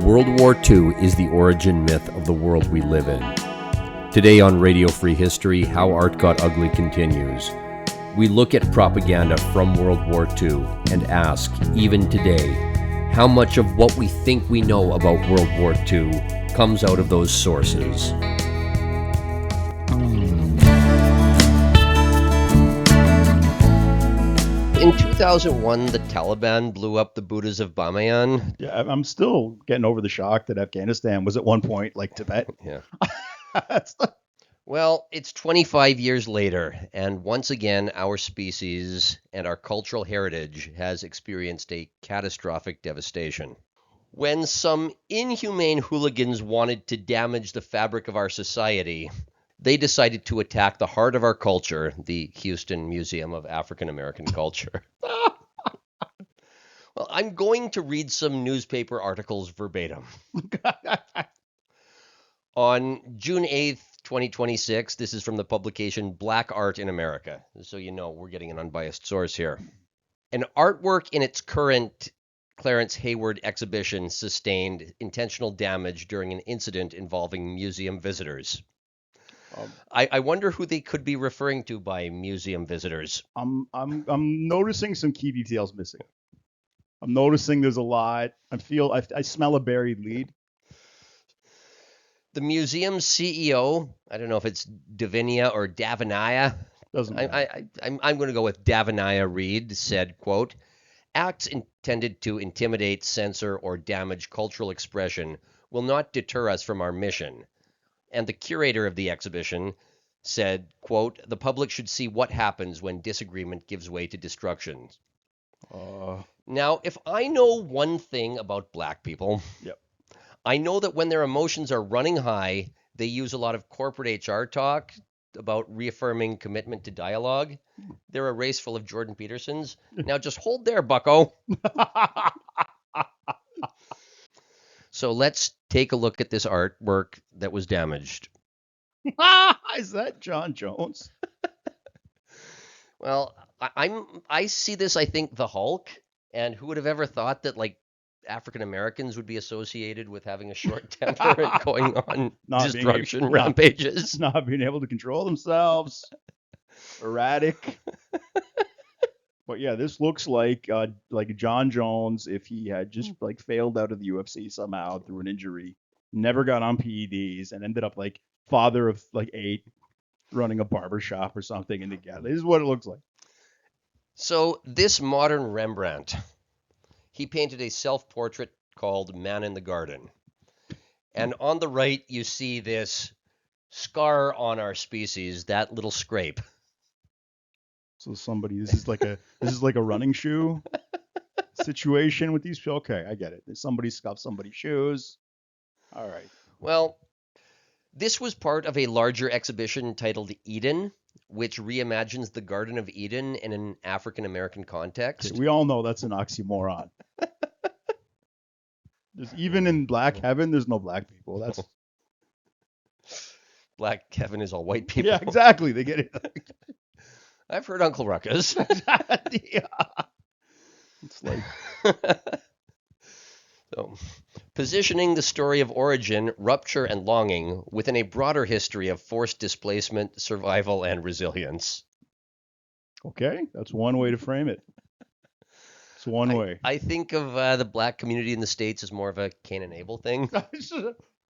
World War II is the origin myth of the world we live in. Today on Radio Free History, How Art Got Ugly continues. We look at propaganda from World War II and ask, even today, how much of what we think we know about World War II comes out of those sources. In 2001, the Taliban blew up the Buddhas of Bamiyan. Yeah, I'm still getting over the shock that Afghanistan was at one point like Tibet. Yeah. Well, it's 25 years later, and once again, our species and our cultural heritage has experienced a catastrophic devastation. When some inhumane hooligans wanted to damage the fabric of our society, they decided to attack the heart of our culture, the Houston Museum of African American Culture. Well, I'm going to read some newspaper articles verbatim. On June 8th, 2026, this is from the publication Black Art in America. So you know we're getting an unbiased source here. An artwork in its current Clarence Hayward exhibition sustained intentional damage during an incident involving museum visitors. I wonder who they could be referring to by museum visitors. I'm noticing some key details missing. I'm noticing there's a lot. I smell a buried lead. The museum's CEO, I don't know if it's Davinia or Davinia. Doesn't matter. I'm going to go with Davinia Reed, said, quote, acts intended to intimidate, censor, or damage cultural expression will not deter us from our mission. And the curator of the exhibition said, quote, the public should see what happens when disagreement gives way to destruction. Now, if I know one thing about black people, Yep. I know that when their emotions are running high, they use a lot of corporate HR talk about reaffirming commitment to dialogue. They're a race full of Jordan Petersons. Now just hold there, bucko. So let's take a look at this artwork that was damaged. Is that John Jones? Well, I see this, I think, the Hulk. And who would have ever thought that, like, African Americans would be associated with having a short temper and going on destruction rampages? Not being able to control themselves. Erratic. But yeah, this looks like John Jones if he had just like failed out of the UFC somehow through an injury, never got on PEDs, and ended up like father of like 8, running a barber shop or something. And again, this is what it looks like. So this modern Rembrandt, he painted a self-portrait called Man in the Garden. And on the right, you see this scar on our species, that little scrape. So this is like a running shoe situation with these. Okay, I get it. Somebody scuffed somebody's shoes. All right. Well, this was part of a larger exhibition titled Eden, which reimagines the Garden of Eden in an African American context. Okay, we all know that's an oxymoron. Even in black heaven, there's no black people. That's black heaven is all white people. Yeah, exactly. They get it. I've heard Uncle Ruckus. Yeah. It's like so, positioning the story of origin, rupture, and longing within a broader history of forced displacement, survival, and resilience. Okay, that's one way to frame it. It's one way. I think of the black community in the States as more of a Cain and Abel thing.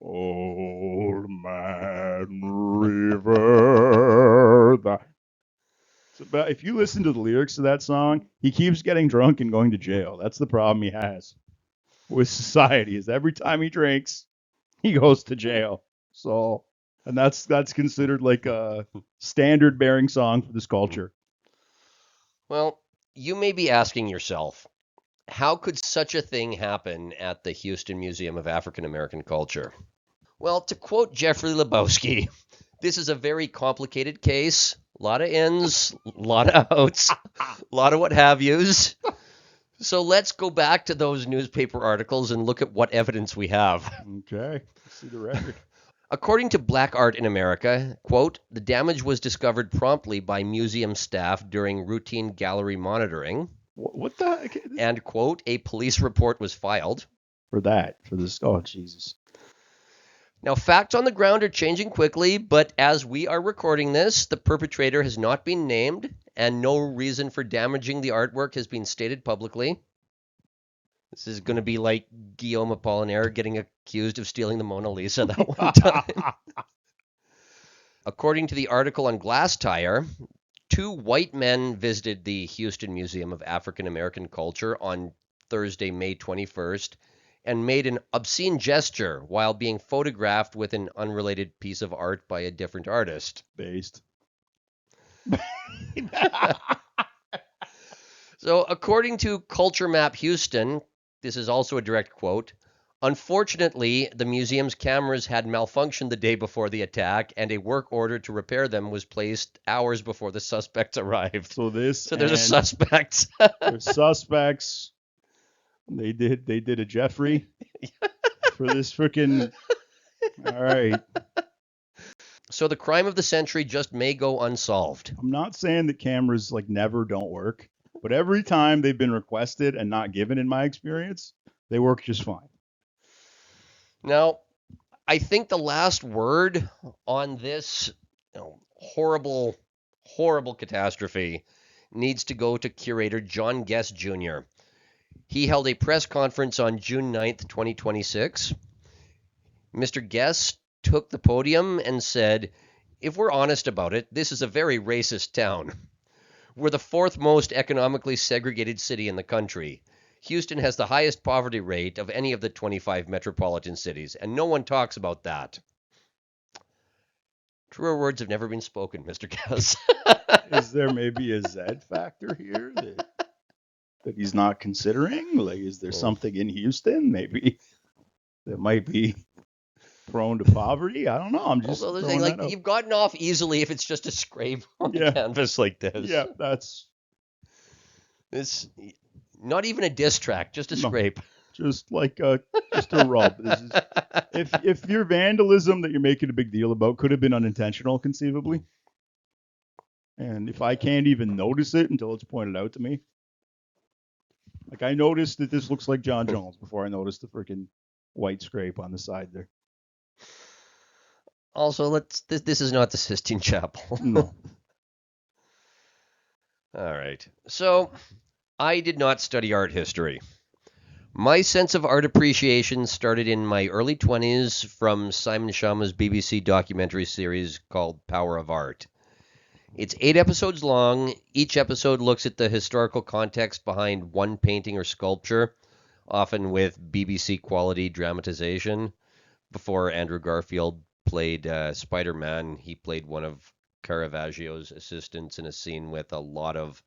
Old Man River. But if you listen to the lyrics of that song, he keeps getting drunk and going to jail. That's the problem he has with society. Is every time he drinks, he goes to jail. So, and that's considered like a standard bearing song for this culture. Well, you may be asking yourself, how could such a thing happen at the Houston Museum of African American Culture? Well, to quote Jeffrey Lebowski, this is a very complicated case. A lot of ins, a lot of outs, a lot of what have yous. So let's go back to those newspaper articles and look at what evidence we have. Okay, let's see the record. According to Black Art in America, quote, the damage was discovered promptly by museum staff during routine gallery monitoring. What the heck? And, quote, a police report was filed. for that. For this. Oh, Jesus. Now, facts on the ground are changing quickly, but as we are recording this, the perpetrator has not been named, and no reason for damaging the artwork has been stated publicly. This is going to be like Guillaume Apollinaire getting accused of stealing the Mona Lisa that one time. According to the article on Glass Tire, 2 white men visited the Houston Museum of African American Culture on Thursday, May 21st, and made an obscene gesture while being photographed with an unrelated piece of art by a different artist. Based. So, according to Culture Map Houston, this is also a direct quote. Unfortunately, the museum's cameras had malfunctioned the day before the attack, and a work order to repair them was placed hours before the suspects arrived. So this. So there's a suspect. There's suspects. They did a Jeffrey for this freaking. All right. So the crime of the century just may go unsolved. I'm not saying that cameras like never don't work, but every time they've been requested and not given, in my experience, they work just fine. Now, I think the last word on this horrible, horrible catastrophe needs to go to curator John Guest Jr. He held a press conference on June 9th, 2026. Mr. Guest took the podium and said, "If we're honest about it, this is a very racist town. We're the fourth most economically segregated city in the country. Houston has the highest poverty rate of any of the 25 metropolitan cities, and no one talks about that." Truer words have never been spoken, Mr. Guest. Is there maybe a Z factor here that he's not considering? Like, is there something in Houston maybe that might be prone to poverty? I don't know. I'm just Also, throwing that out. you've gotten off easily if it's just a scrape on the canvas like this. Yeah, that's It's not even a diss track, just a scrape. just like just a rub. This is, if your vandalism that you're making a big deal about could have been unintentional, conceivably, and if I can't even notice it until it's pointed out to me, like I noticed that this looks like John Jones before I noticed the freaking white scrape on the side there. Also, this is not the Sistine Chapel. No. All right. So, I did not study art history. My sense of art appreciation started in my early 20s from Simon Schama's BBC documentary series called Power of Art. It's 8 episodes long. Each episode looks at the historical context behind one painting or sculpture, often with BBC quality dramatization. Before Andrew Garfield played Spider-Man, he played one of Caravaggio's assistants in a scene with a lot of,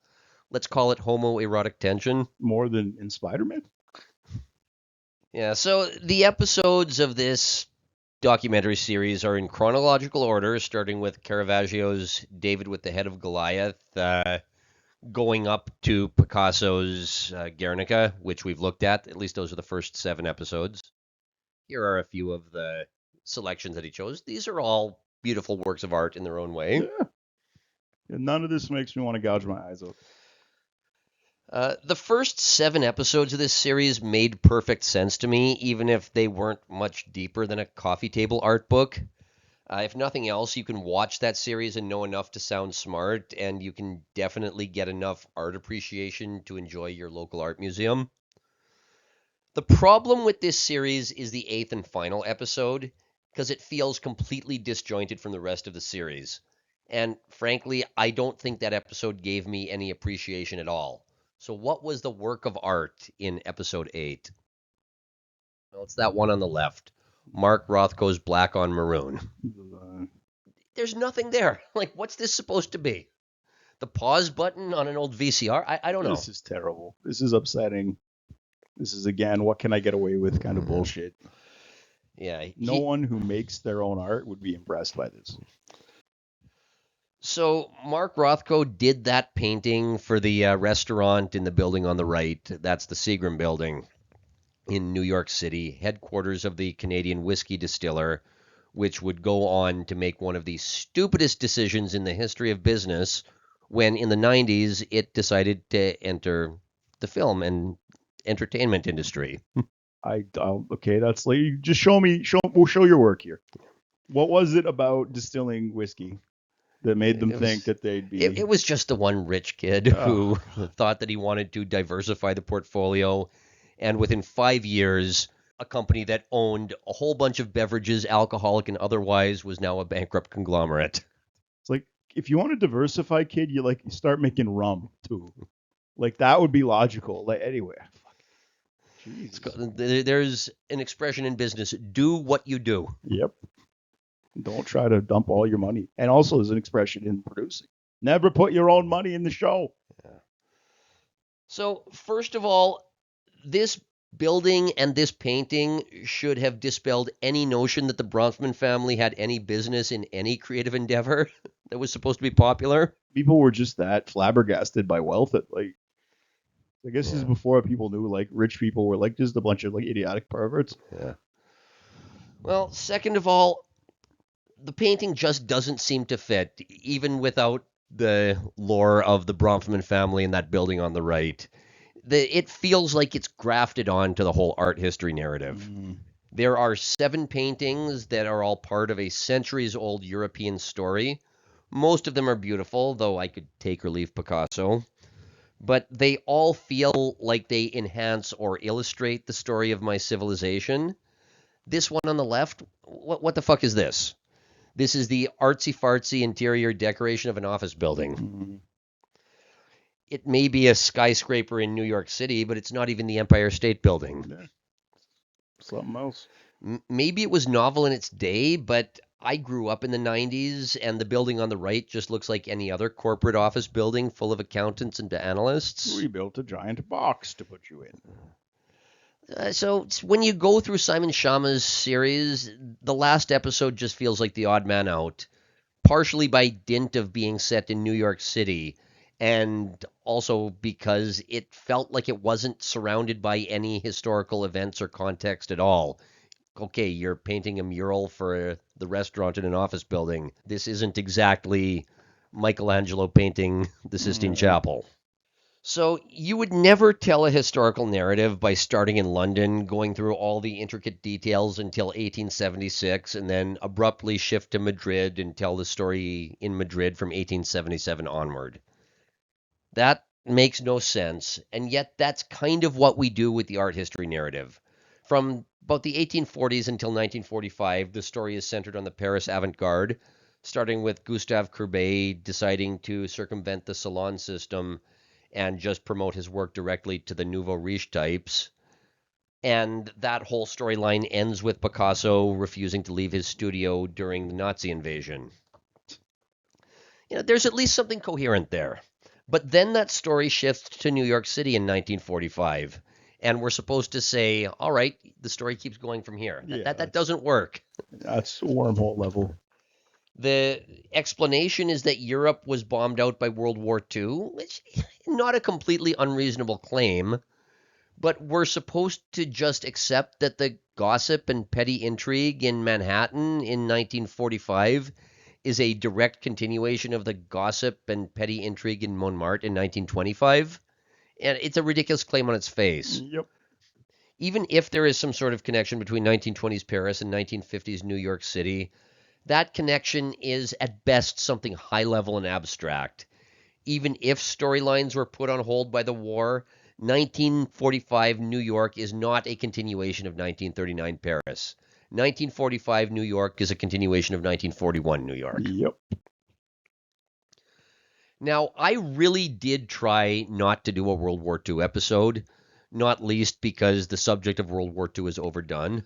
let's call it, homoerotic tension. More than in Spider-Man? Yeah, so the episodes of this documentary series are in chronological order, starting with Caravaggio's David with the Head of Goliath, going up to Picasso's Guernica, which we've looked at least those are the first 7 episodes. Here are a few of the selections that he chose. These are all beautiful works of art in their own way. Yeah. None of this makes me want to gouge my eyes out. The first 7 episodes of this series made perfect sense to me, even if they weren't much deeper than a coffee table art book. If nothing else, you can watch that series and know enough to sound smart, and you can definitely get enough art appreciation to enjoy your local art museum. The problem with this series is the 8th and final episode, because it feels completely disjointed from the rest of the series. And frankly, I don't think that episode gave me any appreciation at all. So what was the work of art in episode 8? Well, it's that one on the left. Mark Rothko's Black on Maroon. There's nothing there. Like, what's this supposed to be? The pause button on an old VCR? I don't know. This is terrible. This is upsetting. This is, again, what can I get away with kind of bullshit. Yeah. No one who makes their own art would be impressed by this. So Mark Rothko did that painting for the restaurant in the building on the right. That's the Seagram Building in New York City, headquarters of the Canadian whiskey distiller, which would go on to make one of the stupidest decisions in the history of business when in the 90s it decided to enter the film and entertainment industry. Okay, that's like just show me. We'll show your work here. What was it about distilling whiskey that made them It think was that they'd it be? was just the one rich kid who thought that he wanted to diversify the portfolio, and within 5 years, a company that owned a whole bunch of beverages, alcoholic and otherwise, was now a bankrupt conglomerate. It's like if you want to diversify, kid, you start making rum too. Like that would be logical. Like anyway, Jesus. There's an expression in business: "Do what you do." Yep. Don't try to dump all your money. And also, there's an expression in producing: never put your own money in the show. So, first of all, this building and this painting should have dispelled any notion that the Bronfman family had any business in any creative endeavor that was supposed to be popular. People were just that flabbergasted by wealth that like I guess this is Yeah, before people knew like rich people were like just a bunch of like idiotic perverts. yeah. Well, second of all, the painting just doesn't seem to fit, even without the lore of the Bronfman family and that building on the right. It feels like it's grafted onto the whole art history narrative. Mm. There are 7 paintings that are all part of a centuries old European story. Most of them are beautiful, though I could take or leave Picasso. But they all feel like they enhance or illustrate the story of my civilization. This one on the left, what the fuck is this? This is the artsy fartsy interior decoration of an office building. Mm. It may be a skyscraper in New York City, but it's not even the Empire State Building. Yeah. Something else. Maybe it was novel in its day, but I grew up in the 90s, and the building on the right just looks like any other corporate office building full of accountants and analysts. We built a giant box to put you in. So when you go through Simon Schama's series, the last episode just feels like the odd man out, partially by dint of being set in New York City, and also because it felt like it wasn't surrounded by any historical events or context at all. Okay, you're painting a mural for the restaurant in an office building. This isn't exactly Michelangelo painting the Sistine Chapel. So you would never tell a historical narrative by starting in London, going through all the intricate details until 1876, and then abruptly shift to Madrid and tell the story in Madrid from 1877 onward. That makes no sense, and yet that's kind of what we do with the art history narrative. From about the 1840s until 1945, the story is centered on the Paris avant-garde, starting with Gustave Courbet deciding to circumvent the salon system and just promote his work directly to the nouveau riche types. And that whole storyline ends with Picasso refusing to leave his studio during the Nazi invasion. There's at least something coherent there. But then that story shifts to New York City in 1945, and we're supposed to say, all right, the story keeps going from here. That doesn't work. That's wormhole level. The explanation is that Europe was bombed out by World War II, which is not a completely unreasonable claim, but we're supposed to just accept that the gossip and petty intrigue in Manhattan in 1945 is a direct continuation of the gossip and petty intrigue in Montmartre in 1925. And it's a ridiculous claim on its face. Yep. Even if there is some sort of connection between 1920s Paris and 1950s New York City, that connection is at best something high level and abstract. Even if storylines were put on hold by the war, 1945 New York is not a continuation of 1939 Paris. 1945 New York is a continuation of 1941 New York. Yep. Now, I really did try not to do a World War II episode, not least because the subject of World War II is overdone.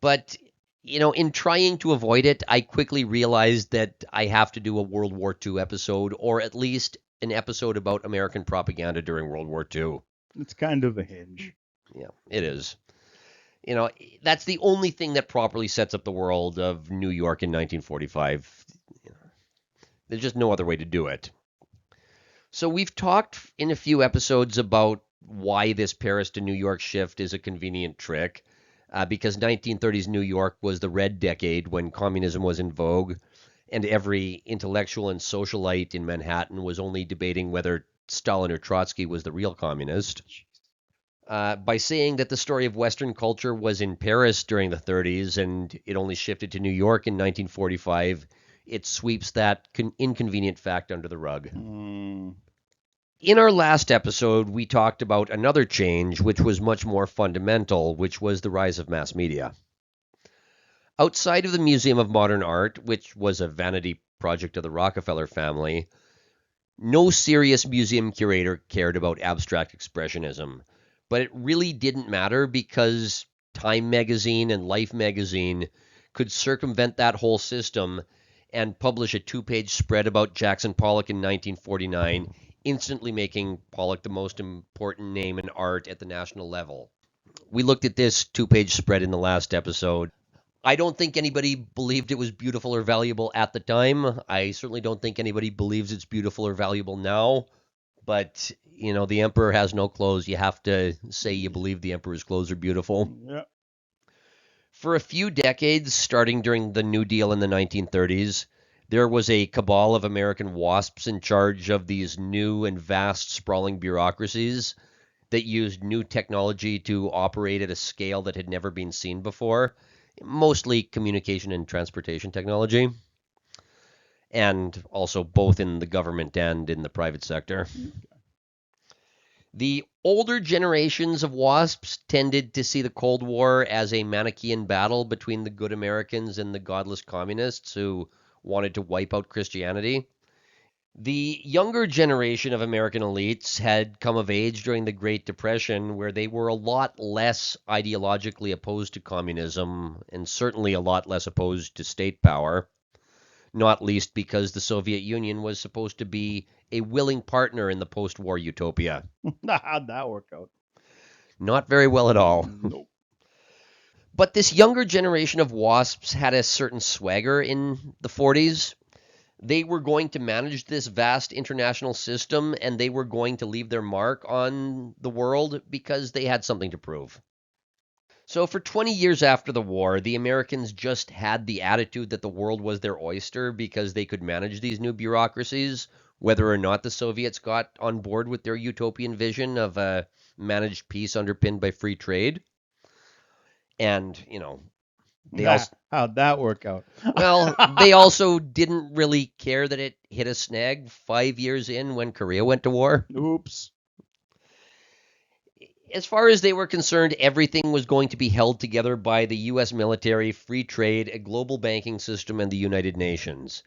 But, in trying to avoid it, I quickly realized that I have to do a World War II episode, or at least an episode about American propaganda during World War II. It's kind of a hinge. Yeah, it is. That's the only thing that properly sets up the world of New York in 1945. There's just no other way to do it. So we've talked in a few episodes about why this Paris to New York shift is a convenient trick, because 1930s New York was the red decade when communism was in vogue, and every intellectual and socialite in Manhattan was only debating whether Stalin or Trotsky was the real communist. by saying that the story of Western culture was in Paris during the 30s and it only shifted to New York in 1945. It sweeps that inconvenient fact under the rug. Mm. In our last episode, we talked about another change, which was much more fundamental, which was the rise of mass media. Outside of the Museum of Modern Art, which was a vanity project of the Rockefeller family, no serious museum curator cared about abstract expressionism. But it really didn't matter because Time magazine and Life magazine could circumvent that whole system and publish a two-page spread about Jackson Pollock in 1949, instantly making Pollock the most important name in art at the national level. We looked at this two-page spread in the last episode. I don't think anybody believed it was beautiful or valuable at the time. I certainly don't think anybody believes it's beautiful or valuable now. But, the emperor has no clothes. You have to say you believe the emperor's clothes are beautiful. Yeah. For a few decades, starting during the New Deal in the 1930s, there was a cabal of American WASPs in charge of these new and vast sprawling bureaucracies that used new technology to operate at a scale that had never been seen before, mostly communication and transportation technology, and also both in the government and in the private sector. The older generations of WASPs tended to see the Cold War as a Manichaean battle between the good Americans and the godless communists who wanted to wipe out Christianity. The younger generation of American elites had come of age during the Great Depression, where they were a lot less ideologically opposed to communism and certainly a lot less opposed to state power, not least because the Soviet Union was supposed to be a willing partner in the post-war utopia. How'd that work out? Not very well at all. Nope. But this younger generation of WASPs had a certain swagger in the 40s. They were going to manage this vast international system and they were going to leave their mark on the world because they had something to prove. So, for 20 years after the war, the Americans just had the attitude that the world was their oyster because they could manage these new bureaucracies, whether or not the Soviets got on board with their utopian vision of a managed peace underpinned by free trade. And, they also, How'd that work out? well, they also didn't really care that it hit a snag 5 years in when Korea went to war. Oops. As far as they were concerned, everything was going to be held together by the U.S. military, free trade, a global banking system, and the United Nations.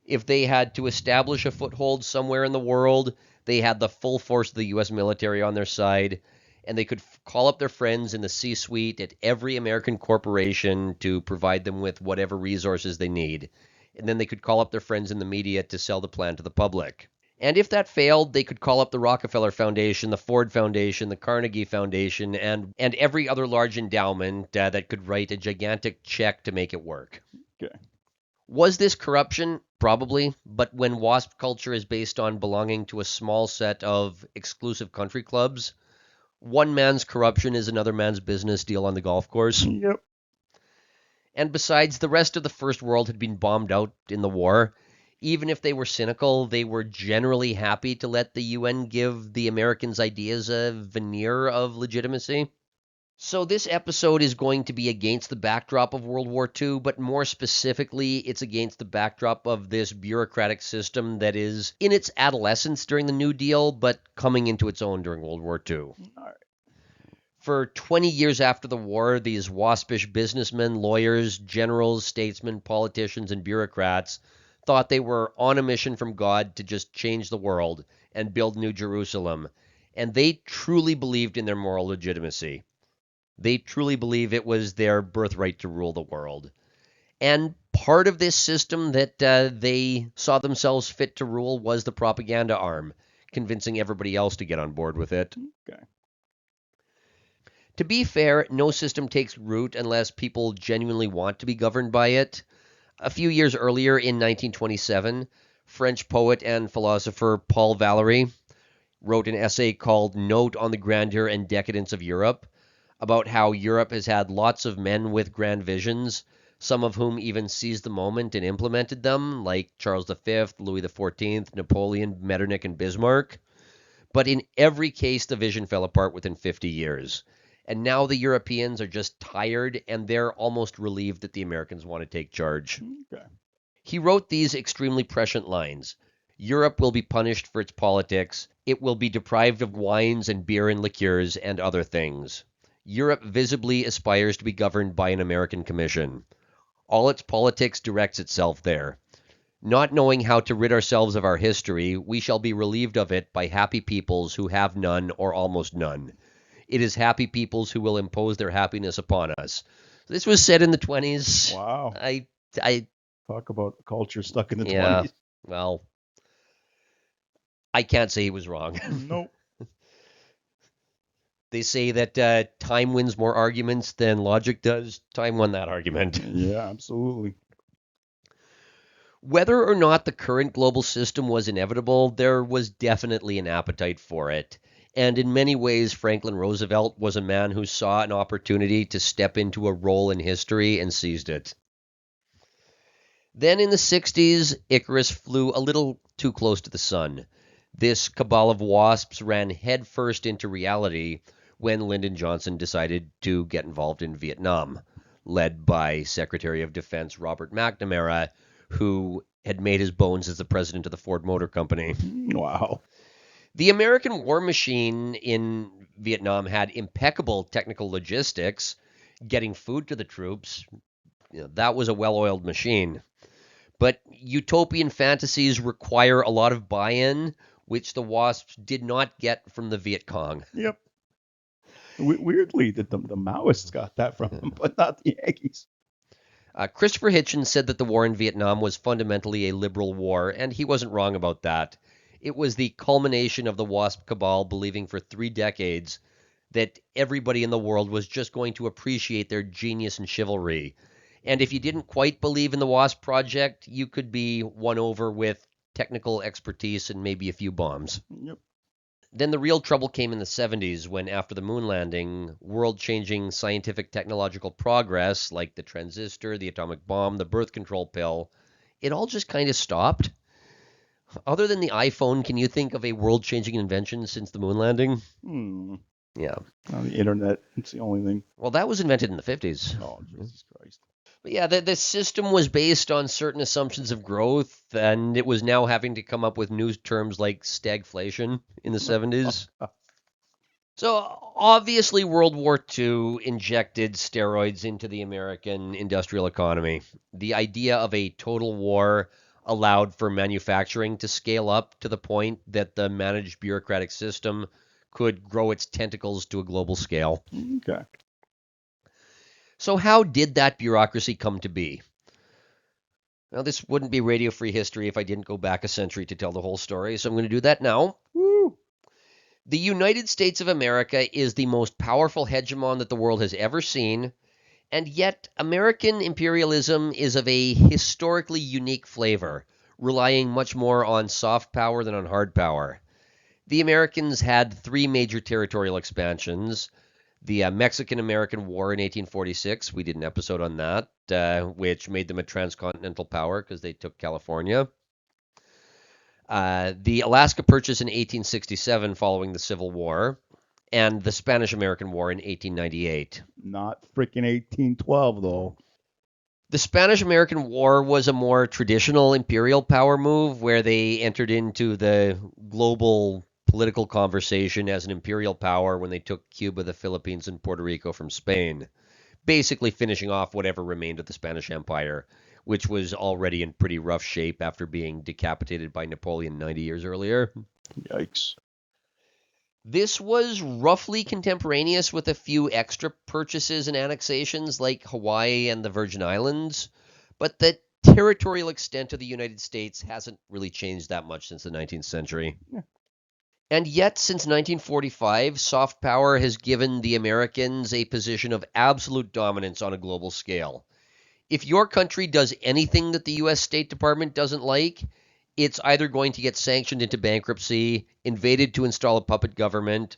If they had to establish a foothold somewhere in the world, they had the full force of the U.S. military on their side, and they could call up their friends in the C-suite at every American corporation to provide them with whatever resources they need. And then they could call up their friends in the media to sell the plan to the public. And if that failed, they could call up the Rockefeller Foundation, the Ford Foundation, the Carnegie Foundation, and every other large endowment that could write a gigantic check to make it work. Okay. Was this corruption? Probably, but when WASP culture is based on belonging to a small set of exclusive country clubs, one man's corruption is another man's business deal on the golf course. Yep. And besides, the rest of the First World had been bombed out in the war. Even if they were cynical, they were generally happy to let the UN give the Americans' ideas a veneer of legitimacy. So this episode is going to be against the backdrop of World War II, but more specifically, it's against the backdrop of this bureaucratic system that is in its adolescence during the New Deal, but coming into its own during World War II. All right. For 20 years after the war, these waspish businessmen, lawyers, generals, statesmen, politicians, and bureaucrats thought they were on a mission from God to just change the world and build New Jerusalem. And they truly believed in their moral legitimacy. They truly believe it was their birthright to rule the world. And part of this system that they saw themselves fit to rule was the propaganda arm, convincing everybody else to get on board with it. Okay. To be fair, no system takes root unless people genuinely want to be governed by it. A few years earlier, in 1927, French poet and philosopher Paul Valéry wrote an essay called Note on the Grandeur and Decadence of Europe, about how Europe has had lots of men with grand visions, some of whom even seized the moment and implemented them, like Charles V, Louis XIV, Napoleon, Metternich, and Bismarck. But in every case, the vision fell apart within 50 years. And now the Europeans are just tired and they're almost relieved that the Americans want to take charge. Okay. He wrote these extremely prescient lines. Europe will be punished for its politics. It will be deprived of wines and beer and liqueurs and other things. Europe visibly aspires to be governed by an American commission. All its politics directs itself there. Not knowing how to rid ourselves of our history, we shall be relieved of it by happy peoples who have none or almost none. It is happy peoples who will impose their happiness upon us. This was said in the 20s. Wow. I Talk about culture stuck in the Yeah, 20s. well, I can't say he was wrong. Nope. They say that time wins more arguments than logic does. Time won that argument. Yeah, absolutely. Whether or not the current global system was inevitable, there was definitely an appetite for it. And in many ways, Franklin Roosevelt was a man who saw an opportunity to step into a role in history and seized it. Then in the 60s, Icarus flew a little too close to the sun. This cabal of wasps ran headfirst into reality when Lyndon Johnson decided to get involved in Vietnam, led by Secretary of Defense Robert McNamara, who had made his bones as the president of the Ford Motor Company. Wow. The American war machine in Vietnam had impeccable technical logistics, getting food to the troops. That was a well-oiled machine. But utopian fantasies require a lot of buy-in, which the WASPs did not get from the Viet Cong. Yep. Weirdly, that the Maoists got that from them, but not the Yankees. Christopher Hitchens said that the war in Vietnam was fundamentally a liberal war, and he wasn't wrong about that. It was the culmination of the WASP cabal believing for 3 decades that everybody in the world was just going to appreciate their genius and chivalry. And if you didn't quite believe in the WASP project, you could be won over with technical expertise and maybe a few bombs. Yep. Then the real trouble came in the 70s when, after the moon landing, world-changing scientific technological progress like the transistor, the atomic bomb, the birth control pill, it all just kind of stopped. Other than the iPhone, can you think of a world-changing invention since the moon landing? Yeah. The internet, it's the only thing. Well, that was invented in the 50s. Oh, Jesus Christ. But yeah, the system was based on certain assumptions of growth, and it was now having to come up with new terms like stagflation in the 70s. So obviously World War II injected steroids into the American industrial economy. The idea of a total war allowed for manufacturing to scale up to the point that the managed bureaucratic system could grow its tentacles to a global scale. Okay. So how did that bureaucracy come to be? Well, this wouldn't be Radio Free History if I didn't go back a century to tell the whole story, so I'm going to do that now. Woo. The United States of America is the most powerful hegemon that the world has ever seen, and yet American imperialism is of a historically unique flavor, relying much more on soft power than on hard power. The Americans had 3 major territorial expansions. The Mexican-American War in 1846, we did an episode on that, which made them a transcontinental power because they took California. The Alaska Purchase in 1867 following the Civil War, and the Spanish-American War in 1898. Not freaking 1812, though. The Spanish-American War was a more traditional imperial power move where they entered into the global political conversation as an imperial power when they took Cuba, the Philippines, and Puerto Rico from Spain, basically finishing off whatever remained of the Spanish Empire, which was already in pretty rough shape after being decapitated by Napoleon 90 years earlier. Yikes. This was roughly contemporaneous with a few extra purchases and annexations like Hawaii and the Virgin Islands, but the territorial extent of the United States hasn't really changed that much since the 19th century. Yeah. And yet, since 1945, soft power has given the Americans a position of absolute dominance on a global scale. If your country does anything that the U.S. State Department doesn't like, it's either going to get sanctioned into bankruptcy, invaded to install a puppet government,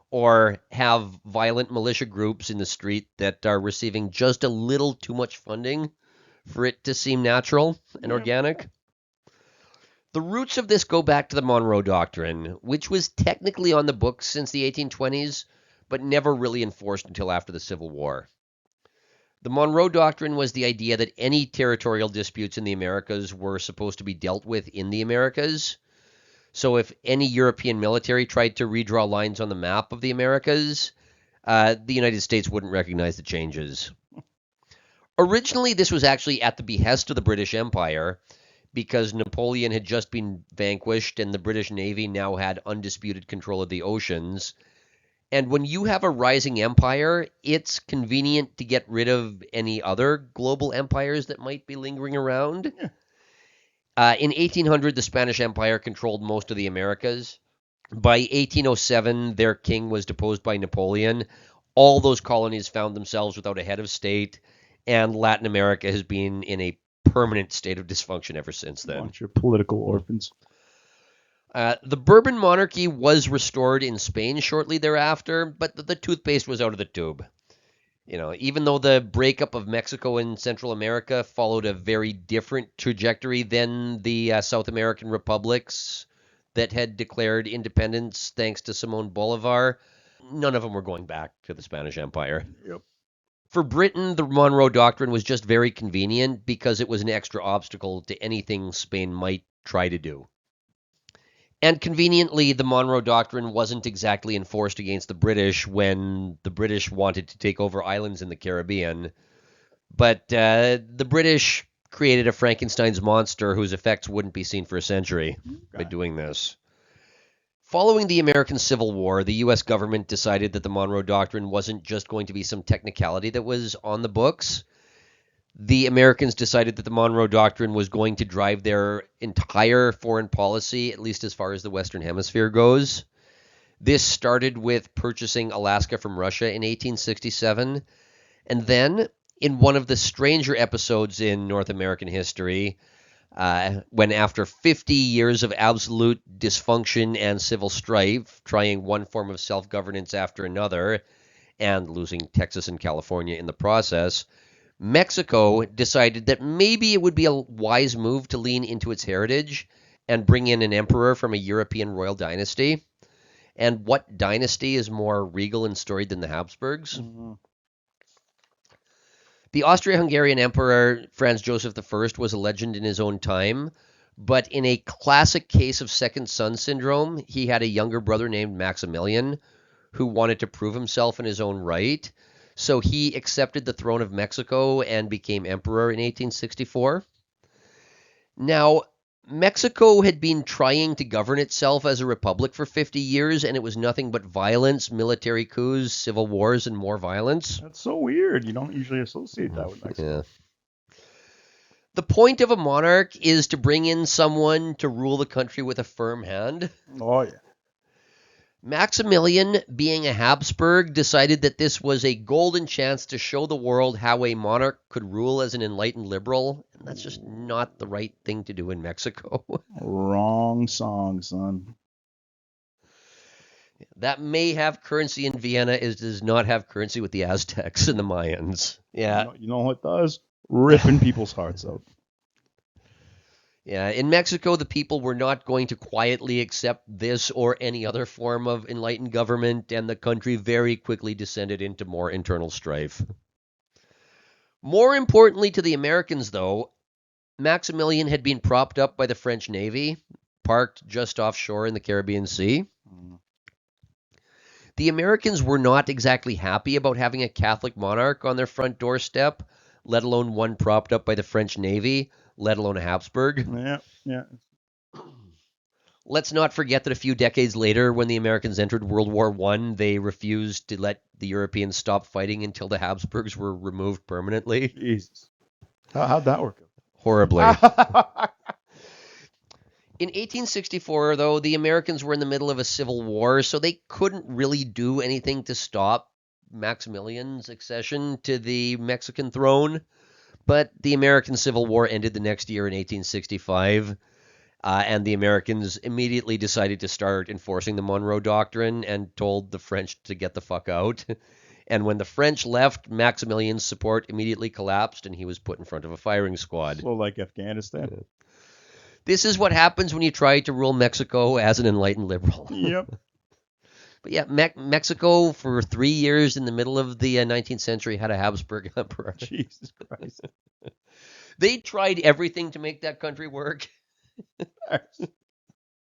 or have violent militia groups in the street that are receiving just a little too much funding for it to seem natural and organic. The roots of this go back to the Monroe Doctrine, which was technically on the books since the 1820s, but never really enforced until after the Civil War. The Monroe Doctrine was the idea that any territorial disputes in the Americas were supposed to be dealt with in the Americas. So if any European military tried to redraw lines on the map of the Americas, the United States wouldn't recognize the changes. Originally, this was actually at the behest of the British Empire, because Napoleon had just been vanquished and the British Navy now had undisputed control of the oceans. And when you have a rising empire, it's convenient to get rid of any other global empires that might be lingering around. In 1800, the Spanish Empire controlled most of the Americas. By 1807, their king was deposed by Napoleon. All those colonies found themselves without a head of state, and Latin America has been in a permanent state of dysfunction ever since then. Bunch of political orphans. The Bourbon monarchy was restored in Spain shortly thereafter, but the toothpaste was out of the tube. Even though the breakup of Mexico and Central America followed a very different trajectory than the South American republics that had declared independence thanks to Simon Bolivar, none of them were going back to the Spanish Empire. Yep. For Britain, the Monroe Doctrine was just very convenient because it was an extra obstacle to anything Spain might try to do. And conveniently, the Monroe Doctrine wasn't exactly enforced against the British when the British wanted to take over islands in the Caribbean. But the British created a Frankenstein's monster whose effects wouldn't be seen for a century by doing this. Following the American Civil War, the U.S. government decided that the Monroe Doctrine wasn't just going to be some technicality that was on the books. The Americans decided that the Monroe Doctrine was going to drive their entire foreign policy, at least as far as the Western Hemisphere goes. This started with purchasing Alaska from Russia in 1867, and then, in one of the stranger episodes in North American history, when after 50 years of absolute dysfunction and civil strife, trying one form of self-governance after another, and losing Texas and California in the process, Mexico decided that maybe it would be a wise move to lean into its heritage and bring in an emperor from a European royal dynasty. And what dynasty is more regal and storied than the Habsburgs? Mm-hmm. The Austro-Hungarian Emperor Franz Joseph I was a legend in his own time, but in a classic case of second son syndrome, he had a younger brother named Maximilian who wanted to prove himself in his own right. So he accepted the throne of Mexico and became emperor in 1864. Now, Mexico had been trying to govern itself as a republic for 50 years, and it was nothing but violence, military coups, civil wars, and more violence. That's so weird. You don't usually associate that with Mexico. Yeah. The point of a monarch is to bring in someone to rule the country with a firm hand. Oh, yeah. Maximilian, being a Habsburg, decided that this was a golden chance to show the world how a monarch could rule as an enlightened liberal, and that's just not the right thing to do in Mexico. Wrong song, son. That may have currency in Vienna, it does not have currency with the Aztecs and the Mayans. Yeah. You know what does? Ripping people's hearts out. Yeah, in Mexico, the people were not going to quietly accept this or any other form of enlightened government, and the country very quickly descended into more internal strife. More importantly to the Americans, though, Maximilian had been propped up by the French Navy, parked just offshore in the Caribbean Sea. The Americans were not exactly happy about having a Catholic monarch on their front doorstep, let alone one propped up by the French Navy, let alone a Habsburg. Yeah. Let's not forget that a few decades later, when the Americans entered World War I, they refused to let the Europeans stop fighting until the Habsburgs were removed permanently. Jesus. How'd that work? Horribly. In 1864, though, the Americans were in the middle of a civil war, so they couldn't really do anything to stop Maximilian's accession to the Mexican throne. But the American Civil War ended the next year in 1865, and the Americans immediately decided to start enforcing the Monroe Doctrine and told the French to get the fuck out. And when the French left, Maximilian's support immediately collapsed, and he was put in front of a firing squad. So like Afghanistan. This is what happens when you try to rule Mexico as an enlightened liberal. Yep. But yeah, Mexico for 3 years in the middle of the 19th century had a Habsburg emperor. Jesus Christ. They tried everything to make that country work.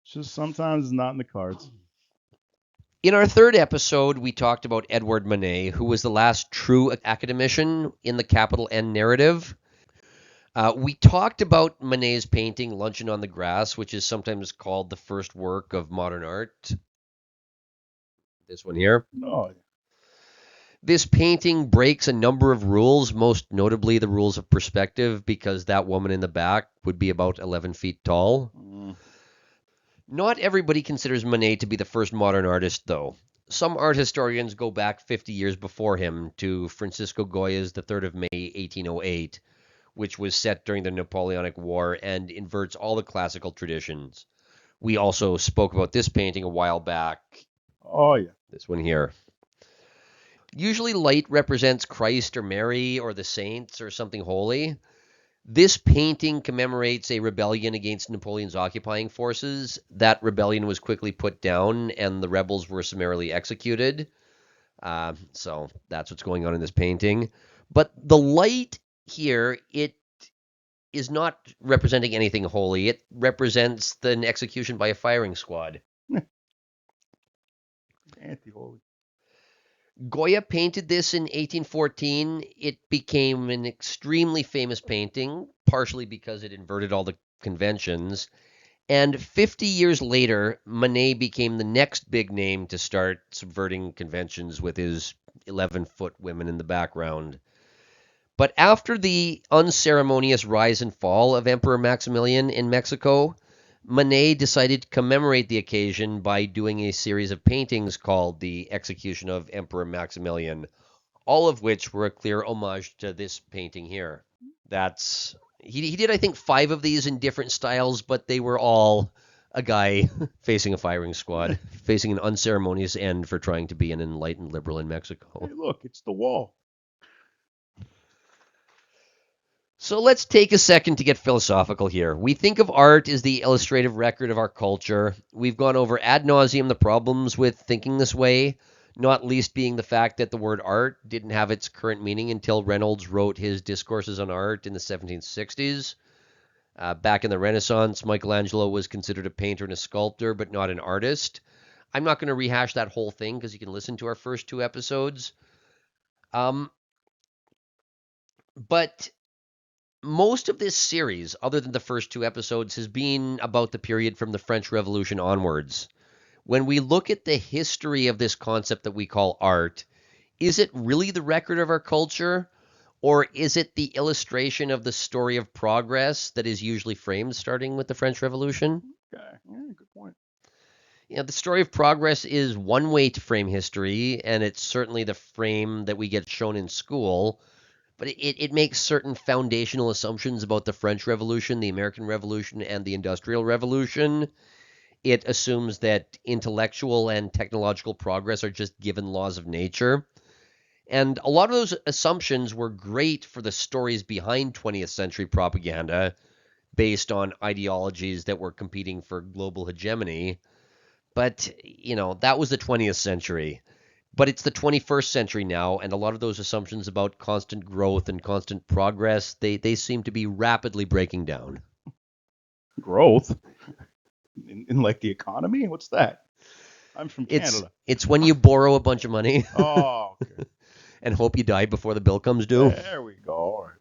Just sometimes it's not in the cards. In our third episode, we talked about Edouard Manet, who was the last true academician in the capital N narrative. We talked about Manet's painting Luncheon on the Grass, which is sometimes called the first work of modern art. This one here. Oh, This painting breaks a number of rules, most notably the rules of perspective, because that woman in the back would be about 11 feet tall. Not everybody considers Manet to be the first modern artist, though. Some art historians go back 50 years before him to Francisco Goya's The 3rd of May, 1808, which was set during the Napoleonic War and inverts all the classical traditions. We also spoke about this painting a while back. Oh, yeah. This one here. Usually light represents Christ or Mary or the saints or something holy. This painting commemorates a rebellion against Napoleon's occupying forces. That rebellion was quickly put down and the rebels were summarily executed. So that's what's going on in this painting. But the light here, it is not representing anything holy. It represents an execution by a firing squad. Anti-holy. Goya painted this in 1814. It became an extremely famous painting, partially because it inverted all the conventions. And 50 years later, Manet became the next big name to start subverting conventions with his 11-foot women in the background. But after the unceremonious rise and fall of Emperor Maximilian in Mexico, Manet decided to commemorate the occasion by doing a series of paintings called The Execution of Emperor Maximilian, all of which were a clear homage to this painting here. He did, I think, 5 of these in different styles, but they were all a guy facing a firing squad, facing an unceremonious end for trying to be an enlightened liberal in Mexico. Hey, look, it's the wall. So let's take a second to get philosophical here. We think of art as the illustrative record of our culture. We've gone over ad nauseum the problems with thinking this way, not least being the fact that the word art didn't have its current meaning until Reynolds wrote his Discourses on Art in the 1760s. Back in the Renaissance, Michelangelo was considered a painter and a sculptor, but not an artist. I'm not going to rehash that whole thing because you can listen to our first 2 episodes. But most of this series, other than the first 2 episodes, has been about the period from the French Revolution onwards. When we look at the history of this concept that we call art, is it really the record of our culture? Or is it the illustration of the story of progress that is usually framed starting with the French Revolution? Okay, yeah, good point. The story of progress is one way to frame history, and it's certainly the frame that we get shown in school. But it makes certain foundational assumptions about the French Revolution, the American Revolution, and the Industrial Revolution. It assumes that intellectual and technological progress are just given laws of nature. And a lot of those assumptions were great for the stories behind 20th century propaganda based on ideologies that were competing for global hegemony. But, that was the 20th century. But it's the 21st century now, and a lot of those assumptions about constant growth and constant progress, they seem to be rapidly breaking down. Growth? In like the economy? What's that? I'm from Canada. It's when you borrow a bunch of money Oh, okay. and hope you die before the bill comes due. There we go. All right.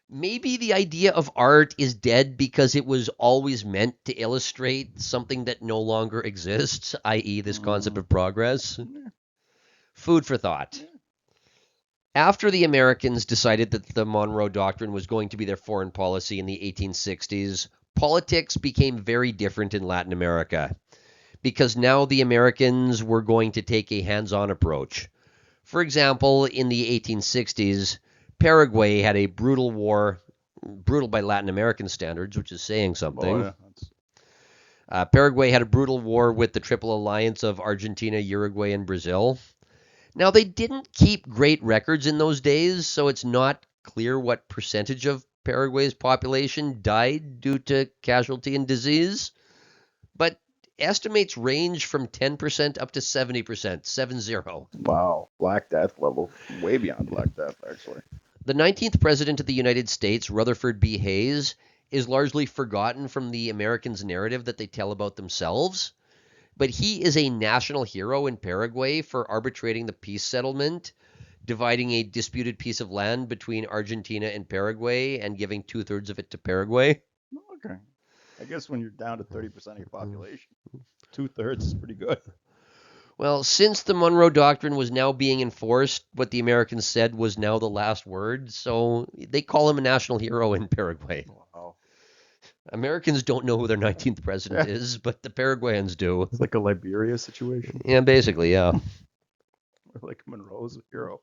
Maybe the idea of art is dead because it was always meant to illustrate something that no longer exists, i.e. this concept of progress. Food for thought. After the Americans decided that the Monroe Doctrine was going to be their foreign policy in the 1860s, politics became very different in Latin America because now the Americans were going to take a hands-on approach. For example, in the 1860s, Paraguay had a brutal war, brutal by Latin American standards, which is saying something. Paraguay had a brutal war with the Triple Alliance of Argentina, Uruguay, and Brazil. Now, they didn't keep great records in those days, so it's not clear what percentage of Paraguay's population died due to casualty and disease, but estimates range from 10% up to 70%, 70. Wow. Black Death level. Way beyond Black Death, actually. The 19th president of the United States, Rutherford B. Hayes, is largely forgotten from the Americans' narrative that they tell about themselves, but he is a national hero in Paraguay for arbitrating the peace settlement, dividing a disputed piece of land between Argentina and Paraguay and giving 2/3 of it to Paraguay. Okay. I guess when you're down to 30% of your population, 2/3 is pretty good. Well, since the Monroe Doctrine was now being enforced, what the Americans said was now the last word, so they call him a national hero in Paraguay. Wow. Americans don't know who their 19th president is, but the Paraguayans do. It's like a Liberia situation. Yeah, basically, yeah. Like Monroe's a hero.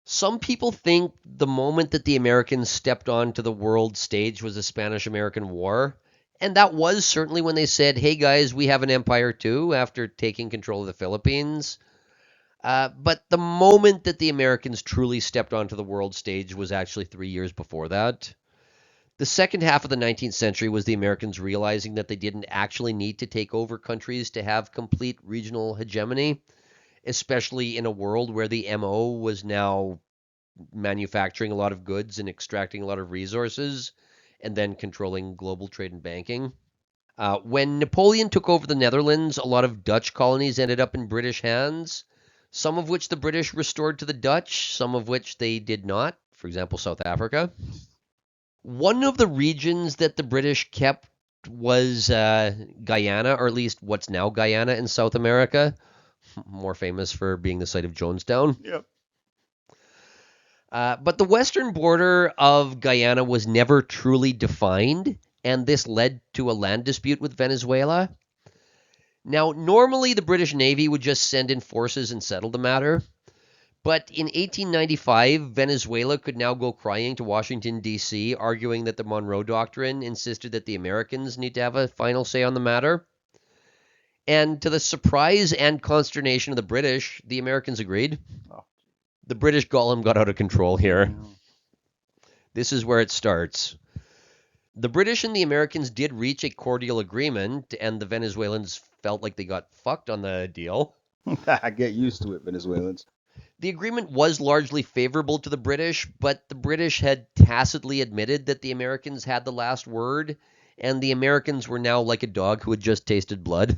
Some people think the moment that the Americans stepped onto the world stage was the Spanish-American War, and that was certainly when they said, hey guys, we have an empire too, after taking control of the Philippines. But the moment that the Americans truly stepped onto the world stage was actually 3 years before that. The second half of the 19th century was the Americans realizing that they didn't actually need to take over countries to have complete regional hegemony, especially in a world where the MO was now manufacturing a lot of goods and extracting a lot of resources, and then controlling global trade and banking. When Napoleon took over the Netherlands, a lot of Dutch colonies ended up in British hands, some of which the British restored to the Dutch, some of which they did not, for example, South Africa. One of the regions that the British kept was Guyana, or at least what's now Guyana in South America, more famous for being the site of Jonestown. Yep. But the western border of Guyana was never truly defined, and this led to a land dispute with Venezuela. Now, normally the British Navy would just send in forces and settle the matter, but in 1895, Venezuela could now go crying to Washington, D.C., arguing that the Monroe Doctrine insisted that the Americans need to have a final say on the matter. And to the surprise and consternation of the British, the Americans agreed. Oh. The British golem got out of control here. Yeah. This is where it starts. The British and the Americans did reach a cordial agreement, and the Venezuelans felt like they got fucked on the deal. Get used to it, Venezuelans. The agreement was largely favorable to the British, but the British had tacitly admitted that the Americans had the last word, and the Americans were now like a dog who had just tasted blood.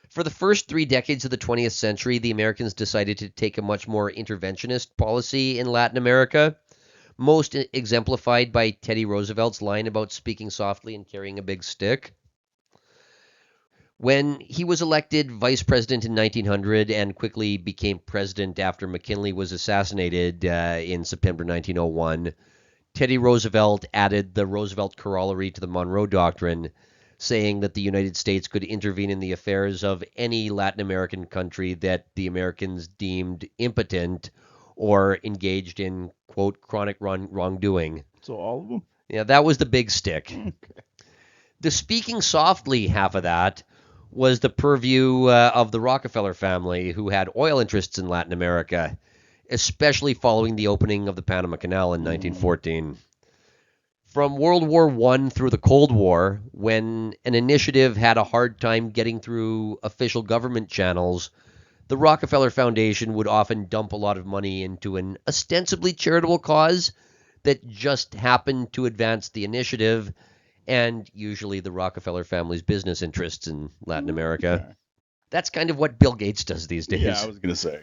For the first 3 decades of the 20th century, the Americans decided to take a much more interventionist policy in Latin America, most exemplified by Teddy Roosevelt's line about speaking softly and carrying a big stick. When he was elected vice president in 1900 and quickly became president after McKinley was assassinated in September 1901, Teddy Roosevelt added the Roosevelt Corollary to the Monroe Doctrine, saying that the United States could intervene in the affairs of any Latin American country that the Americans deemed impotent or engaged in, quote, chronic wrongdoing. So all of them? Yeah, that was the big stick. Okay. The speaking softly half of that was the purview of the Rockefeller family, who had oil interests in Latin America, especially following the opening of the Panama Canal in 1914. From World War I through the Cold War, when an initiative had a hard time getting through official government channels, the Rockefeller Foundation would often dump a lot of money into an ostensibly charitable cause that just happened to advance the initiative, and usually the Rockefeller family's business interests in Latin America. Okay. That's kind of what Bill Gates does these days. Yeah, I was going to say.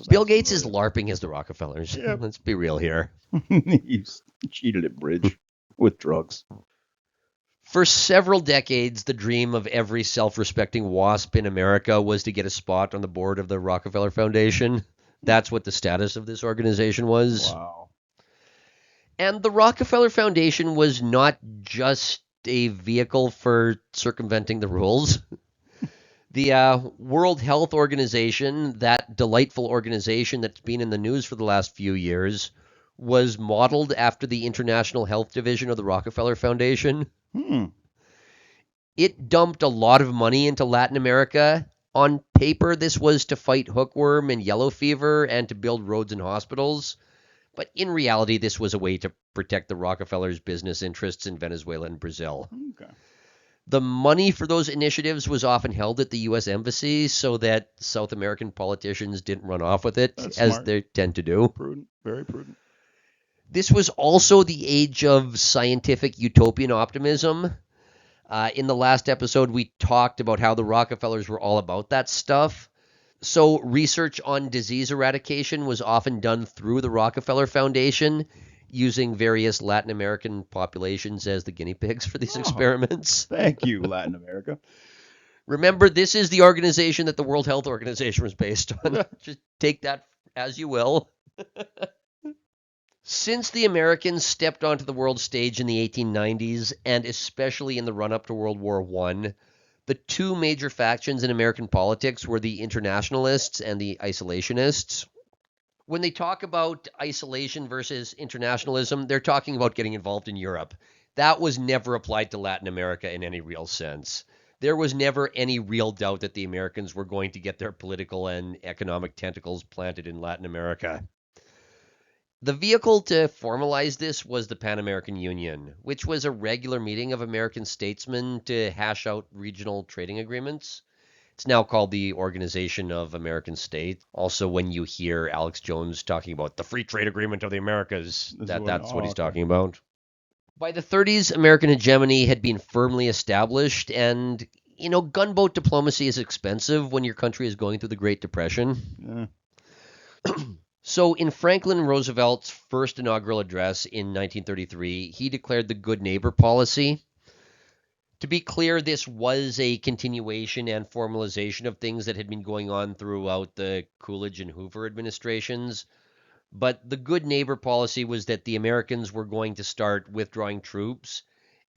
Bill Gates is LARPing as the Rockefellers. Yep. Let's be real here. He's cheated at bridge with drugs. For several decades, the dream of every self-respecting WASP in America was to get a spot on the board of the Rockefeller Foundation. That's what the status of this organization was. Wow. And the Rockefeller Foundation was not just a vehicle for circumventing the rules. The World Health Organization, that delightful organization that's been in the news for the last few years, was modeled after the International Health Division of the Rockefeller Foundation. It dumped a lot of money into Latin America. On paper, this was to fight hookworm and yellow fever and to build roads and hospitals. But in reality, this was a way to protect the Rockefellers' business interests in Venezuela and Brazil. Okay. The money for those initiatives was often held at the U.S. Embassy so that South American politicians didn't run off with it, That's as smart. they tend to do. Prudent. Very prudent. This was also the age of scientific utopian optimism. In the last episode, we talked about how the Rockefellers were all about that stuff. So, research on disease eradication was often done through the Rockefeller Foundation, using various Latin American populations as the guinea pigs for these experiments. Thank you, Latin America. Remember, this is the organization that the World Health Organization was based on. Just take that as you will. Since the Americans stepped onto the world stage in the 1890s, and especially in the run-up to World War I, the two major factions in American politics were the internationalists and the isolationists. When they talk about isolation versus internationalism, they're talking about getting involved in Europe. That was never applied to Latin America in any real sense. There was never any real doubt that the Americans were going to get their political and economic tentacles planted in Latin America. The vehicle to formalize this was the Pan American Union, which was a regular meeting of American statesmen to hash out regional trading agreements. It's now called the Organization of American States. Also, when you hear Alex Jones talking about the Free Trade Agreement of the Americas, that's what he's talking about. By the 30s, American hegemony had been firmly established, and, gunboat diplomacy is expensive when your country is going through the Great Depression. Yeah. So, in Franklin Roosevelt's first inaugural address in 1933, he declared the Good Neighbor policy. To be clear, this was a continuation and formalization of things that had been going on throughout the Coolidge and Hoover administrations. But the Good Neighbor policy was that the Americans were going to start withdrawing troops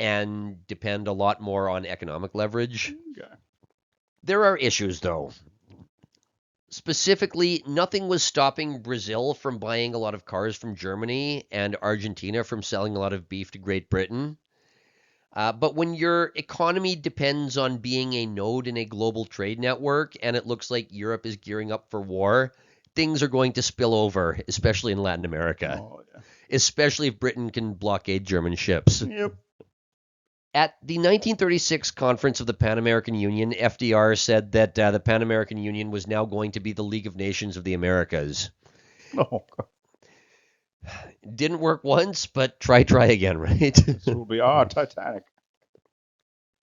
and depend a lot more on economic leverage. Okay. There are issues, though. Specifically, nothing was stopping Brazil from buying a lot of cars from Germany and Argentina from selling a lot of beef to Great Britain. But when your economy depends on being a node in a global trade network and it looks like Europe is gearing up for war, things are going to spill over, especially in Latin America. Oh, yeah. Especially if Britain can blockade German ships. Yep. At the 1936 conference of the Pan American Union, FDR said that the Pan American Union was now going to be the League of Nations of the Americas. Oh, God. Didn't work once, but try again, right? This will be Titanic.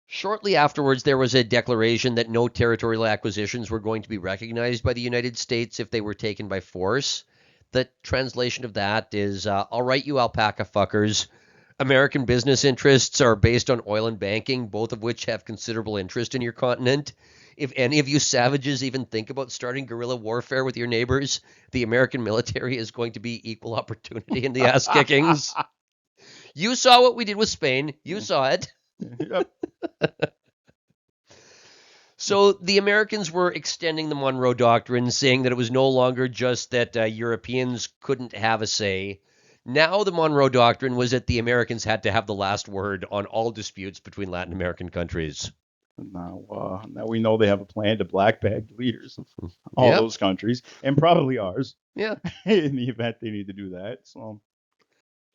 Shortly afterwards, there was a declaration that no territorial acquisitions were going to be recognized by the United States if they were taken by force. The translation of that is, all right, you alpaca fuckers. American business interests are based on oil and banking, both of which have considerable interest in your continent. If any of you savages even think about starting guerrilla warfare with your neighbors, the American military is going to be equal opportunity in the ass kickings. You saw what we did with Spain. You saw it. Yep. So the Americans were extending the Monroe Doctrine, saying that it was no longer just that Europeans couldn't have a say. Now the Monroe Doctrine was that the Americans had to have the last word on all disputes between Latin American countries. Now we know they have a plan to black bag leaders of all those countries, and probably ours. Yeah. In the event they need to do that.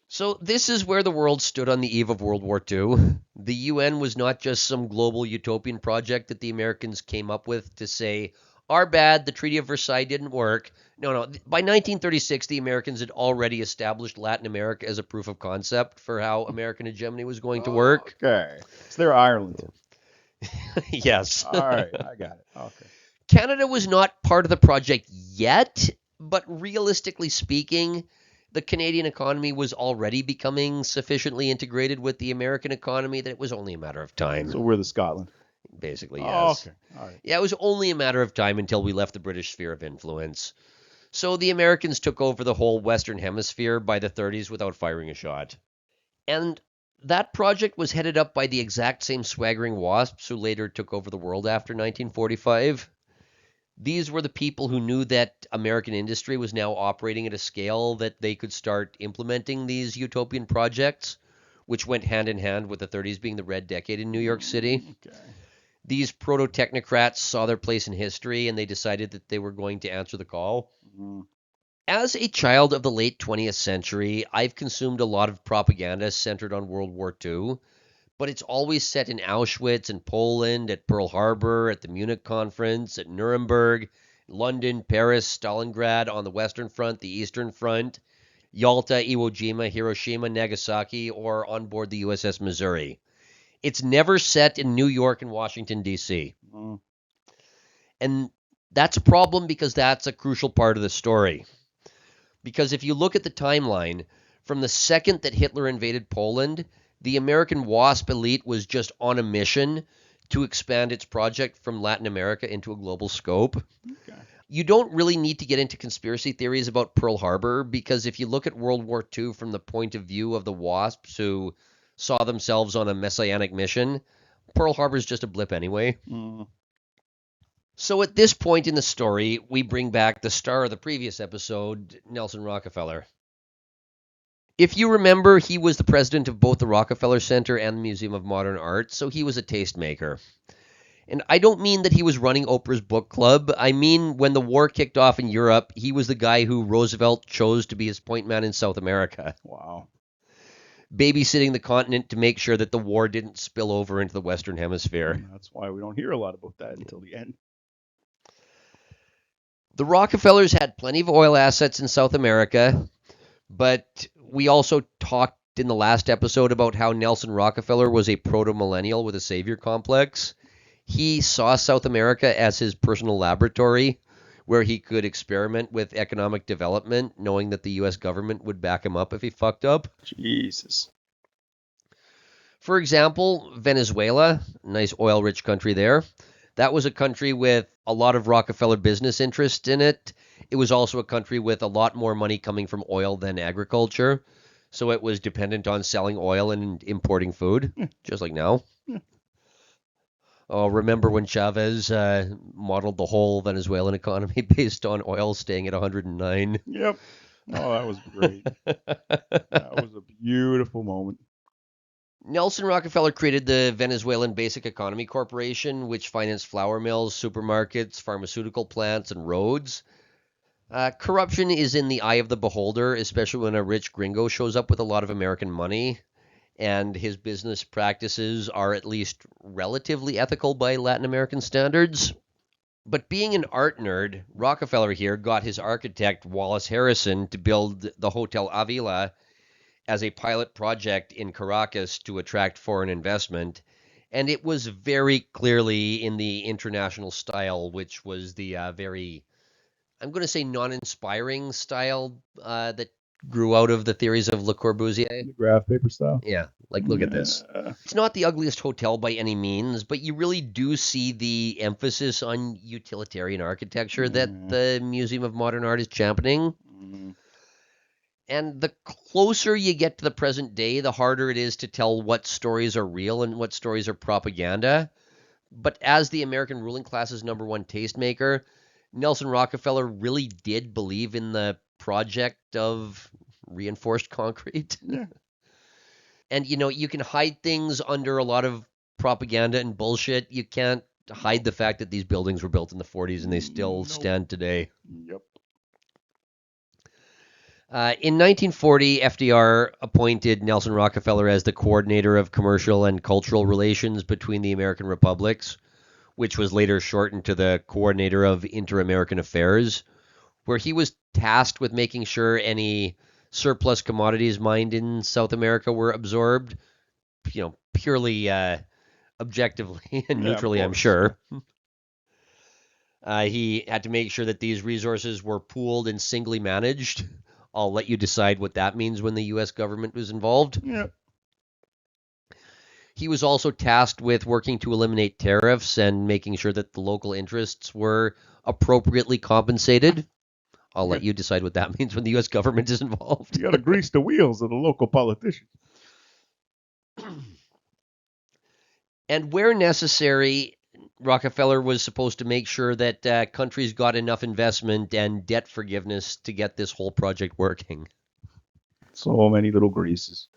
So this is where the world stood on the eve of World War II. The UN was not just some global utopian project that the Americans came up with to say, our bad, the Treaty of Versailles didn't work. No. By 1936, the Americans had already established Latin America as a proof of concept for how American hegemony was going to work. Okay. So they're Ireland. Yes. All right, I got it. Okay. Canada was not part of the project yet, but realistically speaking, the Canadian economy was already becoming sufficiently integrated with the American economy that it was only a matter of time. So we're the Scotland. Basically, Oh, yes. okay. All right. Yeah, it was only a matter of time until we left the British sphere of influence. So the Americans took over the whole Western Hemisphere by the 30s without firing a shot. And that project was headed up by the exact same swaggering WASPs who later took over the world after 1945. These were the people who knew that American industry was now operating at a scale that they could start implementing these utopian projects, which went hand in hand with the 30s being the red decade in New York City. Okay. These proto-technocrats saw their place in history, and they decided that they were going to answer the call. Mm-hmm. As a child of the late 20th century, I've consumed a lot of propaganda centered on World War II, but it's always set in Auschwitz and Poland, at Pearl Harbor, at the Munich Conference, at Nuremberg, London, Paris, Stalingrad, on the Western Front, the Eastern Front, Yalta, Iwo Jima, Hiroshima, Nagasaki, or on board the USS Missouri. It's never set in New York and Washington, D.C. Mm. And that's a problem because that's a crucial part of the story. Because if you look at the timeline, from the second that Hitler invaded Poland, the American WASP elite was just on a mission to expand its project from Latin America into a global scope. Okay. You don't really need to get into conspiracy theories about Pearl Harbor, because if you look at World War II from the point of view of the WASPs who saw themselves on a messianic mission, Pearl Harbor is just a blip anyway. Mm. So at this point in the story, we bring back the star of the previous episode, Nelson Rockefeller. If you remember, he was the president of both the Rockefeller Center and the Museum of Modern Art, so he was a tastemaker. And I don't mean that he was running Oprah's book club. I mean, when the war kicked off in Europe, he was the guy who Roosevelt chose to be his point man in South America, Wow. babysitting the continent to make sure that the war didn't spill over into the Western Hemisphere. And that's why we don't hear a lot about that until the end. The Rockefellers had plenty of oil assets in South America, but we also talked in the last episode about how Nelson Rockefeller was a proto-millennial with a savior complex. He saw South America as his personal laboratory where he could experiment with economic development, knowing that the U.S. government would back him up if he fucked up. Jesus. For example, Venezuela, nice oil-rich country there. That was a country with a lot of Rockefeller business interest in it. It was also a country with a lot more money coming from oil than agriculture. So it was dependent on selling oil and importing food, just like now. Oh, remember when Chavez modeled the whole Venezuelan economy based on oil staying at 109? Yep. Oh, that was great. That was a beautiful moment. Nelson Rockefeller created the Venezuelan Basic Economy Corporation, which financed flour mills, supermarkets, pharmaceutical plants, and roads. Corruption is in the eye of the beholder, especially when a rich gringo shows up with a lot of American money, and his business practices are at least relatively ethical by Latin American standards. But being an art nerd, Rockefeller here got his architect Wallace Harrison to build the Hotel Avila as a pilot project in Caracas to attract foreign investment, and it was very clearly in the international style, which was the very, I'm going to say, non-inspiring style that grew out of the theories of Le Corbusier. The graph paper style. Yeah, like look at this. It's not the ugliest hotel by any means, but you really do see the emphasis on utilitarian architecture that the Museum of Modern Art is championing. And the closer you get to the present day, the harder it is to tell what stories are real and what stories are propaganda. But as the American ruling class's number one tastemaker, Nelson Rockefeller really did believe in the project of reinforced concrete. Yeah. And, you know, you can hide things under a lot of propaganda and bullshit. You can't hide the fact that these buildings were built in the 40s and they still stand today. Yep. In 1940, FDR appointed Nelson Rockefeller as the coordinator of commercial and cultural relations between the American republics, which was later shortened to the coordinator of inter-American affairs, where he was tasked with making sure any surplus commodities mined in South America were absorbed, you know, purely objectively and neutrally, I'm sure. He had to make sure that these resources were pooled and singly managed. I'll let you decide what that means when the U.S. government was involved. Yep. He was also tasked with working to eliminate tariffs and making sure that the local interests were appropriately compensated. I'll let you decide what that means when the U.S. government is involved. You got to grease the wheels of the local politicians. And where necessary, Rockefeller was supposed to make sure that countries got enough investment and debt forgiveness to get this whole project working. So many little greases.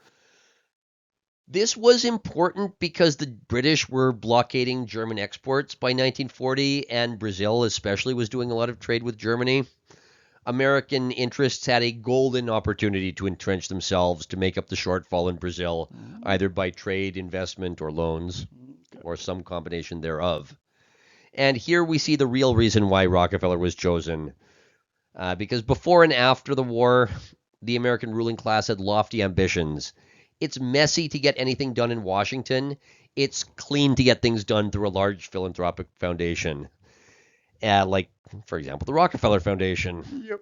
This was important because the British were blockading German exports by 1940, and Brazil especially was doing a lot of trade with Germany. American interests had a golden opportunity to entrench themselves to make up the shortfall in Brazil, either by trade, investment, or loans, or some combination thereof. And here we see the real reason why Rockefeller was chosen. Because before and after the war, the American ruling class had lofty ambitions. It's messy to get anything done in Washington. It's clean to get things done through a large philanthropic foundation. Like, for example, the Rockefeller Foundation. Yep.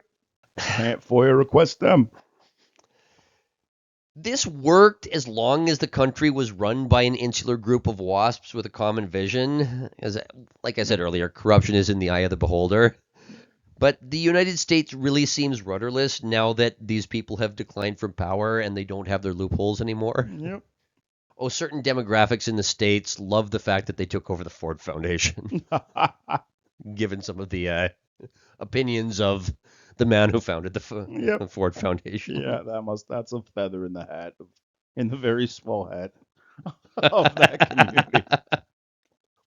Can't FOIA request them. This worked as long as the country was run by an insular group of WASPs with a common vision. Like I said earlier, corruption is in the eye of the beholder. But the United States really seems rudderless now that these people have declined from power and they don't have their loopholes anymore. Yep. Oh, certain demographics in the States love the fact that they took over the Ford Foundation, given some of the opinions of the man who founded the Ford Foundation. Yeah, that's a feather in the hat, in the very small hat of that community.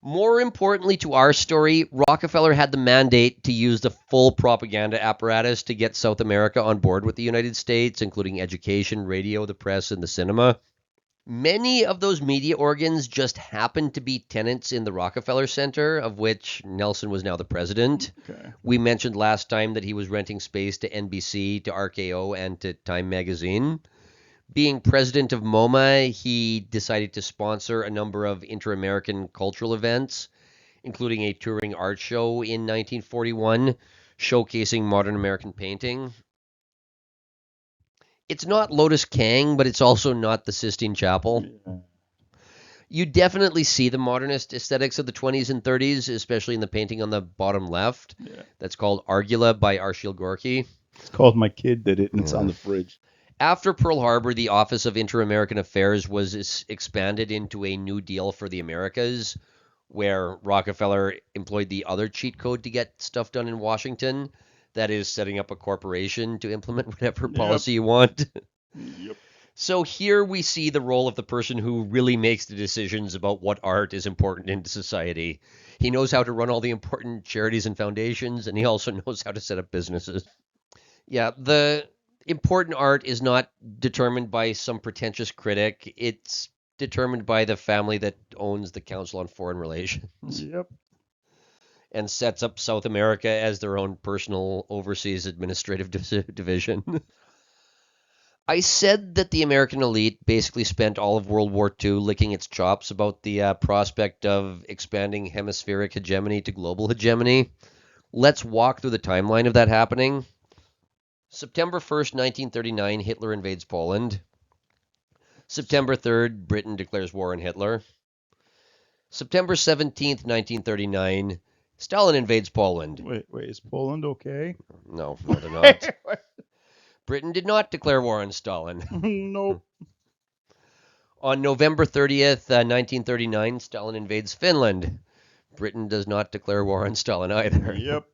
More importantly to our story, Rockefeller had the mandate to use the full propaganda apparatus to get South America on board with the United States, including education, radio, the press, and the cinema. Many of those media organs just happened to be tenants in the Rockefeller Center, of which Nelson was now the president. Okay. We mentioned last time that he was renting space to NBC, to RKO, and to Time Magazine. Being president of MoMA, he decided to sponsor a number of inter-American cultural events, including a touring art show in 1941, showcasing modern American painting. It's not Lotus Kang, but it's also not the Sistine Chapel. Yeah. You definitely see the modernist aesthetics of the 20s and 30s, especially in the painting on the bottom left. Yeah. That's called Argula by Arshile Gorky. It's called My Kid Did It, and it's on the fridge. After Pearl Harbor, the Office of Inter-American Affairs was expanded into a New Deal for the Americas, where Rockefeller employed the other cheat code to get stuff done in Washington. That is, setting up a corporation to implement whatever policy you want. Yep. So here we see the role of the person who really makes the decisions about what art is important in society. He knows how to run all the important charities and foundations, and he also knows how to set up businesses. Yeah, the important art is not determined by some pretentious critic. It's determined by the family that owns the Council on Foreign Relations. Yep. And sets up South America as their own personal overseas administrative division. I said that the American elite basically spent all of World War II licking its chops about the prospect of expanding hemispheric hegemony to global hegemony. Let's walk through the timeline of that happening. September 1st, 1939, Hitler invades Poland. September 3rd, Britain declares war on Hitler. September 17th, 1939, Stalin invades Poland. Wait, is Poland okay? No, they're not. Britain did not declare war on Stalin. Nope. On November 30th, 1939, Stalin invades Finland. Britain does not declare war on Stalin either. Yep.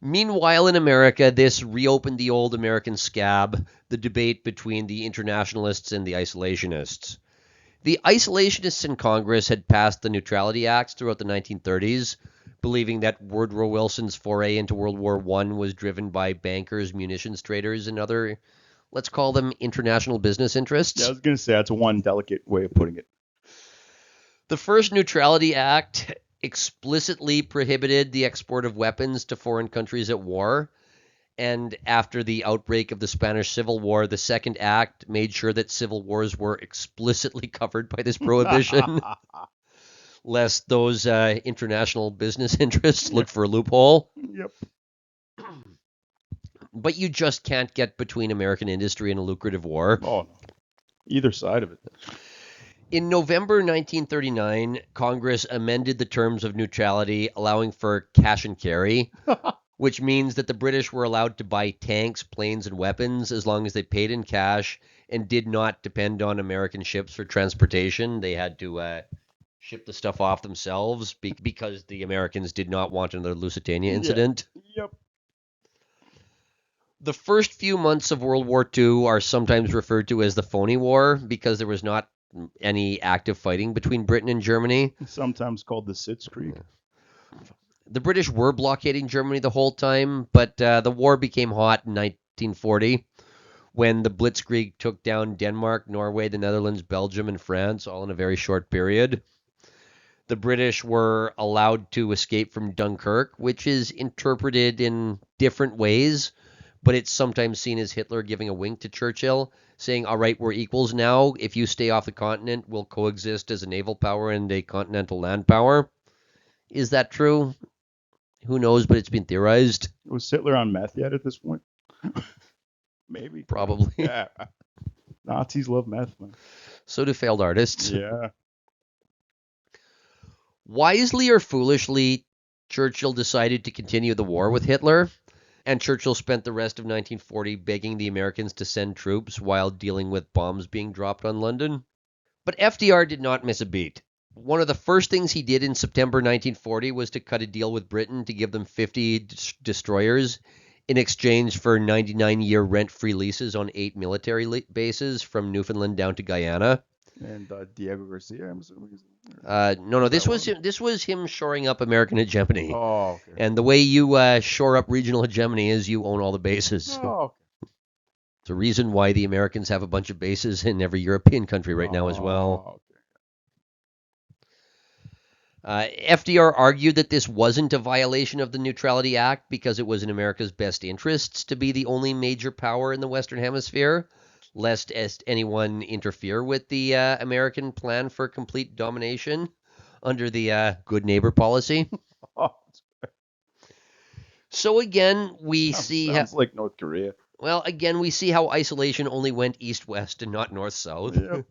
Meanwhile, in America, this reopened the old American scab, the debate between the internationalists and the isolationists. The isolationists in Congress had passed the Neutrality Acts throughout the 1930s, believing that Woodrow Wilson's foray into World War I was driven by bankers, munitions traders, and other, let's call them, international business interests. Yeah, I was going to say that's one delicate way of putting it. The first Neutrality Act explicitly prohibited the export of weapons to foreign countries at war. And after the outbreak of the Spanish Civil War, the Second Act made sure that civil wars were explicitly covered by this prohibition, lest those international business interests look for a loophole. Yep. But you just can't get between American industry and a lucrative war. Oh, no. Either side of it. In November 1939, Congress amended the terms of neutrality, allowing for cash and carry, which means that the British were allowed to buy tanks, planes, and weapons as long as they paid in cash and did not depend on American ships for transportation. They had to ship the stuff off themselves because the Americans did not want another Lusitania incident. Yep. The first few months of World War II are sometimes referred to as the Phony War because there was not any active fighting between Britain and Germany. Sometimes called the Sitzkrieg. The British were blockading Germany the whole time, but the war became hot in 1940 when the Blitzkrieg took down Denmark, Norway, the Netherlands, Belgium, and France, all in a very short period. The British were allowed to escape from Dunkirk, which is interpreted in different ways, but it's sometimes seen as Hitler giving a wink to Churchill, saying, all right, we're equals now. If you stay off the continent, we'll coexist as a naval power and a continental land power. Is that true? Who knows, but it's been theorized. Was Hitler on meth yet at this point? Maybe. Probably. Yeah. Nazis love meth, man. So do failed artists. Yeah. Wisely or foolishly, Churchill decided to continue the war with Hitler, and Churchill spent the rest of 1940 begging the Americans to send troops while dealing with bombs being dropped on London. But FDR did not miss a beat. One of the first things he did in September 1940 was to cut a deal with Britain to give them 50 destroyers in exchange for 99-year rent-free leases on 8 military bases from Newfoundland down to Guyana. And Diego Garcia, I'm assuming. No, this was him shoring up American hegemony. Oh, okay. And the way you shore up regional hegemony is you own all the bases. Oh, okay. It's a reason why the Americans have a bunch of bases in every European country right now as well. Okay. FDR argued that this wasn't a violation of the Neutrality Act because it was in America's best interests to be the only major power in the Western Hemisphere, lest anyone interfere with the American plan for complete domination under the good neighbor policy. So again, we see... Sounds like North Korea. Well, again, we see how isolation only went east-west and not north-south. Yep.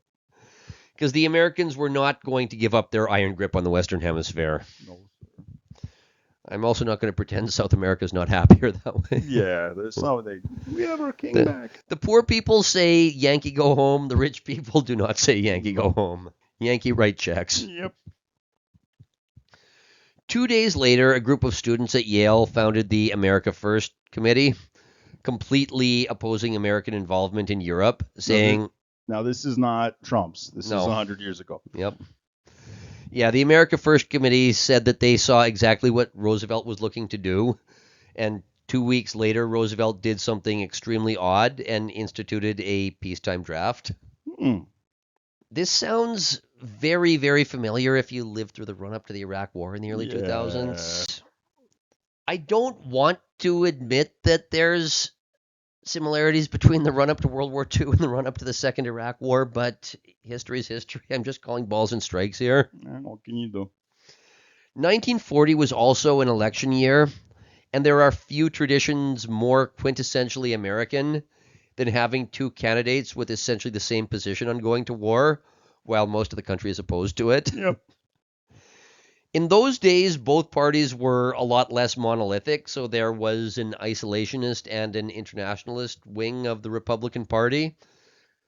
Because the Americans were not going to give up their iron grip on the Western Hemisphere. No, sir. I'm also not going to pretend South America's not happier that way. Yeah, there's some we have our king back. The poor people say Yankee go home. The rich people do not say Yankee go home. Yankee write checks. Yep. 2 days later, a group of students at Yale founded the America First Committee, completely opposing American involvement in Europe, saying... Now, this is not Trump's. This is 100 years ago. Yep. Yeah, the America First Committee said that they saw exactly what Roosevelt was looking to do, and 2 weeks later, Roosevelt did something extremely odd and instituted a peacetime draft. This sounds very, very familiar if you lived through the run-up to the Iraq War in the early 2000s. I don't want to admit that there's similarities between the run-up to World War II and the run-up to the Second Iraq War, but history is history. I'm just calling balls and strikes here. What can you do? 1940 was also an election year, and there are few traditions more quintessentially American than having two candidates with essentially the same position on going to war, while most of the country is opposed to it. Yep. In those days, both parties were a lot less monolithic, so there was an isolationist and an internationalist wing of the Republican Party.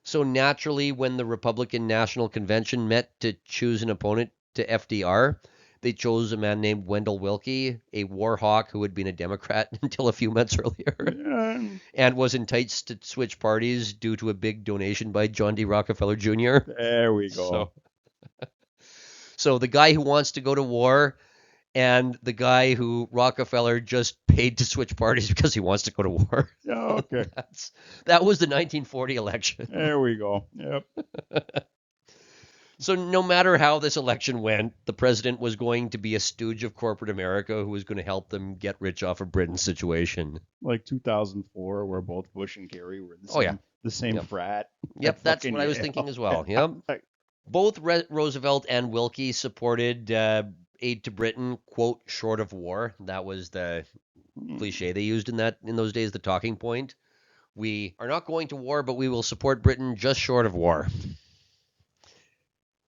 So naturally, when the Republican National Convention met to choose an opponent to FDR, they chose a man named Wendell Willkie, a war hawk who had been a Democrat until a few months earlier, and was enticed to switch parties due to a big donation by John D. Rockefeller Jr. There we go. So the guy who wants to go to war and the guy who Rockefeller just paid to switch parties because he wants to go to war. Oh, okay. That was the 1940 election. There we go. Yep. So no matter how this election went, the president was going to be a stooge of corporate America who was going to help them get rich off of Britain's situation. Like 2004, where both Bush and Kerry were the same frat. Yep, that's what I was thinking as well. Yep. Both Roosevelt and Willkie supported aid to Britain, quote, short of war. That was the cliche they used in those days, the talking point. We are not going to war, but we will support Britain just short of war.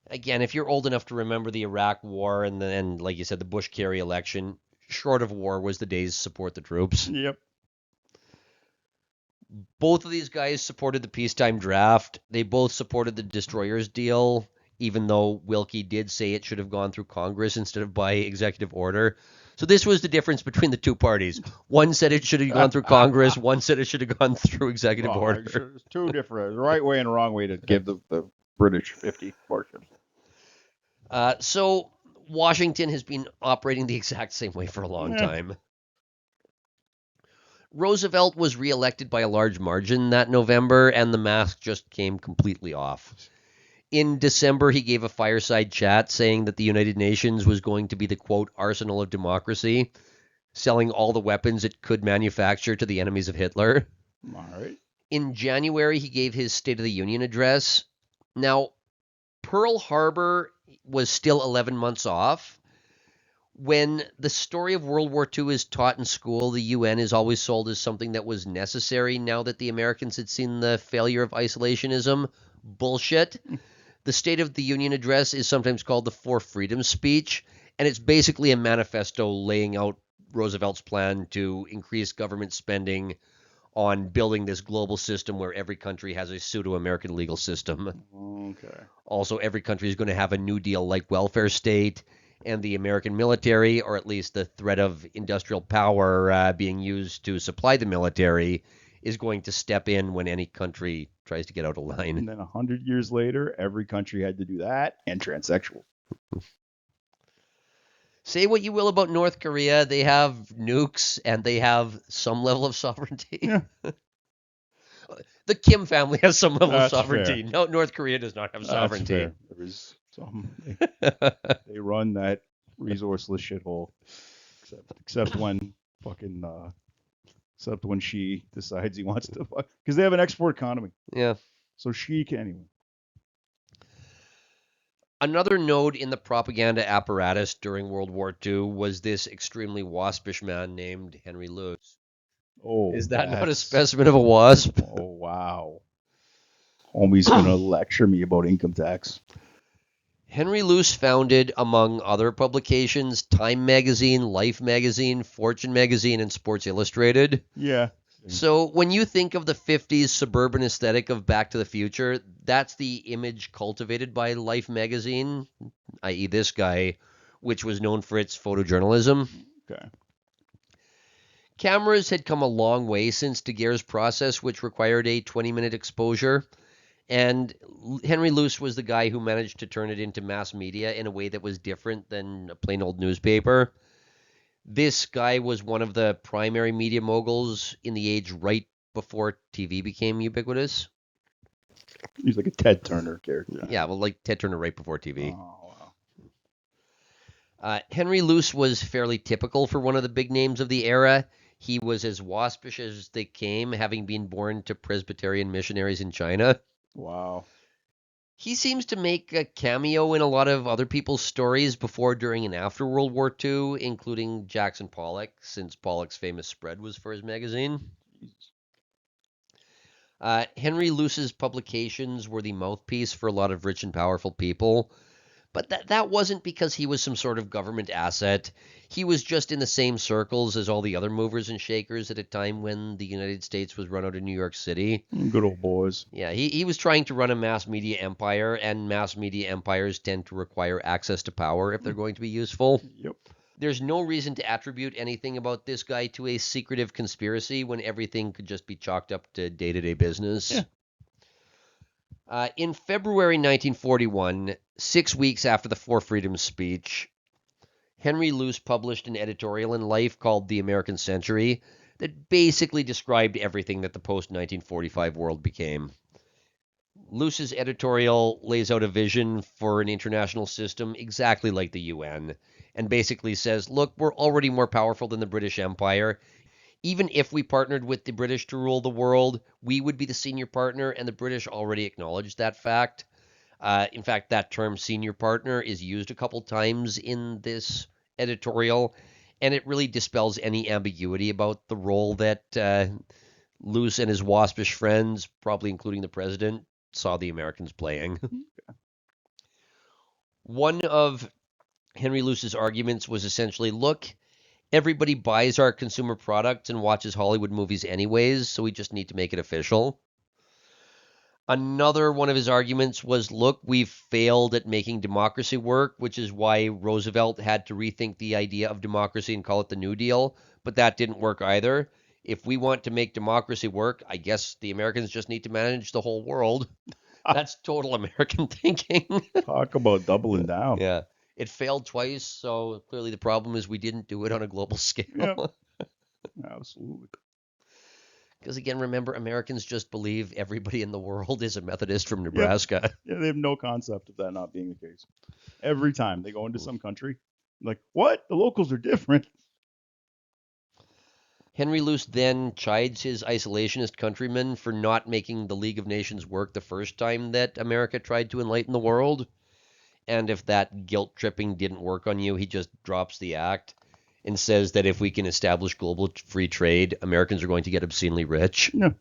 Again, if you're old enough to remember the Iraq War and then, like you said, the Bush-Kerry election, short of war was the day's support the troops. Yep. Both of these guys supported the peacetime draft. They both supported the destroyers deal, even though Willkie did say it should have gone through Congress instead of by executive order. So this was the difference between the two parties. One said it should have gone through Congress. One said it should have gone through executive order. Sure, it's two different, the right way and the wrong way to give the British 50 warships. So Washington has been operating the exact same way for a long Eh, time. Roosevelt was reelected by a large margin that November, and the mask just came completely off. In December, he gave a fireside chat saying that the United Nations was going to be the, quote, arsenal of democracy, selling all the weapons it could manufacture to the enemies of Hitler. all right. In January, he gave his State of the Union address. Now, Pearl Harbor was still 11 months off. When the story of World War II is taught in school, the UN is always sold as something that was necessary now that the Americans had seen the failure of isolationism. Bullshit. The State of the Union address is sometimes called the Four Freedoms speech, and it's basically a manifesto laying out Roosevelt's plan to increase government spending on building this global system where every country has a pseudo-American legal system. Okay. Also, every country is going to have a New Deal-like welfare state, and the American military, or at least the threat of industrial power being used to supply the military, is going to step in when any country tries to get out of line. And then 100 years later, every country had to do that, and transsexual. Say what you will about North Korea, they have nukes and they have some level of sovereignty. Yeah. The Kim family has some level of That's sovereignty. fair. No, North Korea does not have That's sovereignty. fair. There is some. They run that resourceless shithole, except when fucking except when she decides he wants to fuck, because they have an export economy. Yeah. So she can anyway. Another node in the propaganda apparatus during World War II was this extremely waspish man named Henry Luce. Oh, Is that not a that's- specimen of a wasp? Oh wow. Homie's gonna lecture me about income tax. Henry Luce founded, among other publications, Time Magazine, Life Magazine, Fortune Magazine, and Sports Illustrated. Yeah. So when you think of the 50s suburban aesthetic of Back to the Future, that's the image cultivated by Life Magazine, i.e. this guy, which was known for its photojournalism. Okay. Cameras had come a long way since Daguerre's process, which required a 20-minute exposure. And Henry Luce was the guy who managed to turn it into mass media in a way that was different than a plain old newspaper. This guy was one of the primary media moguls in the age right before TV became ubiquitous. He's like a Ted Turner character. Yeah, well, like Ted Turner right before TV. Oh wow. Henry Luce was fairly typical for one of the big names of the era. He was as waspish as they came, having been born to Presbyterian missionaries in China. Wow. He seems to make a cameo in a lot of other people's stories before, during, and after World War II, including Jackson Pollock, since Pollock's famous spread was for his magazine. Henry Luce's publications were the mouthpiece for a lot of rich and powerful people, but that wasn't because he was some sort of government asset. He was just in the same circles as all the other movers and shakers at a time when the United States was run out of New York City. Good old boys. Yeah, he was trying to run a mass media empire, and mass media empires tend to require access to power if they're going to be useful. Yep. There's no reason to attribute anything about this guy to a secretive conspiracy when everything could just be chalked up to day-to-day business. Yeah. In February 1941, 6 weeks after the Four Freedoms speech, Henry Luce published an editorial in Life called The American Century that basically described everything that the post-1945 world became. Luce's editorial lays out a vision for an international system exactly like the UN, and basically says, look, we're already more powerful than the British Empire. Even if we partnered with the British to rule the world, we would be the senior partner, and the British already acknowledged that fact. In fact, that term senior partner is used a couple times in this editorial, and it really dispels any ambiguity about the role that Luce and his waspish friends, probably including the president, saw the Americans playing. One of Henry Luce's arguments was essentially, look, everybody buys our consumer products and watches Hollywood movies anyways, so we just need to make it official. Another one of his arguments was, look, we've failed at making democracy work, which is why Roosevelt had to rethink the idea of democracy and call it the New Deal, but that didn't work either. If we want to make democracy work, I guess the Americans just need to manage the whole world. That's total American thinking. Talk about doubling down. Yeah. It failed twice, so clearly the problem is we didn't do it on a global scale. Yep. Absolutely. Because again, remember, Americans just believe everybody in the world is a Methodist from Yep. Nebraska. Yeah, they have no concept of that not being the case. Every time they go into some country, like, what? The locals are different. Henry Luce then chides his isolationist countrymen for not making the League of Nations work the first time that America tried to enlighten the world. And if that guilt tripping didn't work on you, he just drops the act and says that if we can establish global free trade, Americans are going to get obscenely rich. No.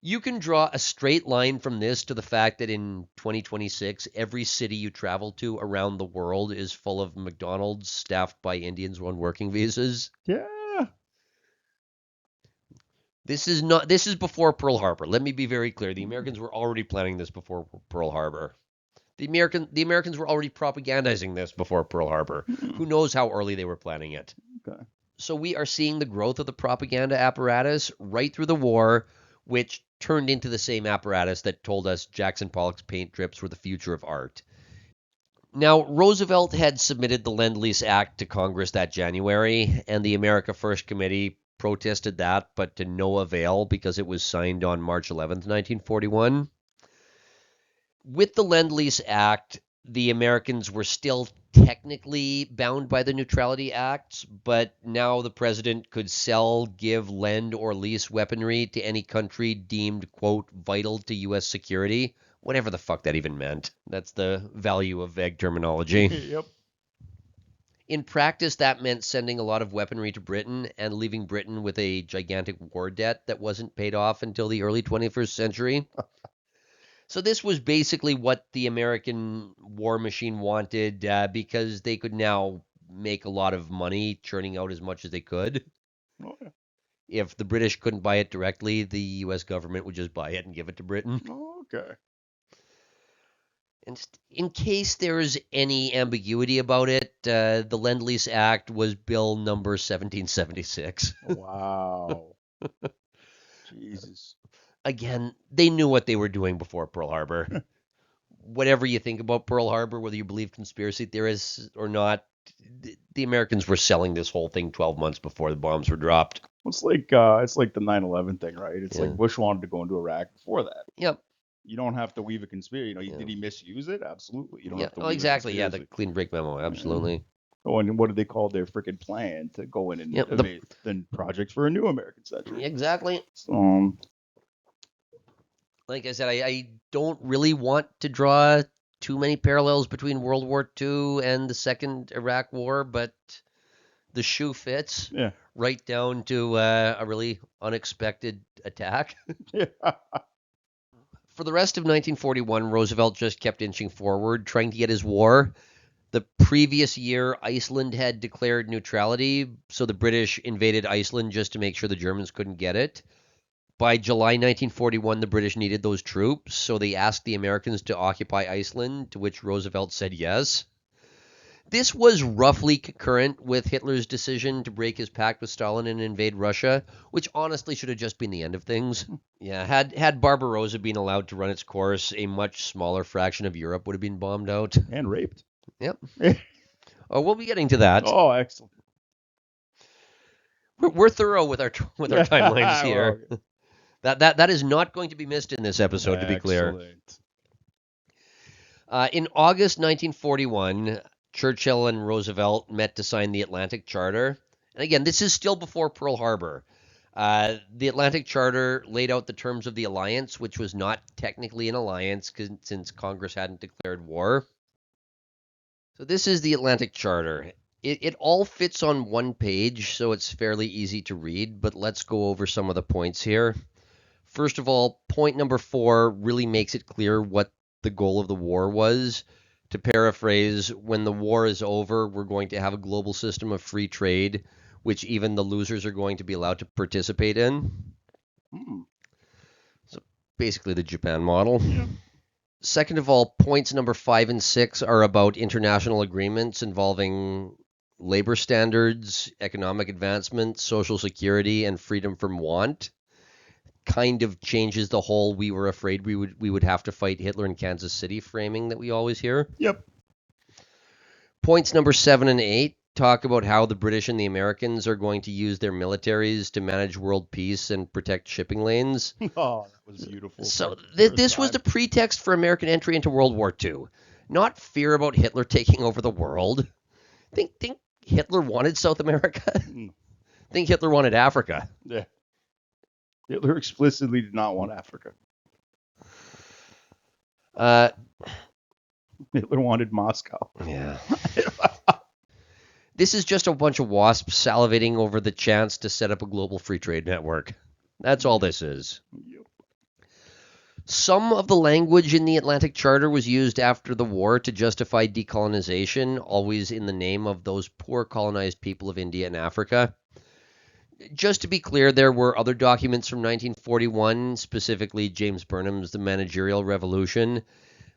You can draw a straight line from this to the fact that in 2026, every city you travel to around the world is full of McDonald's staffed by Indians on working visas. Yeah. This is before Pearl Harbor. Let me be very clear. The Americans were already planning this before Pearl Harbor. The Americans were already propagandizing this before Pearl Harbor. Who knows how early they were planning it? Okay. So we are seeing the growth of the propaganda apparatus right through the war, which turned into the same apparatus that told us Jackson Pollock's paint drips were the future of art. Now, Roosevelt had submitted the Lend-Lease Act to Congress that January, and the America First Committee protested that, but to no avail because it was signed on March 11th, 1941. With the Lend-Lease Act, the Americans were still technically bound by the Neutrality Acts, but now the president could sell, give, lend, or lease weaponry to any country deemed, quote, vital to U.S. security, whatever the fuck that even meant. That's the value of vague terminology. Yep. In practice, that meant sending a lot of weaponry to Britain and leaving Britain with a gigantic war debt that wasn't paid off until the early 21st century. So this was basically what the American war machine wanted because they could now make a lot of money churning out as much as they could. Oh, yeah. If the British couldn't buy it directly, the U.S. government would just buy it and give it to Britain. Okay. And in case there's any ambiguity about it, the Lend-Lease Act was Bill number 1776. Wow. Jesus. Again, they knew what they were doing before Pearl Harbor. Whatever you think about Pearl Harbor, whether you believe conspiracy theorists or not, the Americans were selling this whole thing 12 months before the bombs were dropped. It's like the 9/11 thing, right? It's like Bush wanted to go into Iraq before that. Yep. You don't have to weave a conspiracy. Did he misuse it? Absolutely. You don't have to weave exactly. a Yeah, conspiracy. the clean break memo. Absolutely. Oh, and what did they call their freaking plan to go in and invade? Then Project for a New American Century. Exactly. So, like I said, I don't really want to draw too many parallels between World War II and the Second Iraq War, but the shoe fits. Yeah. Right down to a really unexpected attack. Yeah. For the rest of 1941, Roosevelt just kept inching forward, trying to get his war. The previous year, Iceland had declared neutrality, so the British invaded Iceland just to make sure the Germans couldn't get it. By July 1941, the British needed those troops, so they asked the Americans to occupy Iceland, to which Roosevelt said yes. This was roughly concurrent with Hitler's decision to break his pact with Stalin and invade Russia, which honestly should have just been the end of things. Yeah, had Barbarossa been allowed to run its course, a much smaller fraction of Europe would have been bombed out. And raped. Yep. Oh, we'll be getting to that. Oh, excellent. We're thorough with our timelines here. Okay. That is not going to be missed in this episode, to be clear. In August 1941, Churchill and Roosevelt met to sign the Atlantic Charter. And again, this is still before Pearl Harbor. The Atlantic Charter laid out the terms of the alliance, which was not technically an alliance since Congress hadn't declared war. So this is the Atlantic Charter. It all fits on one page, so it's fairly easy to read, but let's go over some of the points here. First of all, point number 4 really makes it clear what the goal of the war was. To paraphrase, when the war is over, we're going to have a global system of free trade, which even the losers are going to be allowed to participate in. So basically the Japan model. Yeah. Second of all, points number 5 and 6 are about international agreements involving labor standards, economic advancement, social security, and freedom from want. Kind of changes the whole "we were afraid we would have to fight Hitler in Kansas City" framing that we always hear. Yep. Points number 7 and 8 talk about how the British and the Americans are going to use their militaries to manage world peace and protect shipping lanes. Oh, that was beautiful. So First this was time. the pretext for American entry into World War II, not fear about Hitler taking over the world. Think Hitler wanted South America? Mm, Think Hitler wanted Africa? yeah. Hitler explicitly did not want Africa. Uh, Hitler wanted Moscow. yeah. This is just a bunch of wasps salivating over the chance to set up a global free trade network. That's all this is. Yep. Some of the language in the Atlantic Charter was used after the war to justify decolonization, always in the name of those poor colonized people of India and Africa. Just to be clear, there were other documents from 1941, specifically James Burnham's The Managerial Revolution,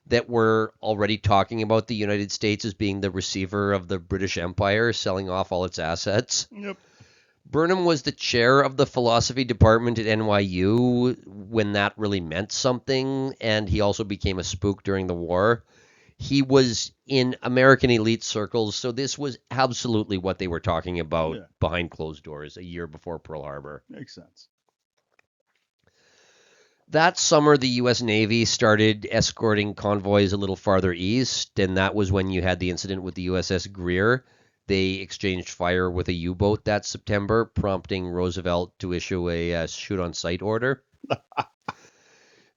that were already talking about the United States as being the receiver of the British Empire, selling off all its assets. Yep. Burnham was the chair of the philosophy department at NYU when that really meant something, and he also became a spook during the war. He was in American elite circles, so this was absolutely what they were talking about behind closed doors a year before Pearl Harbor. Makes sense. That summer, the U.S. Navy started escorting convoys a little farther east, and that was when you had the incident with the USS Greer. They exchanged fire with a U-boat that September, prompting Roosevelt to issue a shoot-on-sight order.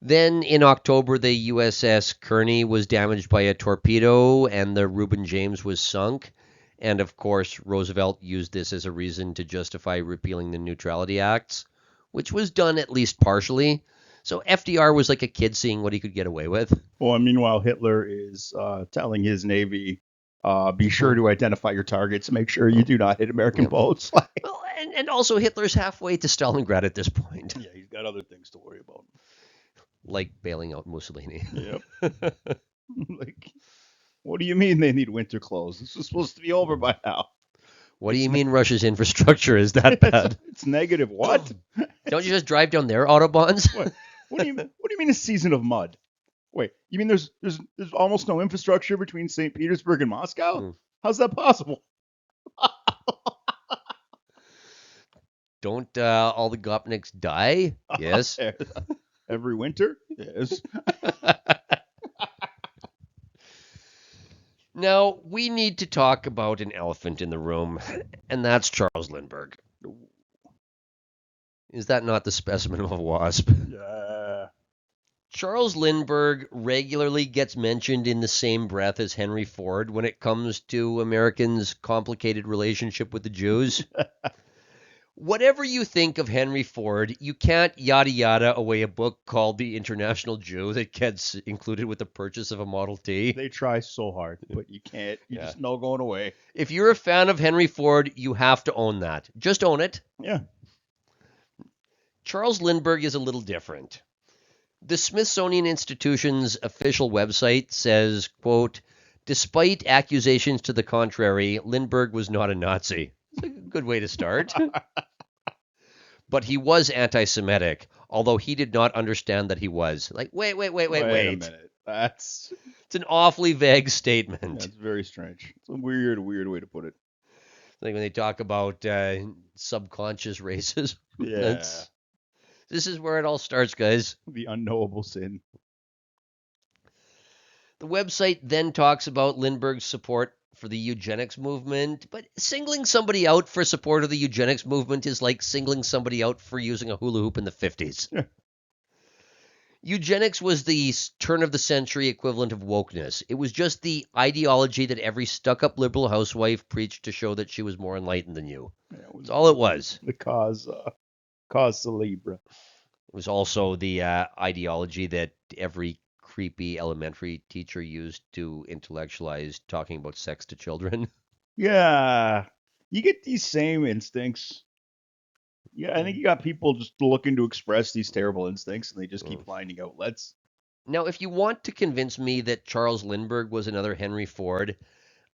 Then in October, the USS Kearney was damaged by a torpedo, and the Reuben James was sunk. And of course, Roosevelt used this as a reason to justify repealing the Neutrality Acts, which was done at least partially. So FDR was like a kid seeing what he could get away with. Well, and meanwhile, Hitler is telling his Navy, be sure to identify your targets, make sure you do not hit American boats. Well, and also Hitler's halfway to Stalingrad at this point. Yeah, he's got other things to worry about. Like bailing out Mussolini. Yep. Like, what do you mean they need winter clothes? This is supposed to be over by now. What do you mean Russia's infrastructure is that bad? It's negative. What? Don't you just drive down their autobahns? What do you mean a season of mud? Wait, you mean there's almost no infrastructure between St. Petersburg and Moscow? How's that possible? Don't all the Gopniks die? Yes. Every winter? Yes. Now, we need to talk about an elephant in the room, and that's Charles Lindbergh. Is that not the specimen of a wasp? Yeah. Charles Lindbergh regularly gets mentioned in the same breath as Henry Ford when it comes to Americans' complicated relationship with the Jews. Whatever you think of Henry Ford, you can't yada yada away a book called The International Jew that gets included with the purchase of a Model T. They try so hard, but you can't. You just no going away. If you're a fan of Henry Ford, you have to own that. Just own it. Yeah. Charles Lindbergh is a little different. The Smithsonian Institution's official website says, quote, despite accusations to the contrary, Lindbergh was not a Nazi. It's a good way to start. But he was anti-Semitic, although he did not understand that he was. Like, wait. Wait a minute. It's an awfully vague statement. That's very strange. It's a weird way to put it. Like when they talk about subconscious racism. Yeah. This is where it all starts, guys. The unknowable sin. The website then talks about Lindbergh's support for the eugenics movement, but singling somebody out for support of the eugenics movement is like singling somebody out for using a hula hoop in the 50s. Yeah. Eugenics was the turn-of-the-century equivalent of wokeness. It was just the ideology that every stuck-up liberal housewife preached to show that she was more enlightened than you. Yeah, That's all it was. The cause célèbre. It was also the ideology that every creepy elementary teacher used to intellectualize talking about sex to children. Yeah. You get these same instincts. Yeah, I think you got people just looking to express these terrible instincts, and they just keep finding outlets. Now, if you want to convince me that Charles Lindbergh was another Henry Ford,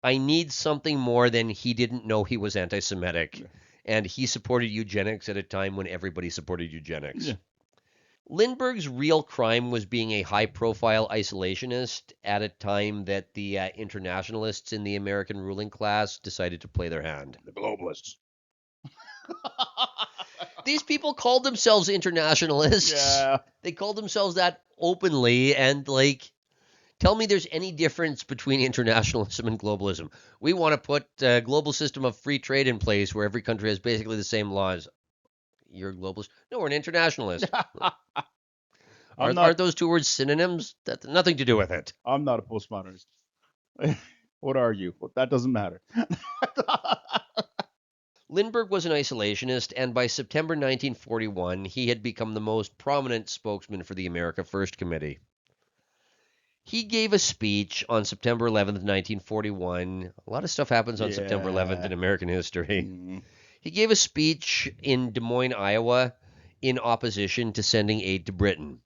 I need something more than he didn't know he was anti-Semitic, and he supported eugenics at a time when everybody supported eugenics. Yeah. Lindbergh's real crime was being a high-profile isolationist at a time that the internationalists in the American ruling class decided to play their hand. The globalists. These people called themselves internationalists. Yeah. They called themselves that openly, and like, tell me there's any difference between internationalism and globalism. We want to put a global system of free trade in place where every country has basically the same laws. You're a globalist? No, we're an internationalist. Aren't those two words synonyms? That's nothing to do with it. I'm not a postmodernist. What are you? Well, that doesn't matter. Lindbergh was an isolationist, and by September 1941, he had become the most prominent spokesman for the America First Committee. He gave a speech on September 11th, 1941. A lot of stuff happens on September 11th in American history. Mm. He gave a speech in Des Moines, Iowa, in opposition to sending aid to Britain.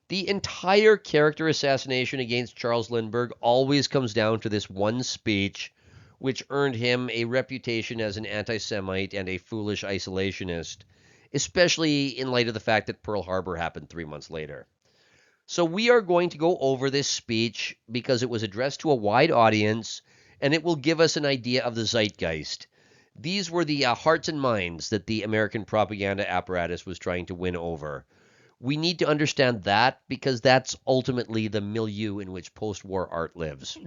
The entire character assassination against Charles Lindbergh always comes down to this one speech, which earned him a reputation as an anti-Semite and a foolish isolationist, especially in light of the fact that Pearl Harbor happened 3 months later. So we are going to go over this speech because it was addressed to a wide audience, and it will give us an idea of the zeitgeist. These were the hearts and minds that the American propaganda apparatus was trying to win over. We need to understand that because that's ultimately the milieu in which post-war art lives.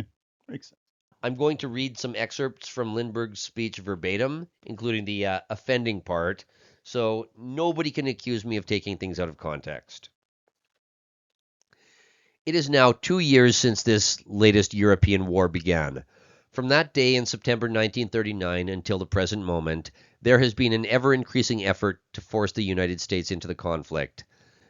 Makes sense. I'm going to read some excerpts from Lindbergh's speech verbatim, including the offending part, so nobody can accuse me of taking things out of context. It is now 2 years since this latest European war began. From that day in September 1939 until the present moment, there has been an ever-increasing effort to force the United States into the conflict.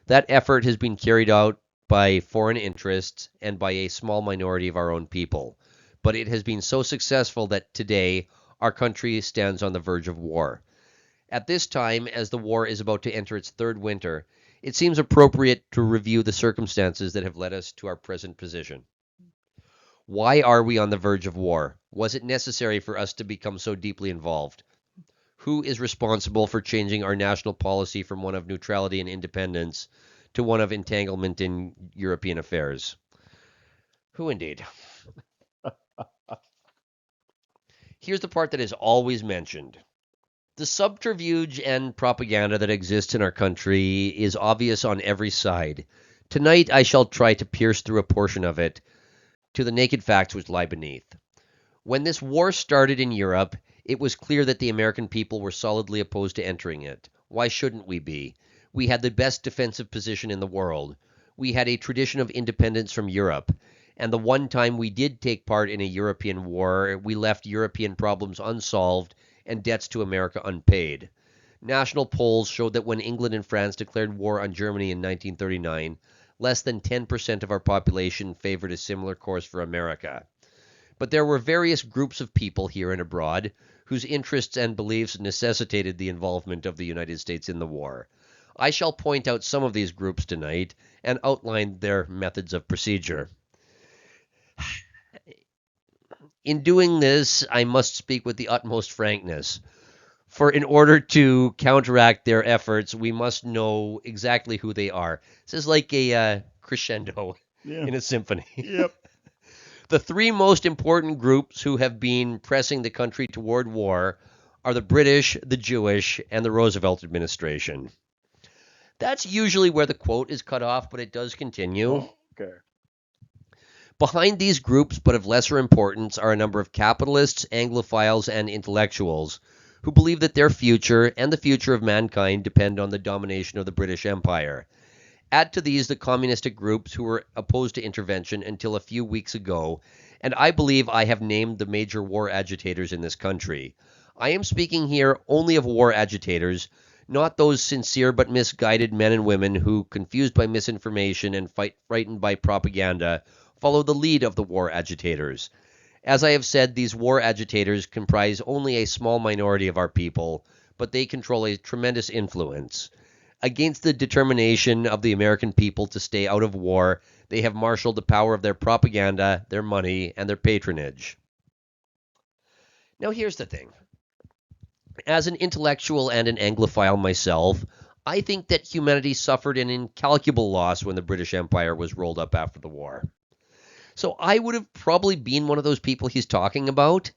That effort has been carried out by foreign interests and by a small minority of our own people. But it has been so successful that today our country stands on the verge of war. At this time, as the war is about to enter its third winter, it seems appropriate to review the circumstances that have led us to our present position. Why are we on the verge of war? Was it necessary for us to become so deeply involved? Who is responsible for changing our national policy from one of neutrality and independence to one of entanglement in European affairs? Who indeed? Here's the part that is always mentioned. The subterfuge and propaganda that exists in our country is obvious on every side. Tonight I shall try to pierce through a portion of it to the naked facts which lie beneath. When this war started in Europe, it was clear that the American people were solidly opposed to entering it. Why shouldn't we be? We had the best defensive position in the world. We had a tradition of independence from Europe. And the one time we did take part in a European war, we left European problems unsolved and debts to America unpaid. National polls showed that when England and France declared war on Germany in 1939, less than 10% of our population favored a similar course for America. But there were various groups of people here and abroad whose interests and beliefs necessitated the involvement of the United States in the war. I shall point out some of these groups tonight and outline their methods of procedure. In doing this, I must speak with the utmost frankness. For in order to counteract their efforts, we must know exactly who they are. This is like a crescendo in a symphony. Yep. The three most important groups who have been pressing the country toward war are the British, the Jewish, and the Roosevelt administration. That's usually where the quote is cut off, but it does continue. Oh, okay. Behind these groups, but of lesser importance, are a number of capitalists, Anglophiles, and intellectuals who believe that their future and the future of mankind depend on the domination of the British Empire. Add to these the communistic groups who were opposed to intervention until a few weeks ago, and I believe I have named the major war agitators in this country. I am speaking here only of war agitators, not those sincere but misguided men and women who, confused by misinformation and frightened by propaganda, follow the lead of the war agitators. As I have said, these war agitators comprise only a small minority of our people, but they control a tremendous influence. Against the determination of the American people to stay out of war, they have marshaled the power of their propaganda, their money, and their patronage. Now here's the thing. As an intellectual and an Anglophile myself, I think that humanity suffered an incalculable loss when the British Empire was rolled up after the war. So I would have probably been one of those people he's talking about.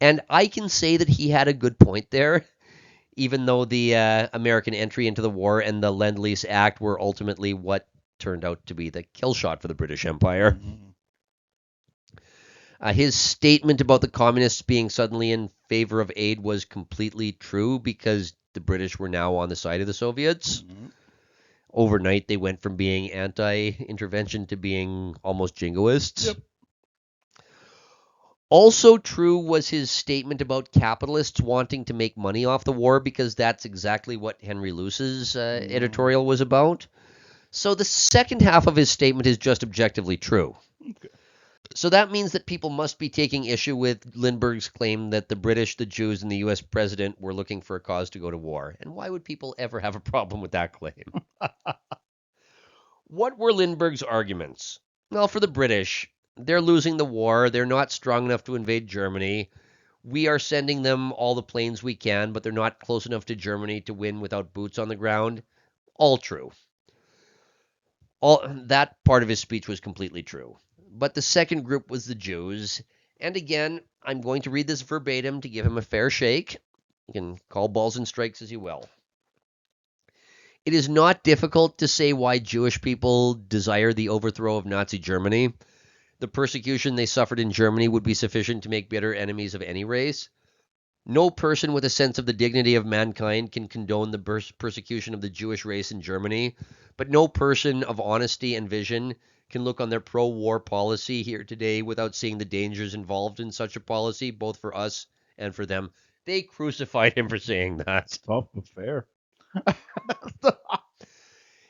And I can say that he had a good point there, even though the American entry into the war and the Lend-Lease Act were ultimately what turned out to be the kill shot for the British Empire. Mm-hmm. His statement about the communists being suddenly in favor of aid was completely true because the British were now on the side of the Soviets. Mm-hmm. Overnight, they went from being anti-intervention to being almost jingoists. Yep. Also true was his statement about capitalists wanting to make money off the war because that's exactly what Henry Luce's editorial was about. So the second half of his statement is just objectively true. Okay. So that means that people must be taking issue with Lindbergh's claim that the British, the Jews, and the U.S. president were looking for a cause to go to war. And why would people ever have a problem with that claim? What were Lindbergh's arguments? Well, for the British, they're losing the war. They're not strong enough to invade Germany. We are sending them all the planes we can, but they're not close enough to Germany to win without boots on the ground. All true. All that part of his speech was completely true. But the second group was the Jews. And again, I'm going to read this verbatim to give him a fair shake. You can call balls and strikes as you will. It is not difficult to say why Jewish people desire the overthrow of Nazi Germany. The persecution they suffered in Germany would be sufficient to make bitter enemies of any race. No person with a sense of the dignity of mankind can condone the persecution of the Jewish race in Germany, but no person of honesty and vision can look on their pro-war policy here today without seeing the dangers involved in such a policy, both for us and for them. They crucified him for saying that. Tough but fair.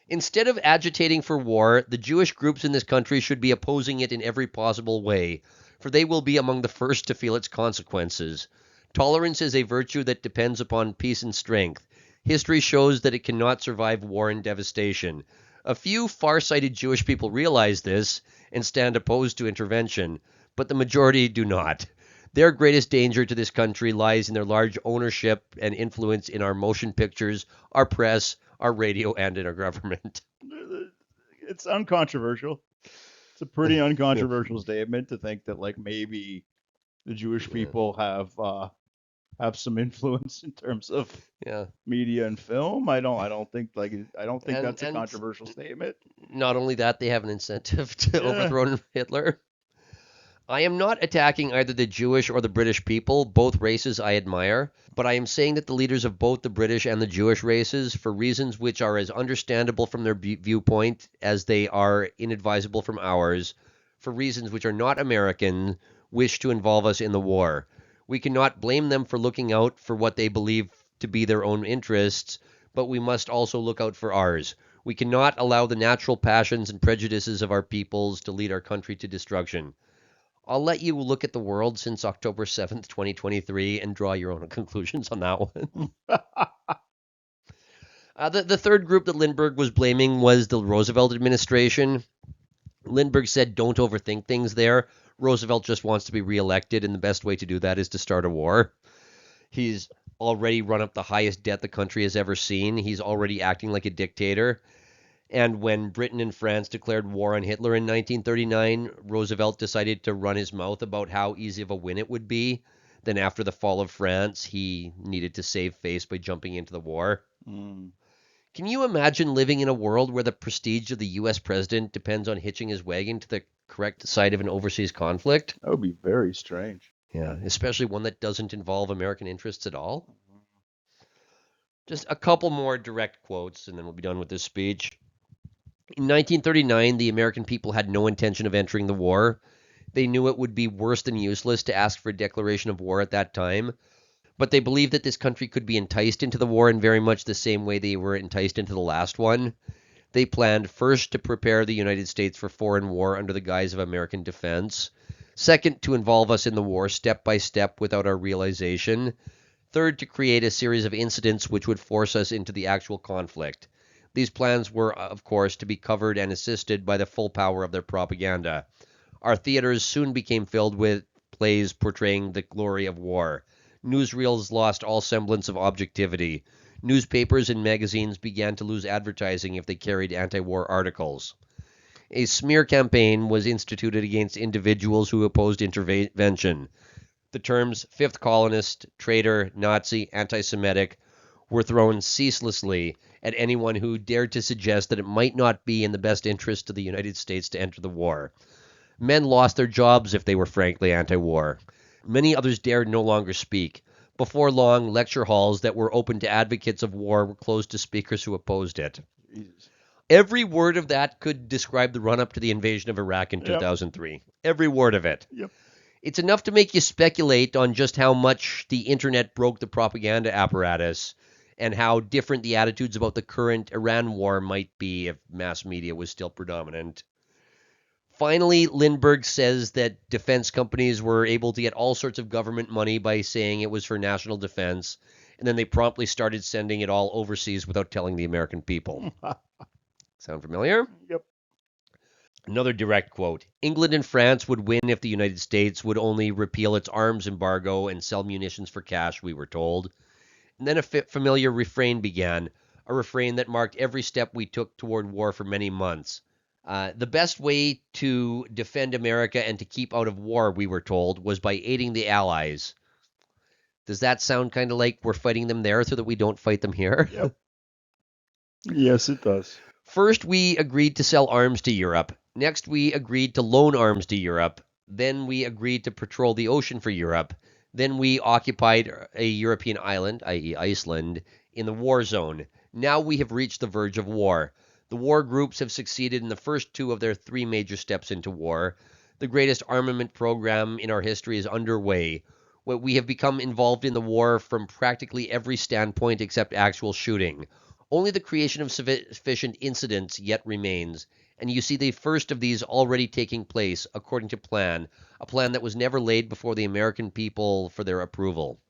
Instead of agitating for war, the Jewish groups in this country should be opposing it in every possible way, for they will be among the first to feel its consequences. Tolerance is a virtue that depends upon peace and strength. History shows that it cannot survive war and devastation. A few far-sighted Jewish people realize this and stand opposed to intervention, but the majority do not. Their greatest danger to this country lies in their large ownership and influence in our motion pictures, our press, our radio, and in our government. It's uncontroversial. It's a pretty uncontroversial statement to think that like maybe the Jewish people have some influence in terms of media and film. I don't think that's a controversial statement. Not only that, they have an incentive to overthrow Hitler. I am not attacking either the Jewish or the British people. Both races I admire, but I am saying that the leaders of both the British and the Jewish races, for reasons which are as understandable from their viewpoint as they are inadvisable from ours, for reasons which are not American, wish to involve us in the war. We cannot blame them for looking out for what they believe to be their own interests, but we must also look out for ours. We cannot allow the natural passions and prejudices of our peoples to lead our country to destruction. I'll let you look at the world since October 7th, 2023, and draw your own conclusions on that one. The third group that Lindbergh was blaming was the Roosevelt administration. Lindbergh said, don't overthink things there. Roosevelt just wants to be reelected, and the best way to do that is to start a war. He's already run up the highest debt the country has ever seen. He's already acting like a dictator. And when Britain and France declared war on Hitler in 1939, Roosevelt decided to run his mouth about how easy of a win it would be. Then after the fall of France, he needed to save face by jumping into the war. Can you imagine living in a world where the prestige of the U.S. president depends on hitching his wagon to the correct side of an overseas conflict? That would be very strange. Yeah, especially one that doesn't involve American interests at all. Just a couple more direct quotes, and then we'll be done with this speech. In 1939, the American people had no intention of entering the war. They knew it would be worse than useless to ask for a declaration of war at that time, but they believed that this country could be enticed into the war in very much the same way they were enticed into the last one. They planned first to prepare the United States for foreign war under the guise of American defense. Second, to involve us in the war step by step without our realization. Third, to create a series of incidents which would force us into the actual conflict. These plans were, of course, to be covered and assisted by the full power of their propaganda. Our theaters soon became filled with plays portraying the glory of war. Newsreels lost all semblance of objectivity. Newspapers and magazines began to lose advertising if they carried anti-war articles. A smear campaign was instituted against individuals who opposed intervention. The terms fifth colonist, traitor, Nazi, anti-Semitic were thrown ceaselessly at anyone who dared to suggest that it might not be in the best interest of the United States to enter the war. Men lost their jobs if they were frankly anti-war. Many others dared no longer speak. Before long, lecture halls that were open to advocates of war were closed to speakers who opposed it. Jesus. Every word of that could describe the run-up to the invasion of Iraq in 2003. Every word of it. Yep. It's enough to make you speculate on just how much the internet broke the propaganda apparatus and how different the attitudes about the current Iran war might be if mass media was still predominant. Finally, Lindbergh says that defense companies were able to get all sorts of government money by saying it was for national defense, and then they promptly started sending it all overseas without telling the American people. Sound familiar? Yep. Another direct quote. England and France would win if the United States would only repeal its arms embargo and sell munitions for cash, we were told. And then a familiar refrain began, a refrain that marked every step we took toward war for many months. The best way to defend America and to keep out of war, we were told, was by aiding the Allies. Does that sound kind of like we're fighting them there so that we don't fight them here? Yep. Yes, it does. First, we agreed to sell arms to Europe. Next, we agreed to loan arms to Europe. Then we agreed to patrol the ocean for Europe. Then we occupied a European island, i.e. Iceland, in the war zone. Now we have reached the verge of war. The war groups have succeeded in the first two of their three major steps into war. The greatest armament program in our history is underway. We have become involved in the war from practically every standpoint except actual shooting. Only the creation of sufficient incidents yet remains, and you see the first of these already taking place according to plan, a plan that was never laid before the American people for their approval.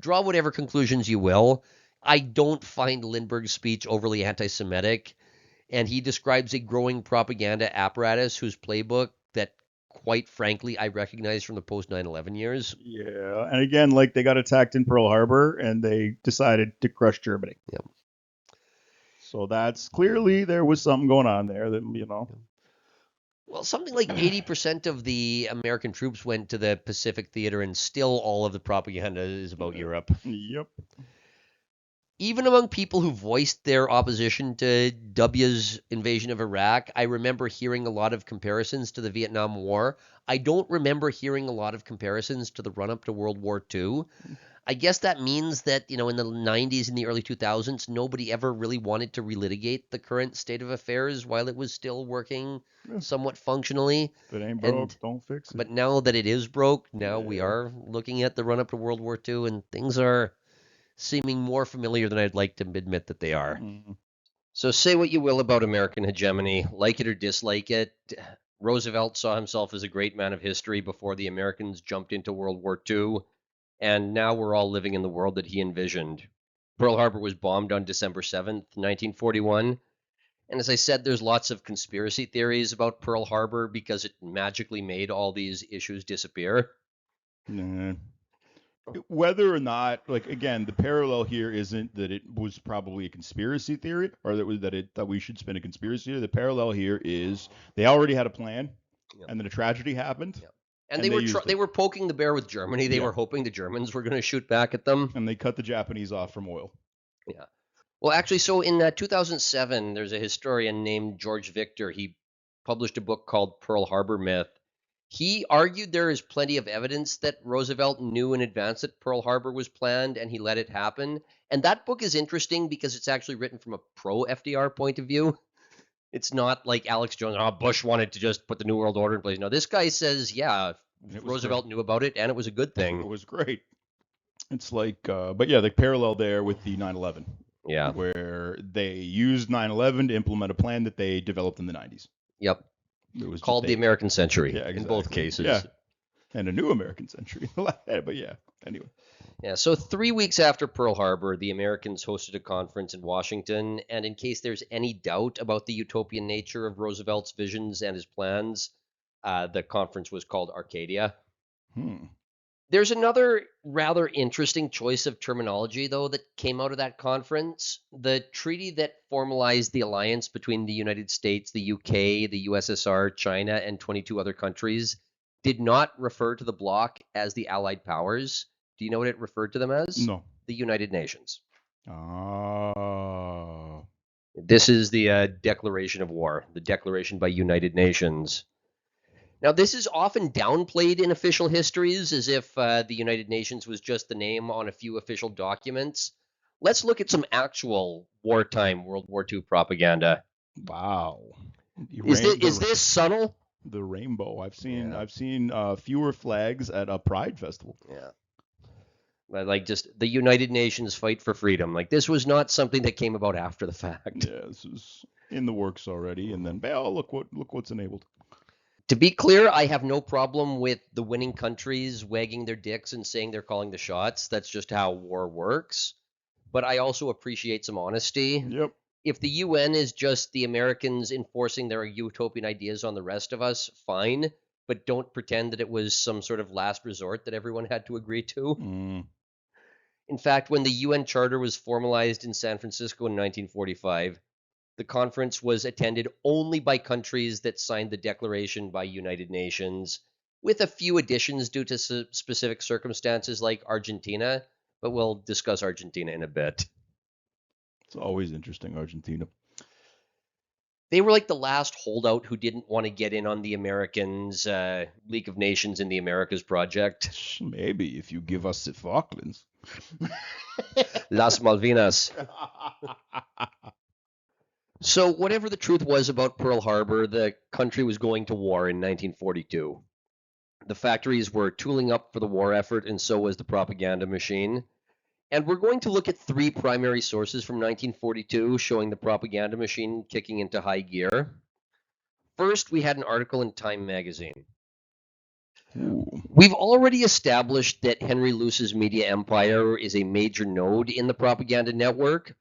Draw whatever conclusions you will. I don't find Lindbergh's speech overly anti-Semitic, and he describes a growing propaganda apparatus whose playbook that, quite frankly, I recognize from the post 9/11 years. Yeah, and again, like they got attacked in Pearl Harbor, and they decided to crush Germany. Yep. So that's clearly there was something going on there that Well, something like 80% of the American troops went to the Pacific Theater, and still all of the propaganda is about Europe. Yep. Even among people who voiced their opposition to W's invasion of Iraq, I remember hearing a lot of comparisons to the Vietnam War. I don't remember hearing a lot of comparisons to the run-up to World War II. I guess that means that, in the 90s and the early 2000s, nobody ever really wanted to relitigate the current state of affairs while it was still working somewhat functionally. If it ain't broke, don't fix it. But now that it is broke, now we Yeah. are looking at the run-up to World War II, and things are seeming more familiar than I'd like to admit that they are. So say what you will about American hegemony, like it or dislike it. Roosevelt saw himself as a great man of history before the Americans jumped into World War II, and now we're all living in the world that he envisioned. Pearl Harbor was bombed on December 7th, 1941. And as I said, there's lots of conspiracy theories about Pearl Harbor because it magically made all these issues disappear. Nah. Whether or not, like again, the parallel here isn't that it was probably a conspiracy theory, or that we should spin a conspiracy theory. The parallel here is they already had a plan, and then a tragedy happened, and they they were poking the bear with Germany. They were hoping the Germans were going to shoot back at them, and they cut the Japanese off from oil. Yeah. Well, actually, so in 2007, there's a historian named George Victor. He published a book called Pearl Harbor Myth. He argued there is plenty of evidence that Roosevelt knew in advance that Pearl Harbor was planned and he let it happen. And that book is interesting because it's actually written from a pro-FDR point of view. It's not like Alex Jones, Bush wanted to just put the New World Order in place. No, this guy says, yeah, Roosevelt knew about it and it was a good thing. It was great. It's like, but yeah, the parallel there with the 9/11. Yeah. Where they used 9/11 to implement a plan that they developed in the 90s. Yep. It was called the American Century in both cases. Yeah. And a new American century. But yeah, anyway. Yeah, so 3 weeks after Pearl Harbor, the Americans hosted a conference in Washington, and in case there's any doubt about the utopian nature of Roosevelt's visions and his plans, the conference was called Arcadia. There's another rather interesting choice of terminology, though, that came out of that conference. The treaty that formalized the alliance between the United States, the UK, the USSR, China, and 22 other countries did not refer to the bloc as the Allied Powers. Do you know what it referred to them as? No. The United Nations. Oh. This is the declaration of war, the declaration by United Nations. Now, this is often downplayed in official histories as if the United Nations was just the name on a few official documents. Let's look at some actual wartime World War II propaganda. Wow. Is this subtle? The rainbow. I've seen Yeah. fewer flags at a Pride festival. Yeah. Like just the United Nations fight for freedom. Like this was not something that came about after the fact. Yeah, this is in the works already, and then look what's enabled. To be clear, I have no problem with the winning countries wagging their dicks and saying they're calling the shots. That's just how war works. But I also appreciate some honesty. Yep. If the UN is just the Americans enforcing their utopian ideas on the rest of us, fine. But don't pretend that it was some sort of last resort that everyone had to agree to. In fact, when the UN Charter was formalized in San Francisco in 1945, the conference was attended only by countries that signed the declaration by United Nations, with a few additions due to specific circumstances like Argentina, but we'll discuss Argentina in a bit. It's always interesting, Argentina. They were like the last holdout who didn't want to get in on the Americans' League of Nations in the Americas project. Maybe if you give us the Falklands. Las Malvinas. So, whatever the truth was about Pearl Harbor, the country was going to war in 1942. The factories were tooling up for the war effort, and so was the propaganda machine. And we're going to look at three primary sources from 1942 showing the propaganda machine kicking into high gear. First, we had an article in Time magazine. Ooh. We've already established that Henry Luce's media empire is a major node in the propaganda network.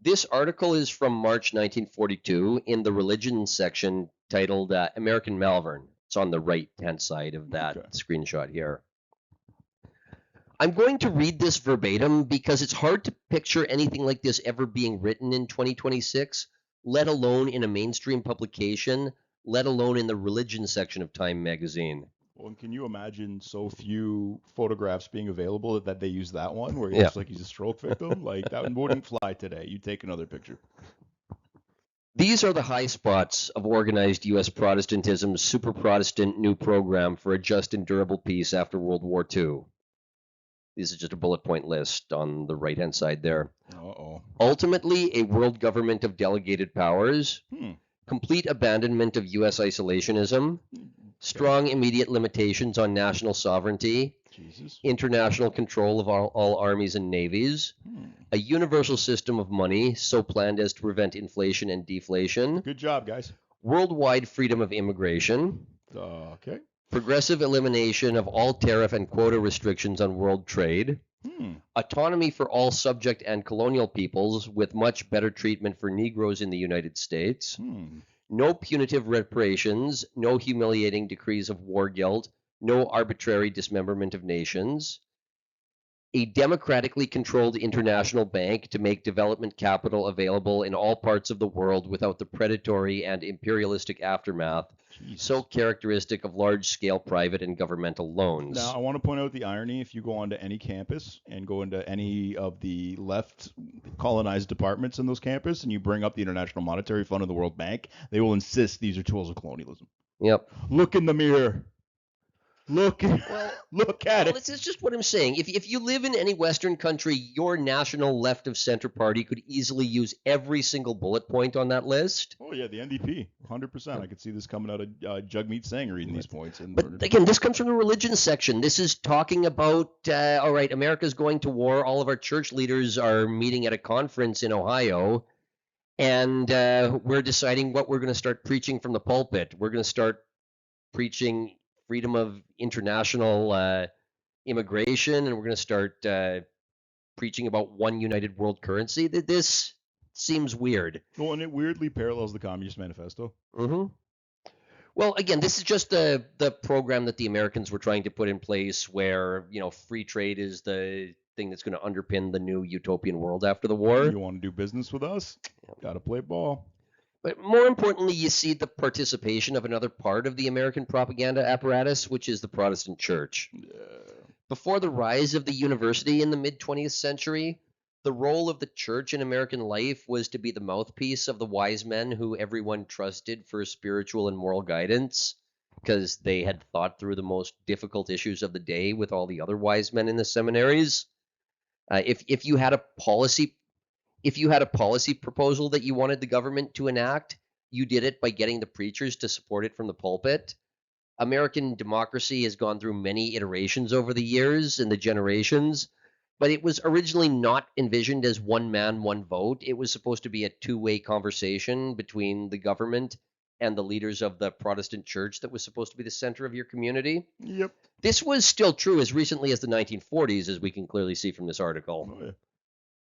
This article is from March 1942 in the religion section titled American Malvern. It's on the right-hand side of that screenshot here. I'm going to read this verbatim because it's hard to picture anything like this ever being written in 2026, let alone in a mainstream publication, let alone in the religion section of Time magazine. Well, can you imagine so few photographs being available that they use that one where he Yeah. looks like he's a stroke victim? Like, that wouldn't fly today. You take another picture. These are the high spots of organized U.S. Protestantism's super Protestant new program for a just and durable peace after World War II. This is just a bullet point list on the right-hand side there. Uh-oh. Ultimately, a world government of delegated powers, complete abandonment of U.S. isolationism, strong immediate limitations on national sovereignty, international control of all armies and navies, a universal system of money so planned as to prevent inflation and deflation. Good job, guys. Worldwide freedom of immigration. Okay. Progressive elimination of all tariff and quota restrictions on world trade. Autonomy for all subject and colonial peoples with much better treatment for Negroes in the United States. No punitive reparations, no humiliating decrees of war guilt, no arbitrary dismemberment of nations. A democratically controlled international bank to make development capital available in all parts of the world without the predatory and imperialistic aftermath so characteristic of large-scale private and governmental loans. Now, I want to point out the irony. If you go onto any campus and go into any of the left colonized departments in those campuses and you bring up the International Monetary Fund and the World Bank, they will insist these are tools of colonialism. Yep. Look in the mirror. Look at it. This is just what I'm saying. If you live in any Western country, your national left of center party could easily use every single bullet point on that list. Oh, yeah, the NDP, 100%. I could see this coming out of Jagmeet Singh reading these points. But again, this comes from the religion section. This is talking about, all right, America's going to war. All of our church leaders are meeting at a conference in Ohio, and we're deciding what we're going to start preaching from the pulpit. We're going to start preaching freedom of international immigration, and we're going to start preaching about one united world currency. This seems weird. Well, and it weirdly parallels the Communist Manifesto. Well, again, this is just the program that the Americans were trying to put in place where, free trade is the thing that's going to underpin the new utopian world after the war. You want to do business with us? Got to play ball. But more importantly, you see the participation of another part of the American propaganda apparatus, which is the Protestant church. Before the rise of the university in the mid 20th century, the role of the church in American life was to be the mouthpiece of the wise men who everyone trusted for spiritual and moral guidance, because they had thought through the most difficult issues of the day with all the other wise men in the seminaries. If you had a policy proposal that you wanted the government to enact, you did it by getting the preachers to support it from the pulpit. American democracy has gone through many iterations over the years and the generations, but it was originally not envisioned as one man, one vote. It was supposed to be a two-way conversation between the government and the leaders of the Protestant church that was supposed to be the center of your community. Yep. This was still true as recently as the 1940s, as we can clearly see from this article. Oh, yeah.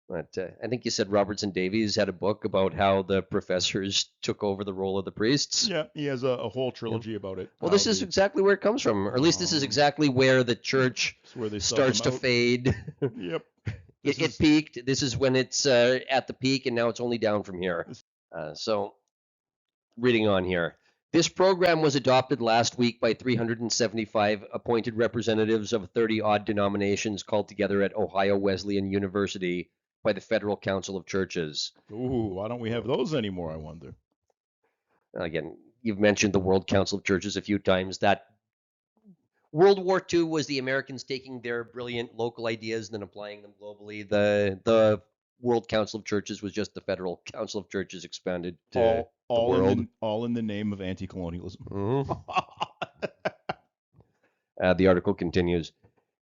But I think you said Robertson Davies had a book about how the professors took over the role of the priests. Yeah, he has a whole trilogy about it. Well, this is exactly where it comes from, or at least this is exactly where the church where they starts to fade. Yep. It peaked. This is when it's at the peak, and now it's only down from here. So, reading on here. This program was adopted last week by 375 appointed representatives of 30-odd denominations called together at Ohio Wesleyan University by the Federal Council of Churches. Ooh, why don't we have those anymore, I wonder? Again, you've mentioned the World Council of Churches a few times. That World War II was the Americans taking their brilliant local ideas and then applying them globally. The World Council of Churches was just the Federal Council of Churches expanded to all the world. All in the name of anti-colonialism. Mm-hmm. The article continues.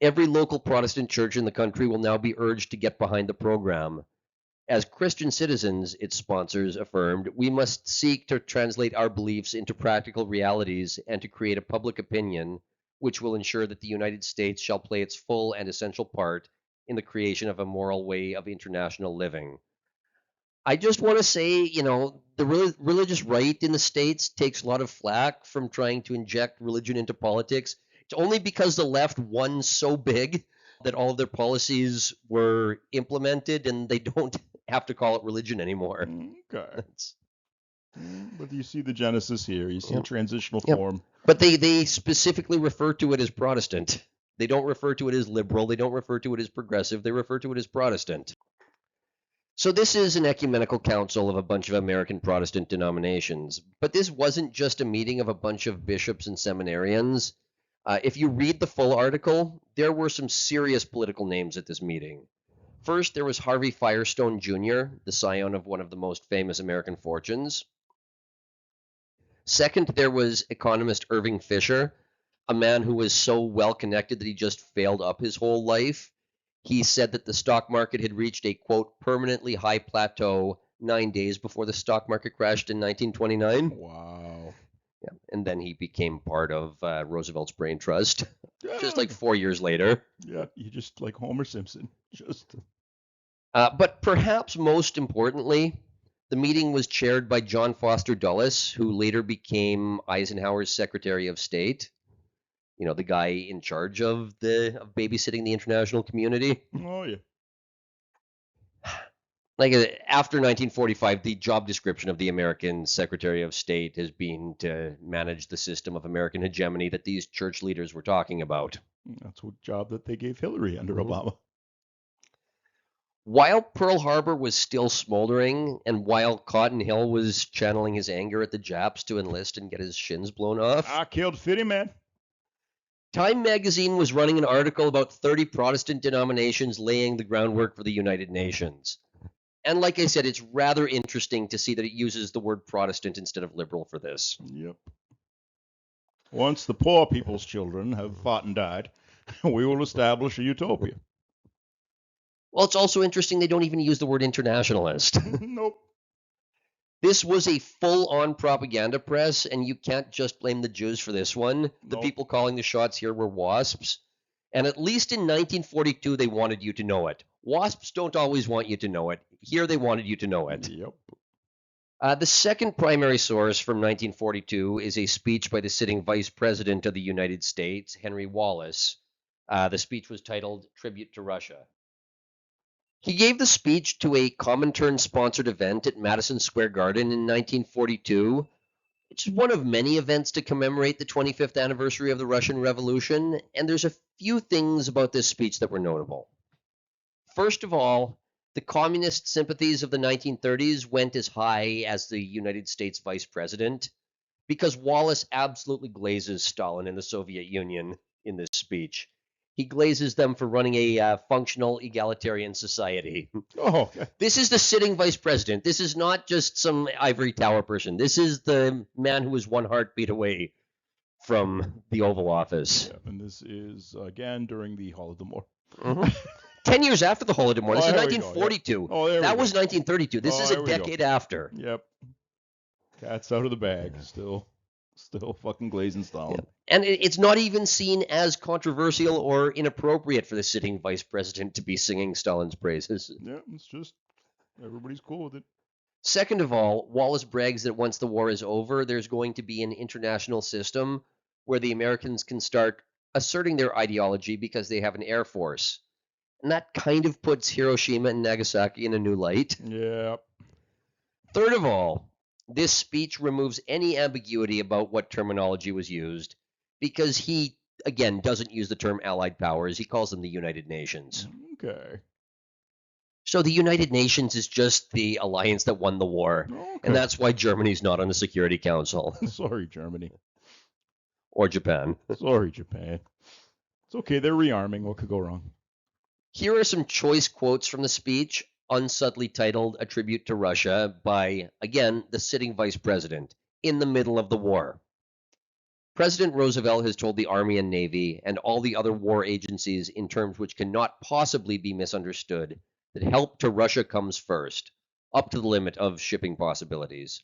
Every local Protestant church in the country will now be urged to get behind the program. As Christian citizens, its sponsors affirmed, we must seek to translate our beliefs into practical realities and to create a public opinion which will ensure that the United States shall play its full and essential part in the creation of a moral way of international living. I just want to say, the religious right in the States takes a lot of flack from trying to inject religion into politics. It's only because the left won so big that all of their policies were implemented and they don't have to call it religion anymore. Okay. But you see the genesis here. You see transitional Yep. form. But they specifically refer to it as Protestant. They don't refer to it as liberal. They don't refer to it as progressive. They refer to it as Protestant. So this is an ecumenical council of a bunch of American Protestant denominations. But this wasn't just a meeting of a bunch of bishops and seminarians. If you read the full article, there were some serious political names at this meeting. First, there was Harvey Firestone Jr., the scion of one of the most famous American fortunes. Second, there was economist Irving Fisher, a man who was so well connected that he just failed up his whole life. He said that the stock market had reached a, quote, permanently high plateau 9 days before the stock market crashed in 1929. Wow. Yeah, and then he became part of Roosevelt's brain trust, just like 4 years later. Yeah, you just like Homer Simpson. But perhaps most importantly, the meeting was chaired by John Foster Dulles, who later became Eisenhower's Secretary of State. The guy in charge of babysitting the international community. Oh, yeah. Like after 1945, the job description of the American Secretary of State has been to manage the system of American hegemony that these church leaders were talking about. That's what job that they gave Hillary under Obama. While Pearl Harbor was still smoldering, and while Cotton Hill was channeling his anger at the Japs to enlist and get his shins blown off, I killed 50 men. Time magazine was running an article about 30 Protestant denominations laying the groundwork for the United Nations. And like I said, it's rather interesting to see that it uses the word Protestant instead of liberal for this. Yep. Once the poor people's children have fought and died, we will establish a utopia. Well, it's also interesting they don't even use the word internationalist. Nope. This was a full-on propaganda press, and you can't just blame the Jews for this one. The people calling the shots here were WASPs. And at least in 1942, they wanted you to know it. WASPs don't always want you to know it. Here, they wanted you to know it. Yep. The second primary source from 1942 is a speech by the sitting Vice President of the United States, Henry Wallace. The speech was titled Tribute to Russia. He gave the speech to a Comintern-sponsored event at Madison Square Garden in 1942, which is one of many events to commemorate the 25th anniversary of the Russian Revolution, and there's a few things about this speech that were notable. First of all, the communist sympathies of the 1930s went as high as the United States vice president because Wallace absolutely glazes Stalin and the Soviet Union in this speech. He glazes them for running a functional egalitarian society. Oh, okay. This is the sitting vice president. This is not just some ivory tower person. This is the man who is one heartbeat away from the Oval Office. Yeah, and this is, again, during the Holodomor. 10 years after the Holodomor. This is there we go, 1942. yep. Oh, there we That go. was 1932. This is there a we go. decade after. Yep. Cat's out of the bag. Still fucking glazing Stalin. And it's not even seen as controversial or inappropriate for the sitting vice president to be singing Stalin's praises. Yeah, it's just everybody's cool with it. Second of all, Wallace brags that once the war is over, there's going to be an international system where the Americans can start asserting their ideology because they have an air force. And that kind of puts Hiroshima and Nagasaki in a new light. Yeah. Third of all, this speech removes any ambiguity about what terminology was used because he, again, doesn't use the term Allied powers. He calls them the United Nations. Okay. So the United Nations is just the alliance that won the war. Okay. And that's why Germany's not on the Security Council. Sorry, Germany. Or Japan. Sorry, Japan. It's okay. They're rearming. What could go wrong? Here are some choice quotes from the speech, unsubtly titled A Tribute to Russia by, again, the sitting vice president, in the middle of the war. President Roosevelt has told the Army and Navy and all the other war agencies in terms which cannot possibly be misunderstood that help to Russia comes first, up to the limit of shipping possibilities.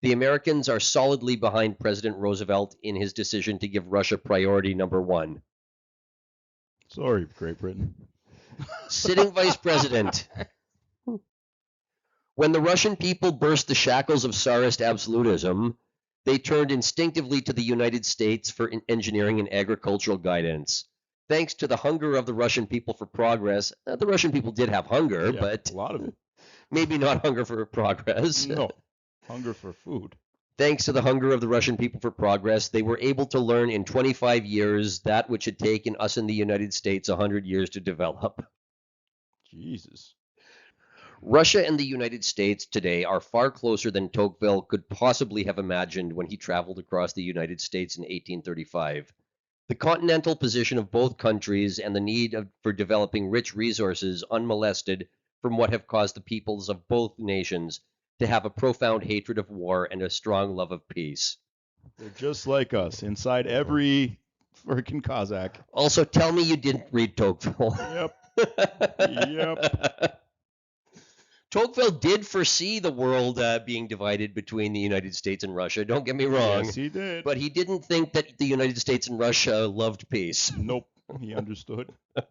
The Americans are solidly behind President Roosevelt in his decision to give Russia priority number one. Sorry, Great Britain. Sitting vice president. When the Russian people burst the shackles of Tsarist absolutism, they turned instinctively to the United States for engineering and agricultural guidance. Thanks to the hunger of the Russian people for progress, the Russian people did have hunger, Yeah, but a lot of it. maybe not hunger for progress. No, hunger for food. Thanks to the hunger of the Russian people for progress, they were able to learn in 25 years that which had taken us in the United States 100 years to develop. Jesus. Russia and the United States today are far closer than Tocqueville could possibly have imagined when he traveled across the United States in 1835. The continental position of both countries and the need for developing rich resources unmolested from what have caused the peoples of both nations to have a profound hatred of war and a strong love of peace. They're just like us, inside every freaking Cossack. Also, tell me you didn't read Tocqueville. Yep. Yep. Tocqueville did foresee the world being divided between the United States and Russia. Don't get me wrong. Yes, he did. But he didn't think that the United States and Russia loved peace. Nope. He understood. A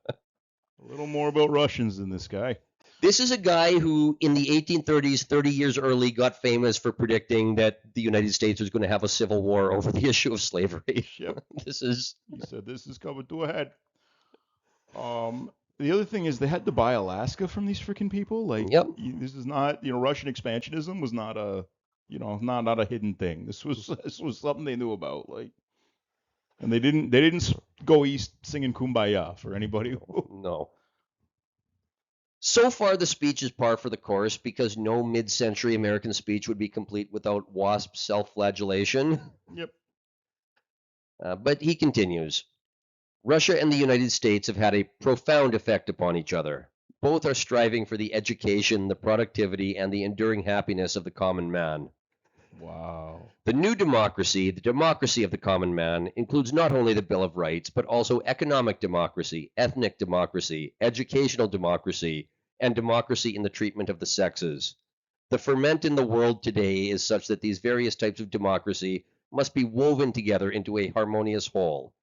little more about Russians than this guy. This is a guy who, in the 1830s, 30 years early, got famous for predicting that the United States was going to have a civil war over the issue of slavery. Yep. He said this is coming to a head. The other thing is they had to buy Alaska from these freaking people. Like, yep. This is not, Russian expansionism was not a, not a hidden thing. This was something they knew about. Like, and they didn't go east singing Kumbaya for anybody. No. So far, the speech is par for the course because no mid-century American speech would be complete without WASP self-flagellation. Yep. But he continues. Russia and the United States have had a profound effect upon each other. Both are striving for the education, the productivity, and the enduring happiness of the common man. Wow. The new democracy, the democracy of the common man, includes not only the Bill of Rights, but also economic democracy, ethnic democracy, educational democracy, and democracy in the treatment of the sexes. The ferment in the world today is such that these various types of democracy must be woven together into a harmonious whole.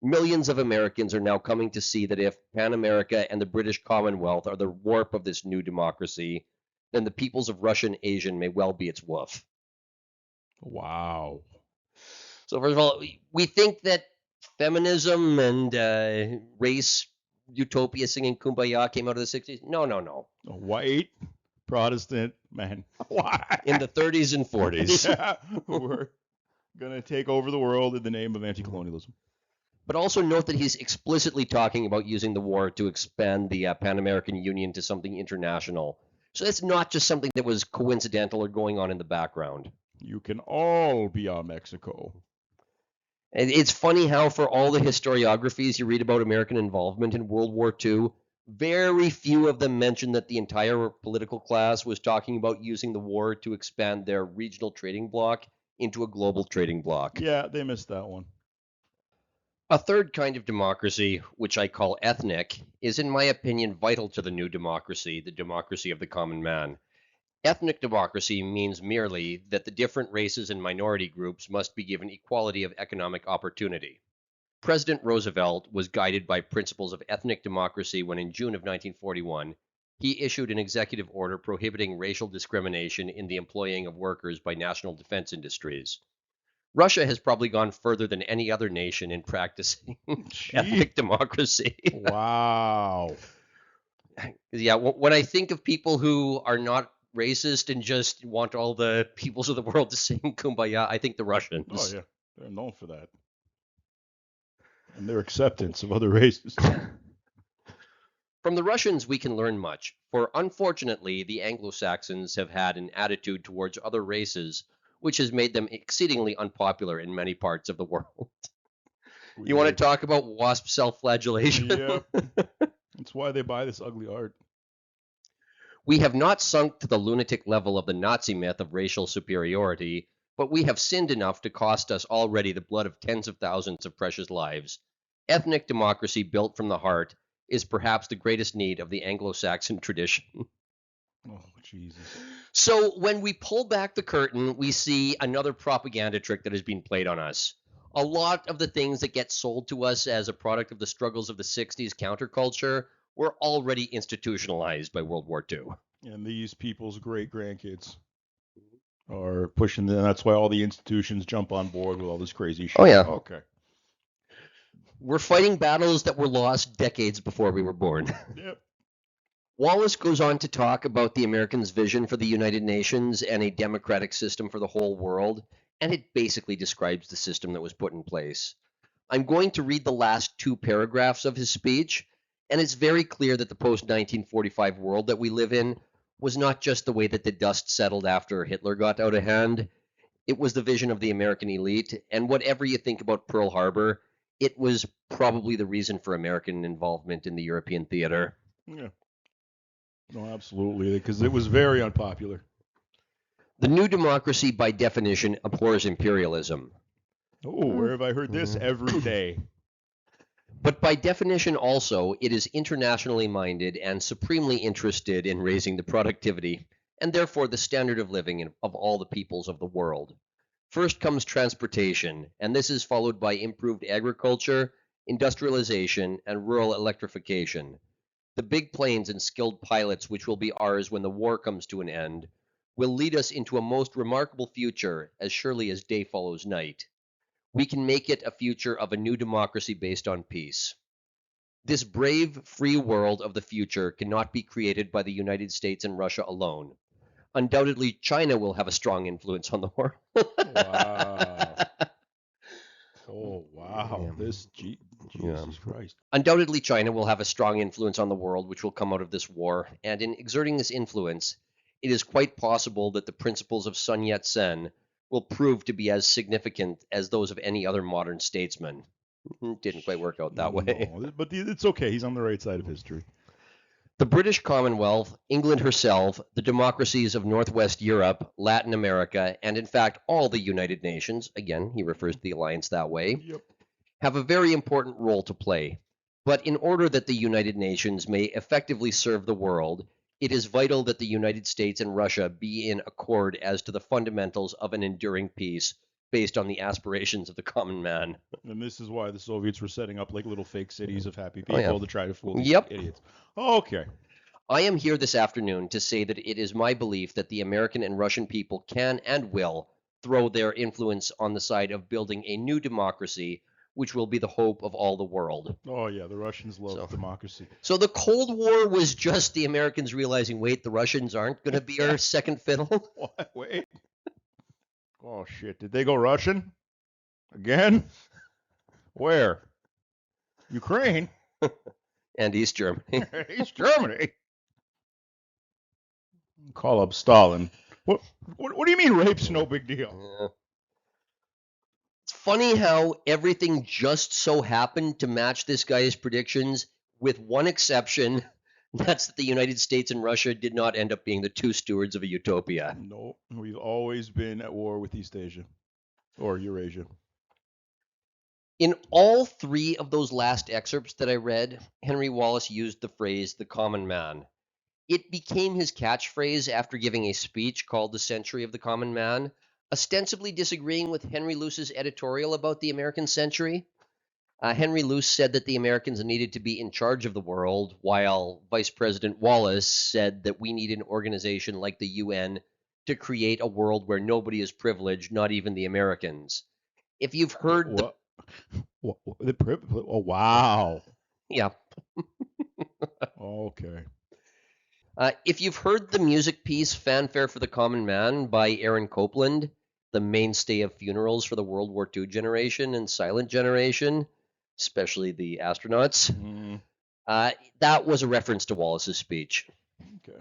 Millions of Americans are now coming to see that if Pan America and the British Commonwealth are the warp of this new democracy, then the peoples of Russia and Asia may well be its woof. Wow. So first of all, we think that feminism and race utopia singing Kumbaya came out of the 60s. No. A white Protestant man. Why? In the 30s and 40s. Yeah, we're going to take over the world in the name of anti-colonialism. But also note that he's explicitly talking about using the war to expand the Pan-American Union to something international. So it's not just something that was coincidental or going on in the background. You can all be our Mexico. And it's funny how for all the historiographies you read about American involvement in World War II, very few of them mention that the entire political class was talking about using the war to expand their regional trading bloc into a global trading bloc. Yeah, they missed that one. A third kind of democracy, which I call ethnic, is in my opinion vital to the new democracy, the democracy of the common man. Ethnic democracy means merely that the different races and minority groups must be given equality of economic opportunity. President Roosevelt was guided by principles of ethnic democracy when in June of 1941, he issued an executive order prohibiting racial discrimination in the employing of workers by national defense industries. Russia has probably gone further than any other nation in practicing ethnic democracy. Wow. Yeah, when I think of people who are not racist and just want all the peoples of the world to sing Kumbaya, I think the Russians. Oh, yeah. They're known for that. And their acceptance of other races. From the Russians, we can learn much, for unfortunately, the Anglo-Saxons have had an attitude towards other races which has made them exceedingly unpopular in many parts of the world. You want to talk about wasp self-flagellation? Yeah. That's why they buy this ugly art. We have not sunk to the lunatic level of the Nazi myth of racial superiority, but we have sinned enough to cost us already the blood of tens of thousands of precious lives. Ethnic democracy built from the heart is perhaps the greatest need of the Anglo-Saxon tradition. Oh, Jesus. So when we pull back the curtain, we see another propaganda trick that has been played on us. A lot of the things that get sold to us as a product of the struggles of the 60s counterculture were already institutionalized by World War II. And these people's great-grandkids are pushing them. That's why all the institutions jump on board with all this crazy shit. Oh, yeah. Okay. We're fighting battles that were lost decades before we were born. Yep. Wallace goes on to talk about the Americans' vision for the United Nations and a democratic system for the whole world, and it basically describes the system that was put in place. I'm going to read the last two paragraphs of his speech, and it's very clear that the post-1945 world that we live in was not just the way that the dust settled after Hitler got out of hand. It was the vision of the American elite, and whatever you think about Pearl Harbor, it was probably the reason for American involvement in the European theater. Yeah. No, absolutely, because it was very unpopular. The new democracy, by definition, abhors imperialism. Oh, where have I heard this? Every day. But by definition also, it is internationally minded and supremely interested in raising the productivity and therefore the standard of living of all the peoples of the world. First comes transportation, and this is followed by improved agriculture, industrialization, and rural electrification. The big planes and skilled pilots which will be ours when the war comes to an end will lead us into a most remarkable future as surely as day follows night. We can make it a future of a new democracy based on peace. This brave, free world of the future cannot be created by the United States and Russia alone. Undoubtedly, China will have a strong influence on the world. Wow. Oh, wow. Yeah. Jesus Christ. Undoubtedly, China will have a strong influence on the world which will come out of this war, and in exerting this influence, it is quite possible that the principles of Sun Yat-sen will prove to be as significant as those of any other modern statesman. Didn't quite work out that way. No, but it's okay. He's on the right side of history. The British Commonwealth, England herself, the democracies of Northwest Europe, Latin America, and in fact all the United Nations, again, he refers to the alliance that way, Yep. have a very important role to play. But in order that the United Nations may effectively serve the world, it is vital that the United States and Russia be in accord as to the fundamentals of an enduring peace based on the aspirations of the common man. And this is why the Soviets were setting up like little fake cities of happy Oh, people yeah. to try to fool these Yep. idiots. Okay. I am here this afternoon to say that it is my belief that the American and Russian people can and will throw their influence on the side of building a new democracy, which will be the hope of all the world. Oh yeah, the Russians love democracy. So the Cold War was just the Americans realizing, wait, the Russians aren't going to be our second fiddle? What? Wait. Oh shit! Did they go Russian again? Where? Ukraine And East Germany. East Germany. Call up Stalin. What do you mean rape's no big deal? Yeah. It's funny how everything just so happened to match this guy's predictions, with one exception. That's that the United States and Russia did not end up being the two stewards of a utopia. No, we've always been at war with East Asia or Eurasia. In all three of those last excerpts that I read, Henry Wallace used the phrase the common man. It became his catchphrase after giving a speech called The Century of the Common Man, ostensibly disagreeing with Henry Luce's editorial about the American century. Henry Luce said that the Americans needed to be in charge of the world, while Vice President Wallace said that we need an organization like the UN to create a world where nobody is privileged, not even the Americans. If you've heard Oh wow. Yeah. Okay. If you've heard the music piece Fanfare for the Common Man by Aaron Copland, the mainstay of funerals for the World War II generation and silent generation, especially the astronauts, that was a reference to Wallace's speech. Okay.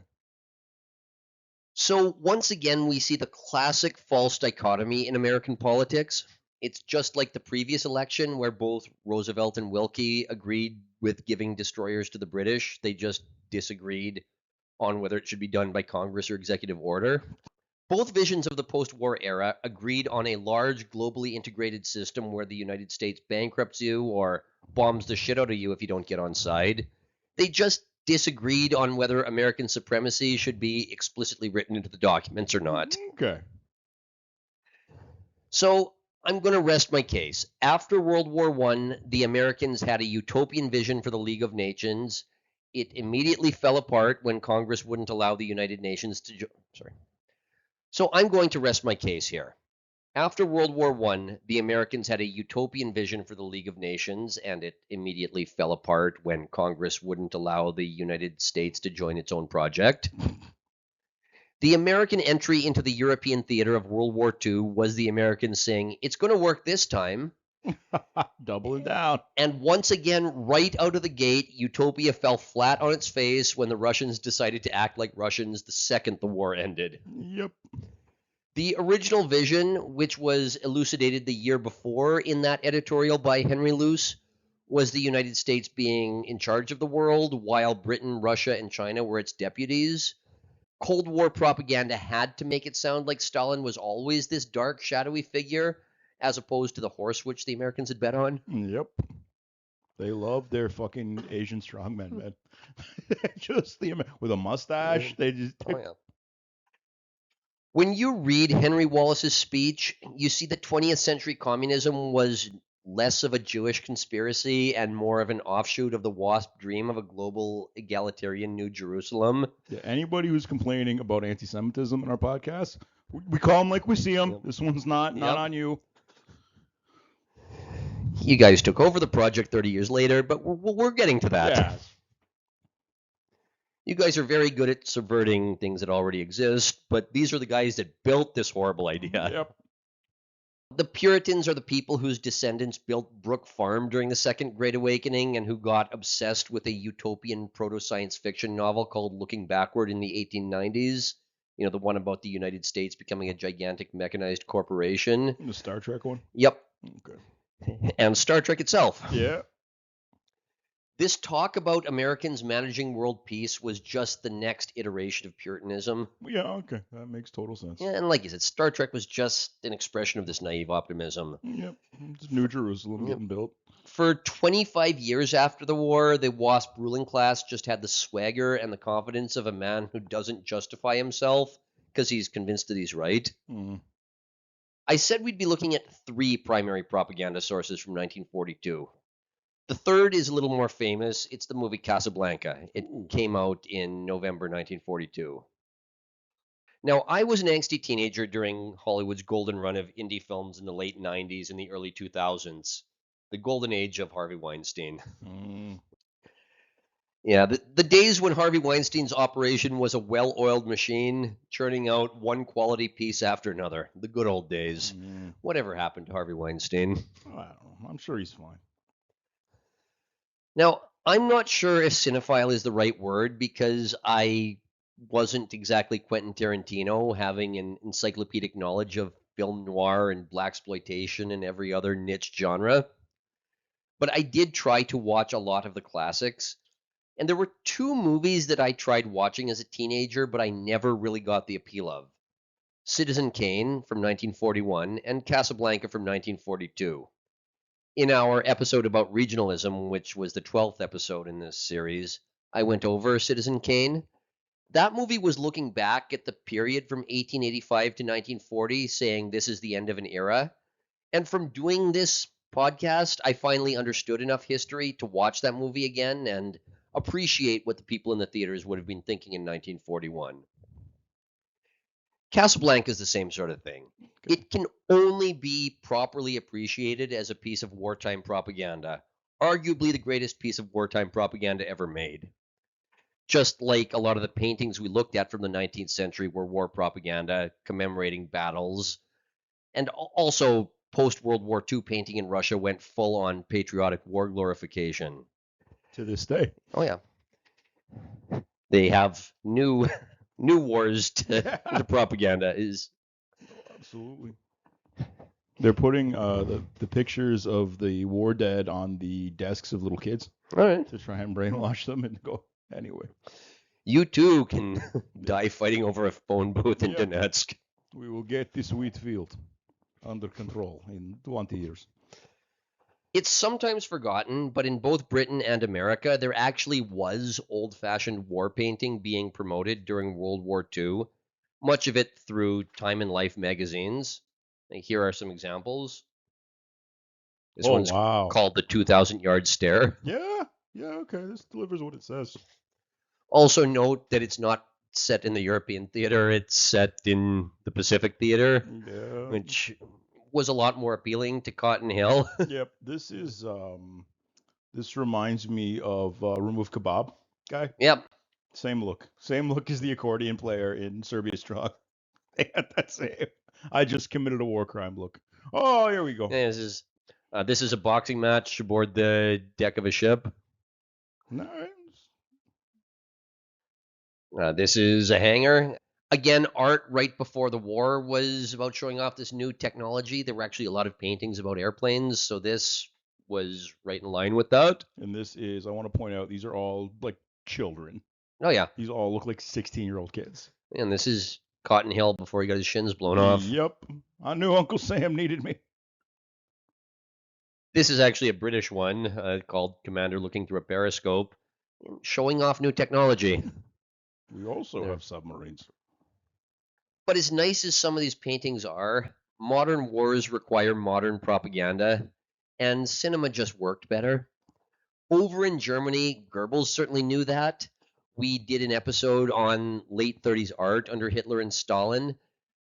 So once again, we see the classic false dichotomy in American politics. It's just like the previous election where both Roosevelt and Wilkie agreed with giving destroyers to the British. They just disagreed on whether it should be done by Congress or executive order. Both visions of the post-war era agreed on a large, globally integrated system where the United States bankrupts you or bombs the shit out of you if you don't get on side. They just disagreed on whether American supremacy should be explicitly written into the documents or not. Okay. So I'm going to rest my case. After World War I, the Americans had a utopian vision for the League of Nations. It immediately fell apart when Congress wouldn't allow the United Nations to So I'm going to rest my case here. After World War I, the Americans had a utopian vision for the League of Nations, and it immediately fell apart when Congress wouldn't allow the United States to join its own project. The American entry into the European theater of World War II was the Americans saying, it's going to work this time. Doubling down. And once again, right out of the gate, utopia fell flat on its face when the Russians decided to act like Russians the second the war ended. Yep. The original vision, which was elucidated the year before in that editorial by Henry Luce, was the United States being in charge of the world while Britain, Russia, and China were its deputies. Cold War propaganda had to make it sound like Stalin was always this dark, shadowy figure, as opposed to the horse which the Americans had bet on. Yep. They love their fucking Asian strongmen, man. Just with a mustache. They just. Oh, yeah. When you read Henry Wallace's speech, you see that 20th century communism was less of a Jewish conspiracy and more of an offshoot of the WASP dream of a global egalitarian New Jerusalem. Yeah, anybody who's complaining about anti-Semitism in our podcast, we call them like we see them. Yep. This one's not on you. You guys took over the project 30 years later, but we're getting to that. Yeah. You guys are very good at subverting things that already exist, but these are the guys that built this horrible idea. Yep. The Puritans are the people whose descendants built Brook Farm during the Second Great Awakening and who got obsessed with a utopian proto-science fiction novel called Looking Backward in the 1890s. You know, the one about the United States becoming a gigantic mechanized corporation. The Star Trek one? Yep. Okay. And Star Trek itself. Yeah. This talk about Americans managing world peace was just the next iteration of Puritanism. Yeah, okay. That makes total sense. Yeah, and like you said, Star Trek was just an expression of this naive optimism. Yep. It's New Jerusalem getting built. For 25 years after the war, the WASP ruling class just had the swagger and the confidence of a man who doesn't justify himself because he's convinced that he's right. Mm. I said we'd be looking at three primary propaganda sources from 1942. The third is a little more famous. It's the movie Casablanca. It came out in November 1942. Now, I was an angsty teenager during Hollywood's golden run of indie films in the late 90s and the early 2000s, the golden age of Harvey Weinstein. Mm, Yeah, the days when Harvey Weinstein's operation was a well-oiled machine, churning out one quality piece after another. The good old days. mm. Whatever happened to Harvey Weinstein? Oh, I don't know. I'm sure he's fine. Now, I'm not sure if cinephile is the right word because I wasn't exactly Quentin Tarantino, having an encyclopedic knowledge of film noir and blaxploitation and every other niche genre. But I did try to watch a lot of the classics. And there were two movies that I tried watching as a teenager, but I never really got the appeal of: Citizen Kane from 1941 and Casablanca from 1942. In our episode about regionalism, which was the 12th episode in this series, I went over Citizen Kane. That movie was looking back at the period from 1885 to 1940, saying this is the end of an era. And from doing this podcast, I finally understood enough history to watch that movie again and appreciate what the people in the theaters would have been thinking in 1941. Casablanca is the same sort of thing. Okay. It can only be properly appreciated as a piece of wartime propaganda, arguably the greatest piece of wartime propaganda ever made. Just like a lot of the paintings we looked at from the 19th century were war propaganda commemorating battles, and also post World War II painting in Russia went full on patriotic war glorification. To this day. Oh yeah, they have new wars to the propaganda is. Absolutely. They're putting the pictures of the war dead on the desks of little kids All right. to try and brainwash them and go anyway. You too can die fighting over a phone booth in Yep. Donetsk. We will get this wheat field under control in 20 years. It's sometimes forgotten, but in both Britain and America, there actually was old-fashioned war painting being promoted during World War II, much of it through Time and Life magazines. And here are some examples. This Oh, one's wow. called The 2,000-Yard Stare. Yeah, okay. This delivers what it says. Also note that it's not set in the European theater, it's set in the Pacific theater, Yeah. which was a lot more appealing to Cotton Hill. Yep. This reminds me of Room of Kebab guy. Yep. Same look as the accordion player in Serbia Strong. They had that same. I just committed a war crime look. Oh, here we go. This is a boxing match aboard the deck of a ship. Nice. This is a hangar. Again, art right before the war was about showing off this new technology. There were actually a lot of paintings about airplanes, so this was right in line with that. And this is, I want to point out, these are all like children. Oh yeah, These all look like 16-year-old kids. and this is Cotton Hill before he got his shins blown off. Yep. I knew Uncle Sam needed me. This is actually a British one called Commander Looking Through a Periscope, showing off new technology. We also Yeah. have submarines. But as nice as some of these paintings are, modern wars require modern propaganda, and cinema just worked better. Over in Germany, Goebbels certainly knew that. We did an episode on late 30s art under Hitler and Stalin.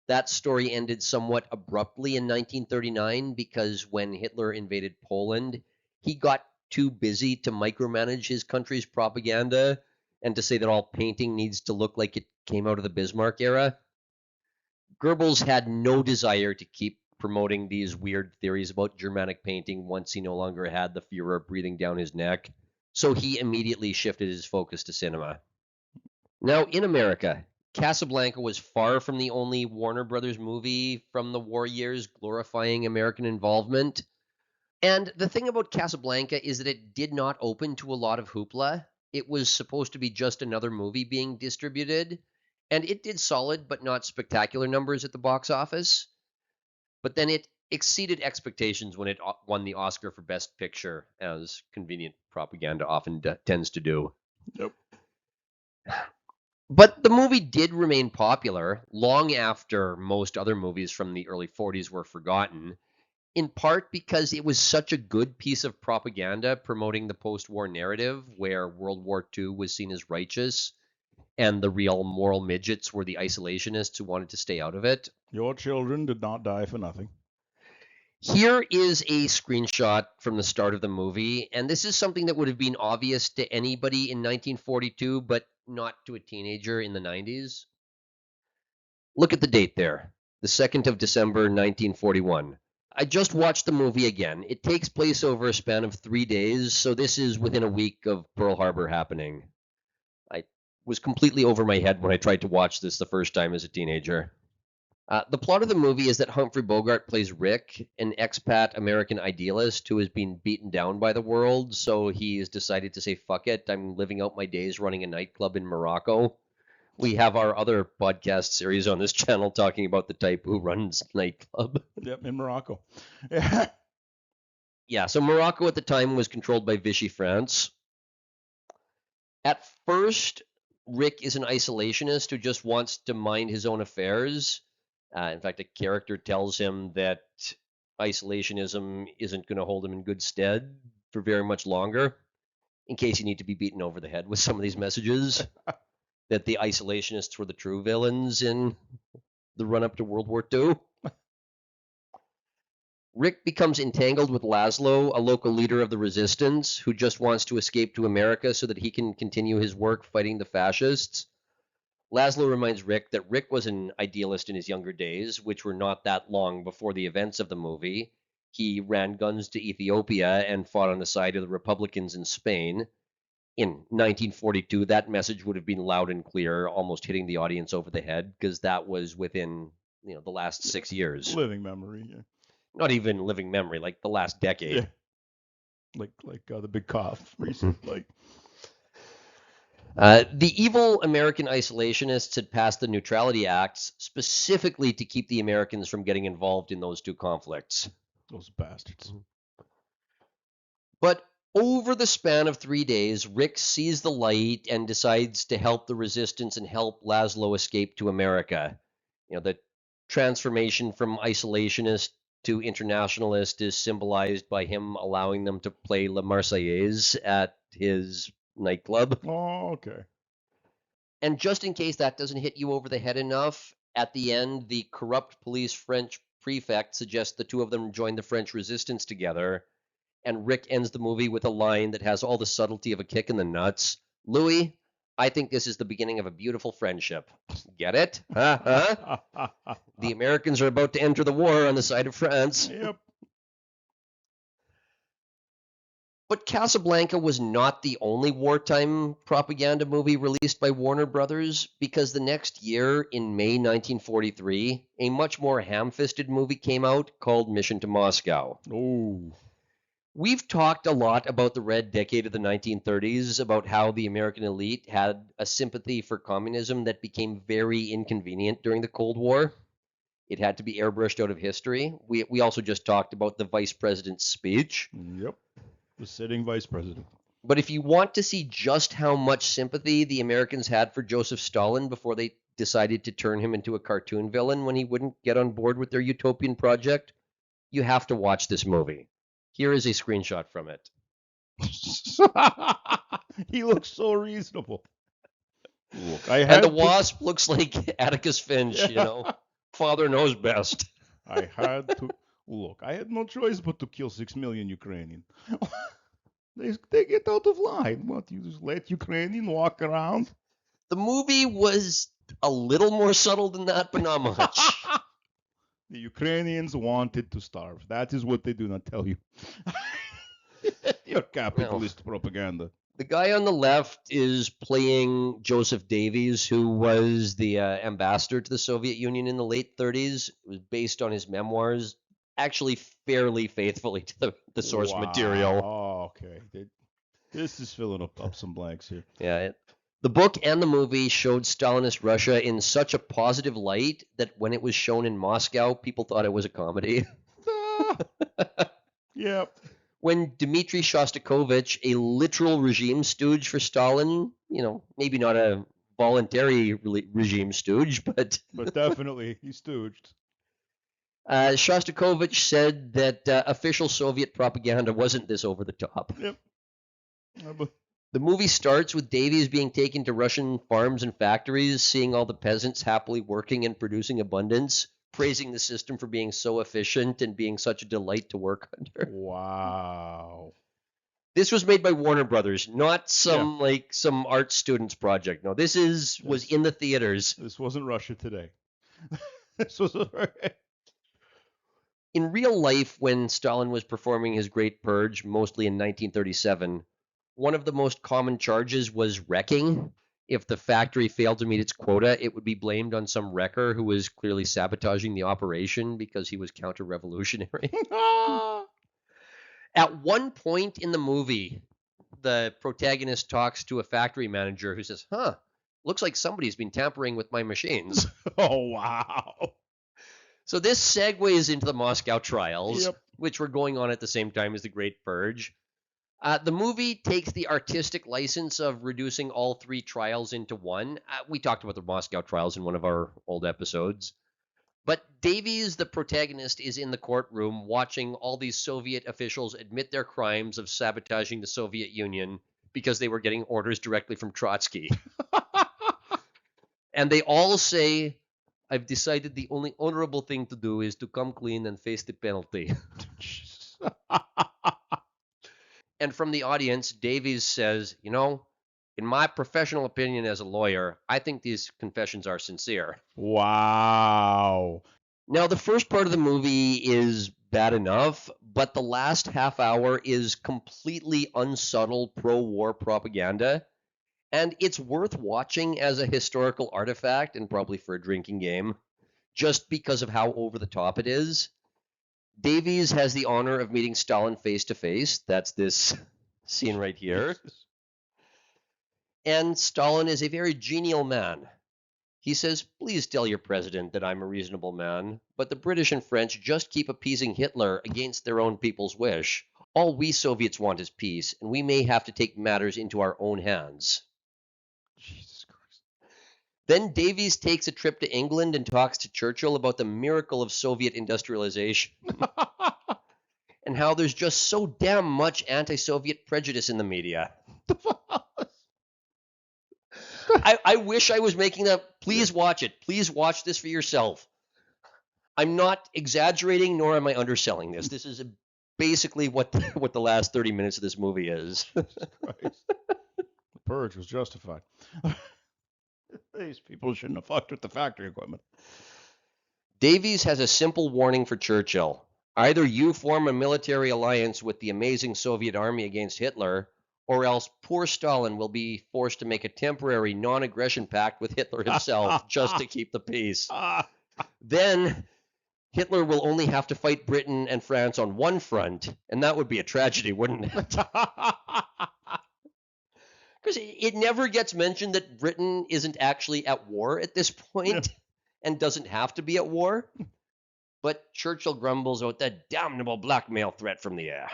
That story ended somewhat abruptly in 1939 because when Hitler invaded Poland, he got too busy to micromanage his country's propaganda and to say that all painting needs to look like it came out of the Bismarck era. Goebbels had no desire to keep promoting these weird theories about Germanic painting once he no longer had the Führer breathing down his neck, so he immediately shifted his focus to cinema. Now, in America, Casablanca was far from the only Warner Brothers movie from the war years glorifying American involvement. And the thing about Casablanca is that it did not open to a lot of hoopla. It was supposed to be just another movie being distributed, and it did solid but not spectacular numbers at the box office. But then it exceeded expectations when it won the Oscar for Best Picture, as convenient propaganda often tends to do. Yep. But the movie did remain popular long after most other movies from the early 40s were forgotten. in part because it was such a good piece of propaganda promoting the post-war narrative where World War II was seen as righteous and the real moral midgets were the isolationists who wanted to stay out of it. Your children did not die for nothing. Here is a screenshot from the start of the movie, and this is something that would have been obvious to anybody in 1942, but not to a teenager in the 90s. Look at the date there, the 2nd of December, 1941. I just watched the movie again. It takes place over a span of 3 days, so this is within a week of Pearl Harbor happening. I was completely over my head when I tried to watch this the first time as a teenager. The plot of the movie is that Humphrey Bogart plays Rick, an expat American idealist who has been beaten down by the world, so he has decided to say, fuck it, I'm living out my days running a nightclub in Morocco. We have our other podcast series on this channel talking about the type who runs nightclub. Yep, in Morocco. Yeah, so Morocco at the time was controlled by Vichy France. At first, Rick is an isolationist who just wants to mind his own affairs. In fact, a character tells him that isolationism isn't going to hold him in good stead for very much longer, in case you need to be beaten over the head with some of these messages, that the isolationists were the true villains in the run-up to World War II. Rick becomes entangled with Laszlo, a local leader of the resistance, who just wants to escape to America so that he can continue his work fighting the fascists. Laszlo reminds Rick that Rick was an idealist in his younger days, which were not that long before the events of the movie. He ran guns to Ethiopia and fought on the side of the Republicans in Spain. In 1942, that message would have been loud and clear, almost hitting the audience over the head, because that was within the last 6 years. Living memory. Yeah. Not even living memory, like the last decade. Yeah. Like the big cough recent. Like. The evil American isolationists had passed the Neutrality Acts specifically to keep the Americans from getting involved in those two conflicts. Those bastards. But over the span of 3 days, Rick sees the light and decides to help the resistance and help Laszlo escape to America. The transformation from isolationist to internationalist is symbolized by him allowing them to play La Marseillaise at his nightclub. Oh, okay. And just in case that doesn't hit you over the head enough, at the end, the corrupt police French prefect suggests the two of them join the French resistance together, and Rick ends the movie with a line that has all the subtlety of a kick in the nuts. Louis, I think this is the beginning of a beautiful friendship. Get it? Huh? The Americans are about to enter the war on the side of France. Yep. But Casablanca was not the only wartime propaganda movie released by Warner Brothers, because the next year, in May 1943, a much more ham-fisted movie came out called Mission to Moscow. Oh. We've talked a lot about the red decade of the 1930s, about how the American elite had a sympathy for communism that became very inconvenient during the Cold War. It had to be airbrushed out of history. We also just talked about the vice president's speech. Yep. The sitting vice president. But if you want to see just how much sympathy the Americans had for Joseph Stalin before they decided to turn him into a cartoon villain when he wouldn't get on board with their utopian project, you have to watch this movie. Here is a screenshot from it. He looks so reasonable. Look, and the wasp looks like Atticus Finch, Father knows best. I had no choice but to kill 6 million Ukrainians. They get out of line. What, you just let Ukrainian walk around? The movie was a little more subtle than that, but not much. The Ukrainians wanted to starve. That is what they do not tell you. Your capitalist propaganda. The guy on the left is playing Joseph Davies, who was the ambassador to the Soviet Union in the late 30s. It was based on his memoirs, actually fairly faithfully to the source material. Oh, okay. This is filling up some blanks here. Yeah. The book and the movie showed Stalinist Russia in such a positive light that when it was shown in Moscow, people thought it was a comedy. Yep. When Dmitry Shostakovich, a literal regime stooge for Stalin, maybe not a voluntary regime stooge, but definitely he stooged. Shostakovich said that official Soviet propaganda wasn't this over the top. Yep. The movie starts with Davies being taken to Russian farms and factories, seeing all the peasants happily working and producing abundance, praising the system for being so efficient and being such a delight to work under. Wow. This was made by Warner Brothers, not some Yeah. like some art students project. No, this was Yes. in the theaters. This wasn't Russia today. This was In real life, when Stalin was performing his Great Purge, mostly in 1937, one of the most common charges was wrecking. If the factory failed to meet its quota, it would be blamed on some wrecker who was clearly sabotaging the operation because he was counter-revolutionary. At one point in the movie, the protagonist talks to a factory manager who says, looks like somebody's been tampering with my machines. Oh, wow. So this segues into the Moscow trials, Yep. which were going on at the same time as the Great Purge. The movie takes the artistic license of reducing all three trials into one. We talked about the Moscow trials in one of our old episodes. But Davies, the protagonist, is in the courtroom watching all these Soviet officials admit their crimes of sabotaging the Soviet Union because they were getting orders directly from Trotsky. And they all say, I've decided the only honorable thing to do is to come clean and face the penalty. And from the audience, Davies says, in my professional opinion as a lawyer, I think these confessions are sincere. Wow. Now, the first part of the movie is bad enough, but the last half hour is completely unsubtle pro-war propaganda, and it's worth watching as a historical artifact and probably for a drinking game, just because of how over the top it is. Davies has the honor of meeting Stalin face to face. That's this scene right here. And Stalin is a very genial man. He says, please tell your president that I'm a reasonable man, but the British and French just keep appeasing Hitler against their own people's wish. All we Soviets want is peace, and we may have to take matters into our own hands. Jesus Christ. Then Davies takes a trip to England and talks to Churchill about the miracle of Soviet industrialization and how there's just so damn much anti-Soviet prejudice in the media. I wish I was making that. Please watch it. Please watch this for yourself. I'm not exaggerating, nor am I underselling this. This is basically what the last 30 minutes of this movie is. Christ. The purge was justified. These people shouldn't have fucked with the factory equipment. Davies has a simple warning for Churchill. Either you form a military alliance with the amazing Soviet army against Hitler, or else poor Stalin will be forced to make a temporary non-aggression pact with Hitler himself just to keep the peace. Then Hitler will only have to fight Britain and France on one front, and that would be a tragedy, wouldn't it? Because it never gets mentioned that Britain isn't actually at war at this point and doesn't have to be at war. But Churchill grumbles about that damnable blackmail threat from the air.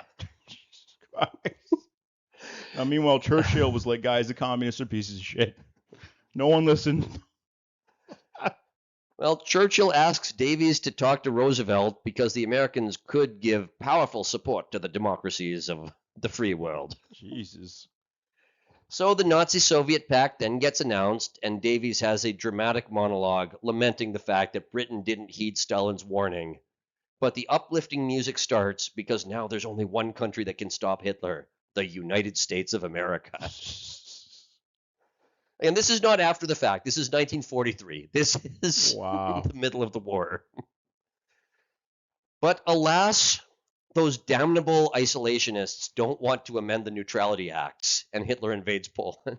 Jesus Christ. Now, meanwhile, Churchill was like, guys, the communists are pieces of shit. No one listened. Well, Churchill asks Davies to talk to Roosevelt because the Americans could give powerful support to the democracies of the free world. Jesus. So the Nazi-Soviet pact then gets announced, and Davies has a dramatic monologue lamenting the fact that Britain didn't heed Stalin's warning. But the uplifting music starts because now there's only one country that can stop Hitler, the United States of America. And this is not after the fact. This is 1943. This is Wow. the middle of the war. But alas, those damnable isolationists don't want to amend the Neutrality Acts, and Hitler invades Poland.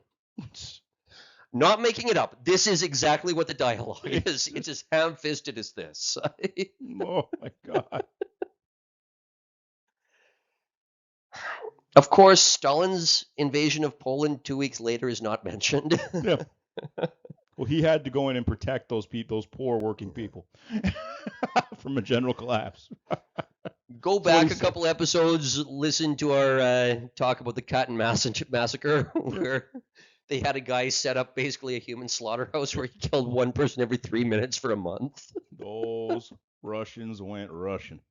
Not making it up. This is exactly what the dialogue is. It's as ham-fisted as this. Oh, my God. Of course, Stalin's invasion of Poland 2 weeks later is not mentioned. Yeah. Well, he had to go in and protect those poor working people from a general collapse. Go back a couple episodes, listen to our talk about the Cotton Massacre, where they had a guy set up basically a human slaughterhouse where he killed one person every 3 minutes for a month. Those Russians went Russian.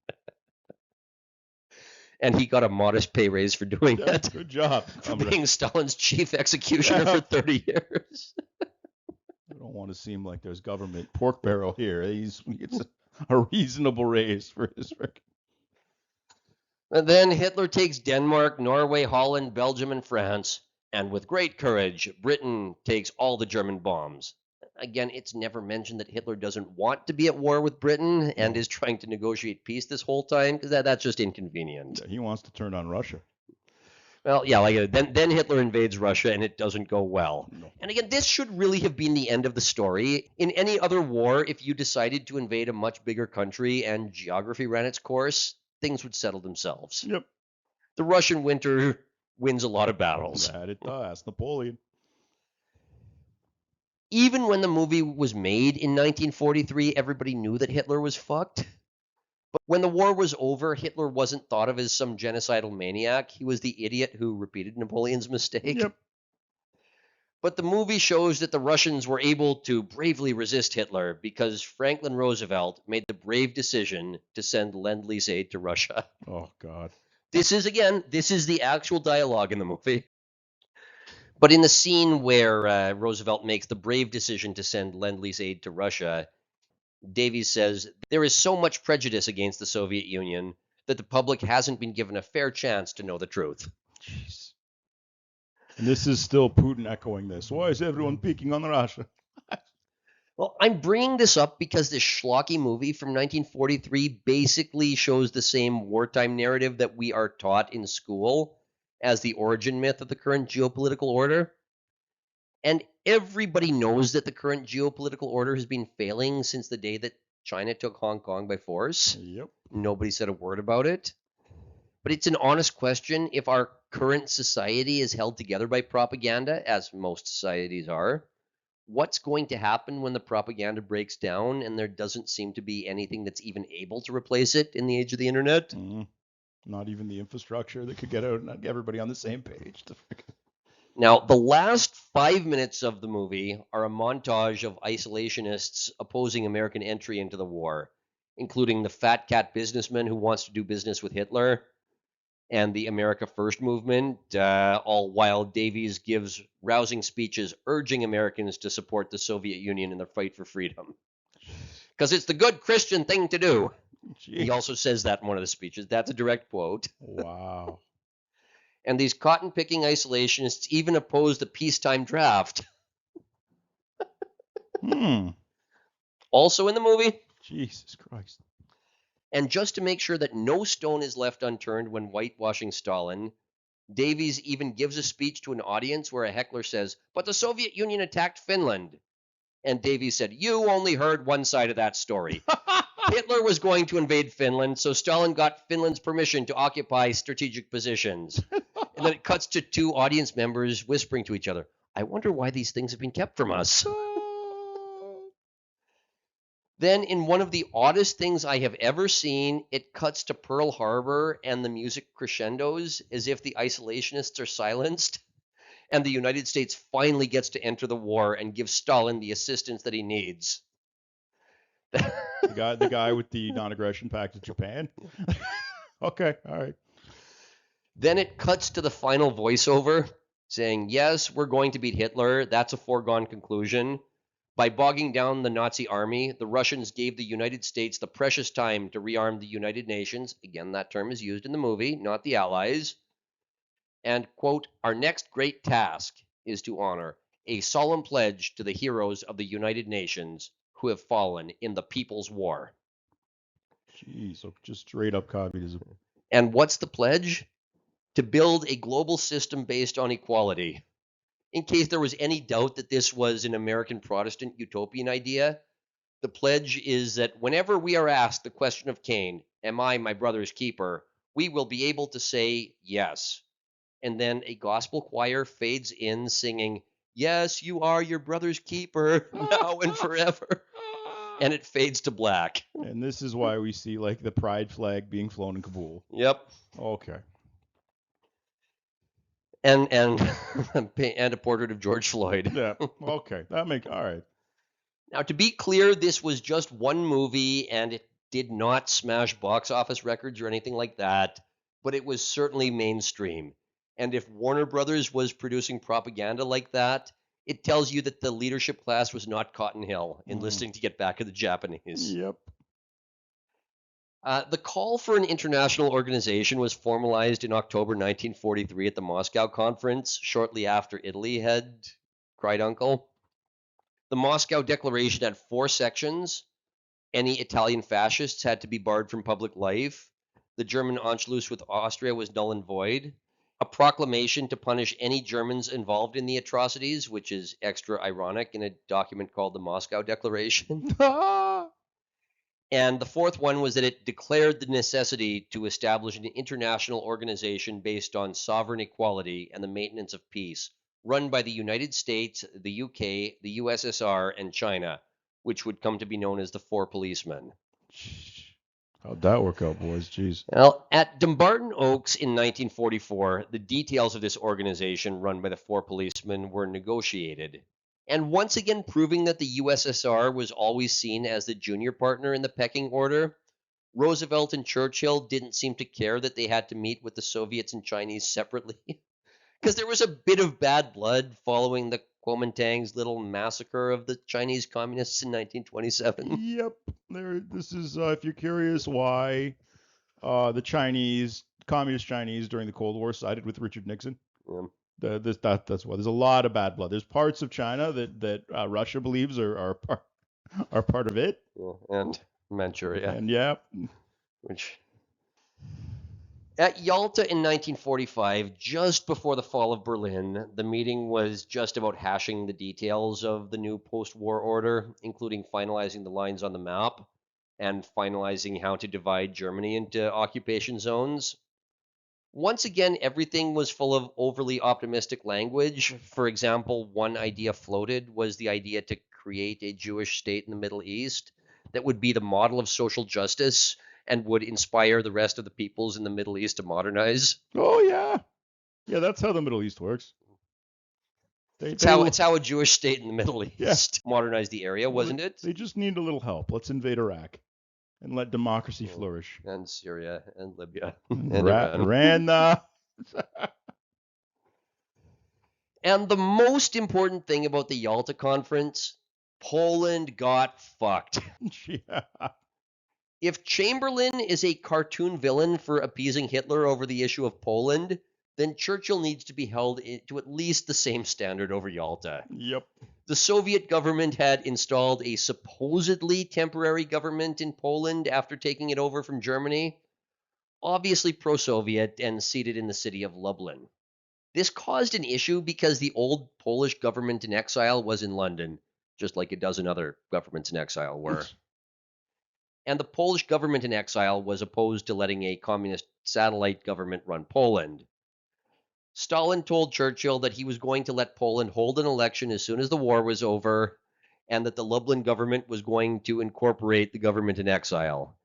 And he got a modest pay raise for doing Yeah, it. good job. For being Stalin's chief executioner Yeah. for 30 years. I don't want to seem like there's government pork barrel here. It's a reasonable raise for his record. And then Hitler takes Denmark, Norway, Holland, Belgium, and France. And with great courage, Britain takes all the German bombs. Again, it's never mentioned that Hitler doesn't want to be at war with Britain and No. is trying to negotiate peace this whole time, because that's just inconvenient. Yeah, he wants to turn on Russia. Well, yeah, then Hitler invades Russia and it doesn't go well. No. And again, this should really have been the end of the story. In any other war, if you decided to invade a much bigger country and geography ran its course, things would settle themselves. Yep. The Russian winter wins a lot of battles. That it does. Napoleon. Even when the movie was made in 1943, everybody knew that Hitler was fucked. But when the war was over, Hitler wasn't thought of as some genocidal maniac. He was the idiot who repeated Napoleon's mistake. Yep. But the movie shows that the Russians were able to bravely resist Hitler because Franklin Roosevelt made the brave decision to send Lend-Lease aid to Russia. Oh, God. This is the actual dialogue in the movie. But in the scene where Roosevelt makes the brave decision to send Lend-Lease aid to Russia, Davies says, "There is so much prejudice against the Soviet Union that the public hasn't been given a fair chance to know the truth." Jeez. And this is still Putin echoing this. Why is everyone picking on Russia? Well, I'm bringing this up because this schlocky movie from 1943 basically shows the same wartime narrative that we are taught in school as the origin myth of the current geopolitical order. And everybody knows that the current geopolitical order has been failing since the day that China took Hong Kong by force. Yep. Nobody said a word about it. But it's an honest question if our current society is held together by propaganda, as most societies are. What's going to happen when the propaganda breaks down and there doesn't seem to be anything that's even able to replace it in the age of the internet? Not even the infrastructure that could get out and get everybody on the same page. Now, the last 5 minutes of the movie are a montage of isolationists opposing American entry into the war, including the fat cat businessman who wants to do business with Hitler and the America First movement, all while Davies gives rousing speeches urging Americans to support the Soviet Union in their fight for freedom. Because it's the good Christian thing to do. Jeez. He also says that in one of the speeches. That's a direct quote. Wow. And these cotton-picking isolationists even oppose the peacetime draft. Also in the movie. Jesus Christ. And just to make sure that no stone is left unturned when whitewashing Stalin, Davies even gives a speech to an audience where a heckler says, "But the Soviet Union attacked Finland." And Davies said, "You only heard one side of that story." Hitler was going to invade Finland, so Stalin got Finland's permission to occupy strategic positions. And then it cuts to two audience members whispering to each other, "I wonder why these things have been kept from us." Then, in one of the oddest things I have ever seen, it cuts to Pearl Harbor and the music crescendos as if the isolationists are silenced, and the United States finally gets to enter the war and give Stalin the assistance that he needs. The guy with the non-aggression pact to Japan? Okay, all right. Then it cuts to the final voiceover saying, "Yes, we're going to beat Hitler. That's a foregone conclusion. By bogging down the Nazi army, the Russians gave the United States the precious time to rearm the United Nations." Again, that term is used in the movie, not the Allies. And, quote, "Our next great task is to honor a solemn pledge to the heroes of the United Nations who have fallen in the People's War." Jeez, so just straight up communism. And what's the pledge? To build a global system based on equality. In case there was any doubt that this was an American Protestant utopian idea, the pledge is that whenever we are asked the question of Cain, "Am I my brother's keeper?" we will be able to say yes. And then a gospel choir fades in singing, "Yes, you are your brother's keeper, now and forever." And it fades to black. And this is why we see like the pride flag being flown in Kabul. Yep. Okay. And and a portrait of George Floyd. Yeah. Okay. All right. Now, to be clear, this was just one movie, and it did not smash box office records or anything like that, but it was certainly mainstream. And if Warner Brothers was producing propaganda like that, it tells you that the leadership class was not Cotton Hill enlisting to get back at the Japanese. Yep. The call for an international organization was formalized in October 1943 at the Moscow Conference, shortly after Italy had cried uncle. The Moscow Declaration had 4 sections. Any Italian fascists had to be barred from public life. The German Anschluss with Austria was null and void. A proclamation to punish any Germans involved in the atrocities, which is extra ironic in a document called the Moscow Declaration. And the 4th one was that it declared the necessity to establish an international organization based on sovereign equality and the maintenance of peace, run by the United States, the UK, the USSR, and China, which would come to be known as the 4 Policemen. How'd that work out, boys? Jeez. Well, at Dumbarton Oaks in 1944, the details of this organization run by the 4 Policemen were negotiated. And once again proving that the USSR was always seen as the junior partner in the pecking order, Roosevelt and Churchill didn't seem to care that they had to meet with the Soviets and Chinese separately. Because there was a bit of bad blood following the Kuomintang's little massacre of the Chinese communists in 1927. Yep. This is, if you're curious why the communist Chinese during the Cold War sided with Richard Nixon. That's why there's a lot of bad blood. There's parts of China that Russia believes are part of it. And Manchuria. And yeah. At Yalta in 1945, just before the fall of Berlin, the meeting was just about hashing the details of the new post-war order, including finalizing the lines on the map and finalizing how to divide Germany into occupation zones. Once again, everything was full of overly optimistic language. For example, one idea floated was the idea to create a Jewish state in the Middle East that would be the model of social justice and would inspire the rest of the peoples in the Middle East to modernize. Oh, yeah. Yeah, that's how the Middle East works. It's how a Jewish state in the Middle East modernized the area, wasn't it? They just need a little help. Let's invade Iraq and let democracy flourish. And Syria and Libya. And Iran. And the most important thing about the Yalta Conference, Poland got fucked. Yeah. If Chamberlain is a cartoon villain for appeasing Hitler over the issue of Poland, then Churchill needs to be held to at least the same standard over Yalta. Yep. The Soviet government had installed a supposedly temporary government in Poland after taking it over from Germany, obviously pro-Soviet and seated in the city of Lublin. This caused an issue because the old Polish government in exile was in London, just like a dozen other governments in exile were. And the Polish government in exile was opposed to letting a communist satellite government run Poland. Stalin told Churchill that he was going to let Poland hold an election as soon as the war was over, and that the Lublin government was going to incorporate the government in exile.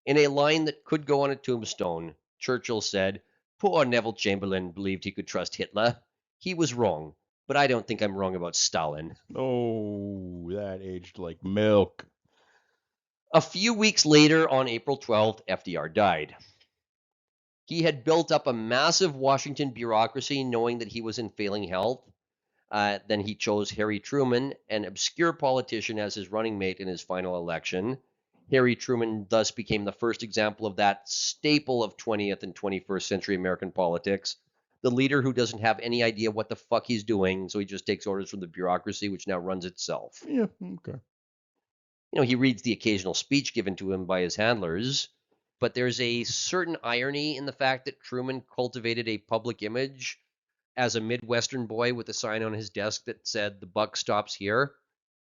In a line that could go on a tombstone, Churchill said, "Poor Neville Chamberlain believed he could trust Hitler. He was wrong, but I don't think I'm wrong about Stalin." Oh, that aged like milk. A few weeks later, on April 12th, FDR died. He had built up a massive Washington bureaucracy knowing that he was in failing health. Then he chose Harry Truman, an obscure politician, as his running mate in his final election. Harry Truman thus became the first example of that staple of 20th and 21st century American politics. The leader who doesn't have any idea what the fuck he's doing, so he just takes orders from the bureaucracy, which now runs itself. Yeah, okay. He reads the occasional speech given to him by his handlers, but there's a certain irony in the fact that Truman cultivated a public image as a Midwestern boy with a sign on his desk that said, "The buck stops here,"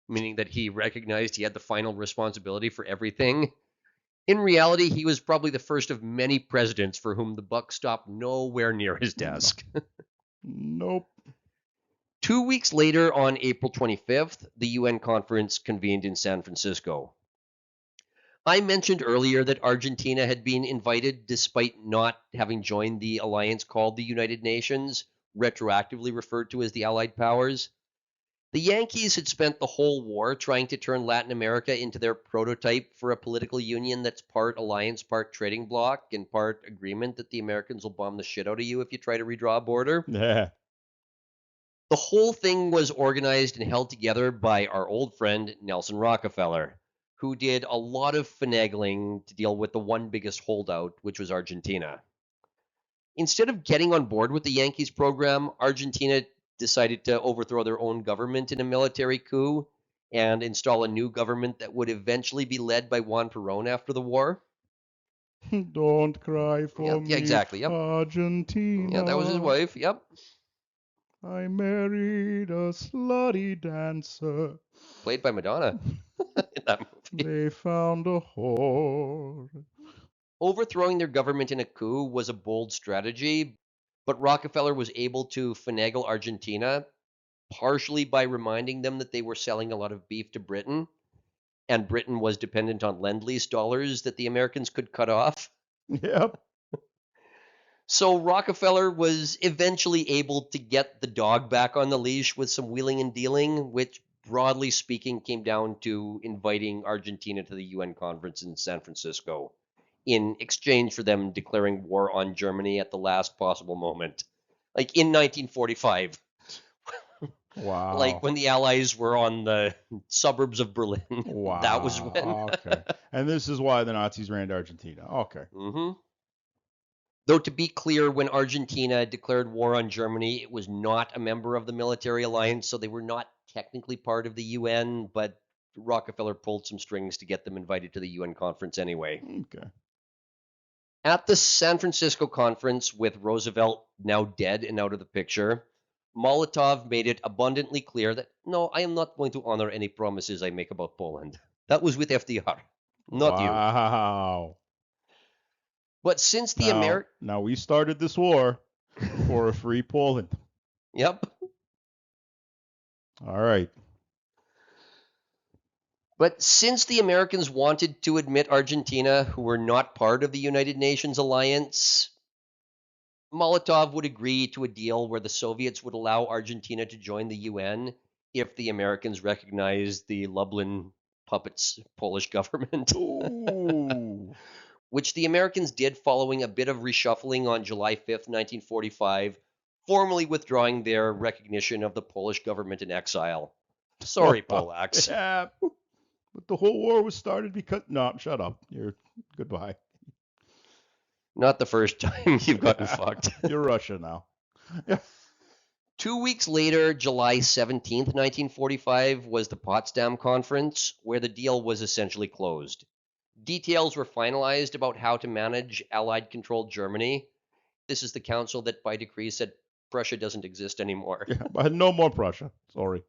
meaning that he recognized he had the final responsibility for everything. In reality, he was probably the first of many presidents for whom the buck stopped nowhere near his desk. Nope. 2 weeks later, on April 25th, the UN conference convened in San Francisco. I mentioned earlier that Argentina had been invited despite not having joined the alliance called the United Nations, retroactively referred to as the Allied Powers. The Yankees had spent the whole war trying to turn Latin America into their prototype for a political union that's part alliance, part trading bloc, and part agreement that the Americans will bomb the shit out of you if you try to redraw a border. Yeah. The whole thing was organized and held together by our old friend Nelson Rockefeller, who did a lot of finagling to deal with the one biggest holdout, which was Argentina. Instead of getting on board with the Yankees program, Argentina decided to overthrow their own government in a military coup and install a new government that would eventually be led by Juan Perón after the war. Don't cry for Yeah, me, exactly. Yep. Argentina. Yeah, that was his wife. Yep. I married a slutty dancer. Played by Madonna in that movie. They found a whore. Overthrowing their government in a coup was a bold strategy, but Rockefeller was able to finagle Argentina, partially by reminding them that they were selling a lot of beef to Britain, and Britain was dependent on Lend-Lease dollars that the Americans could cut off. Yep. So Rockefeller was eventually able to get the dog back on the leash with some wheeling and dealing, which broadly speaking came down to inviting Argentina to the UN conference in San Francisco in exchange for them declaring war on Germany at the last possible moment. Like in 1945, Wow. like when the Allies were on the suburbs of Berlin. Wow. That was when. Okay. And this is why the Nazis ran to Argentina. Okay. Mm-hmm. Though to be clear, when Argentina declared war on Germany, it was not a member of the military alliance, so they were not technically part of the UN, but Rockefeller pulled some strings to get them invited to the UN conference anyway. Okay. At the San Francisco conference, with Roosevelt now dead and out of the picture, Molotov made it abundantly clear that, no, I am not going to honor any promises I make about Poland. That was with FDR, not you. Wow. But since the Now we started this war for a free Poland. Yep. All right. But since the Americans wanted to admit Argentina, who were not part of the United Nations alliance, Molotov would agree to a deal where the Soviets would allow Argentina to join the UN if the Americans recognized the Lublin puppets Polish government. Ooh. Which the Americans did following a bit of reshuffling on July 5th, 1945, formally withdrawing their recognition of the Polish government in exile. Sorry, Polacks. Yeah. But the whole war was started because... No, shut up. Goodbye. Not the first time you've gotten fucked. You're Russia now. 2 weeks later, July 17th, 1945, was the Potsdam Conference, where the deal was essentially closed. Details were finalized about how to manage Allied-controlled Germany. This is the council that by decree said Prussia doesn't exist anymore. Yeah, but no more Prussia. Sorry.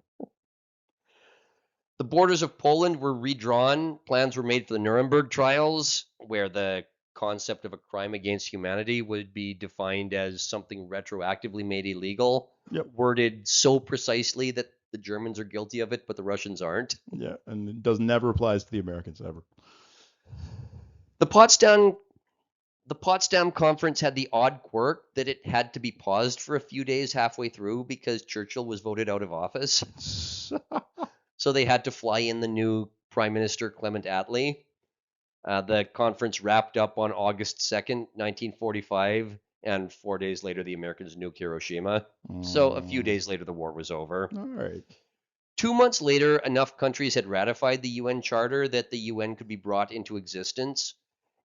The borders of Poland were redrawn. Plans were made for the Nuremberg trials, where the concept of a crime against humanity would be defined as something retroactively made illegal, worded so precisely that the Germans are guilty of it, but the Russians aren't. Yeah, and it never applies to the Americans ever. The Potsdam Conference had the odd quirk that it had to be paused for a few days halfway through because Churchill was voted out of office. So they had to fly in the new Prime Minister Clement Attlee. The conference wrapped up on August 2nd, 1945, and 4 days later the Americans nuked Hiroshima. So a few days later the war was over. All right. 2 months later, enough countries had ratified the UN Charter that the UN could be brought into existence,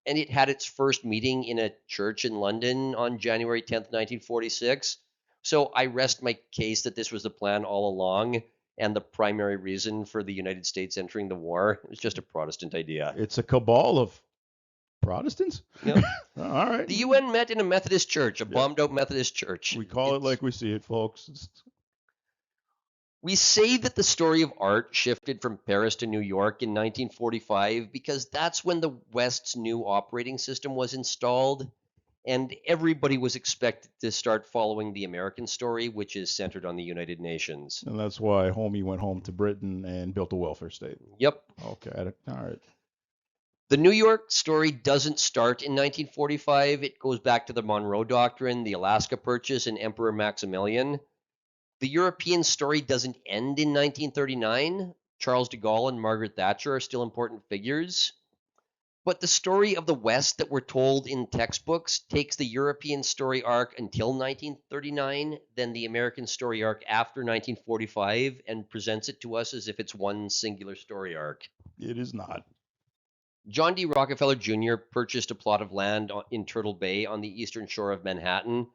and it had its first meeting in a church in London on January 10th, 1946. So I rest my case that this was the plan all along, and the primary reason for the United States entering the war. It was just a Protestant idea. It's a cabal of Protestants? Yep. All right. The UN met in a Methodist church, a bombed-out Methodist church. We call it like we see it, folks. We say that the story of art shifted from Paris to New York in 1945 because that's when the West's new operating system was installed, and everybody was expected to start following the American story, which is centered on the United Nations. And that's why Homie went home to Britain and built a welfare state. Yep. Okay. All right. The New York story doesn't start in 1945. It goes back to the Monroe Doctrine, the Alaska Purchase, and Emperor Maximilian. The European story doesn't end in 1939. Charles de Gaulle and Margaret Thatcher are still important figures. But the story of the West that we're told in textbooks takes the European story arc until 1939, then the American story arc after 1945, and presents it to us as if it's one singular story arc. It is not. John D. Rockefeller Jr. purchased a plot of land in Turtle Bay on the eastern shore of Manhattan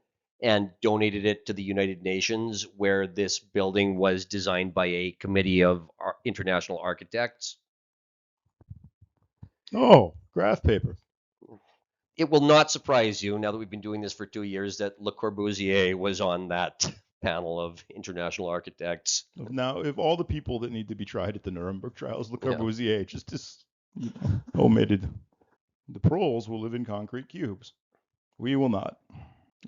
and donated it to the United Nations, where this building was designed by a committee of international architects. Oh, graph paper. It will not surprise you, now that we've been doing this for 2 years, that Le Corbusier was on that panel of international architects. Now, if all the people that need to be tried at the Nuremberg trials, Le Yeah. Corbusier just omitted. The proles will live in concrete cubes. We will not.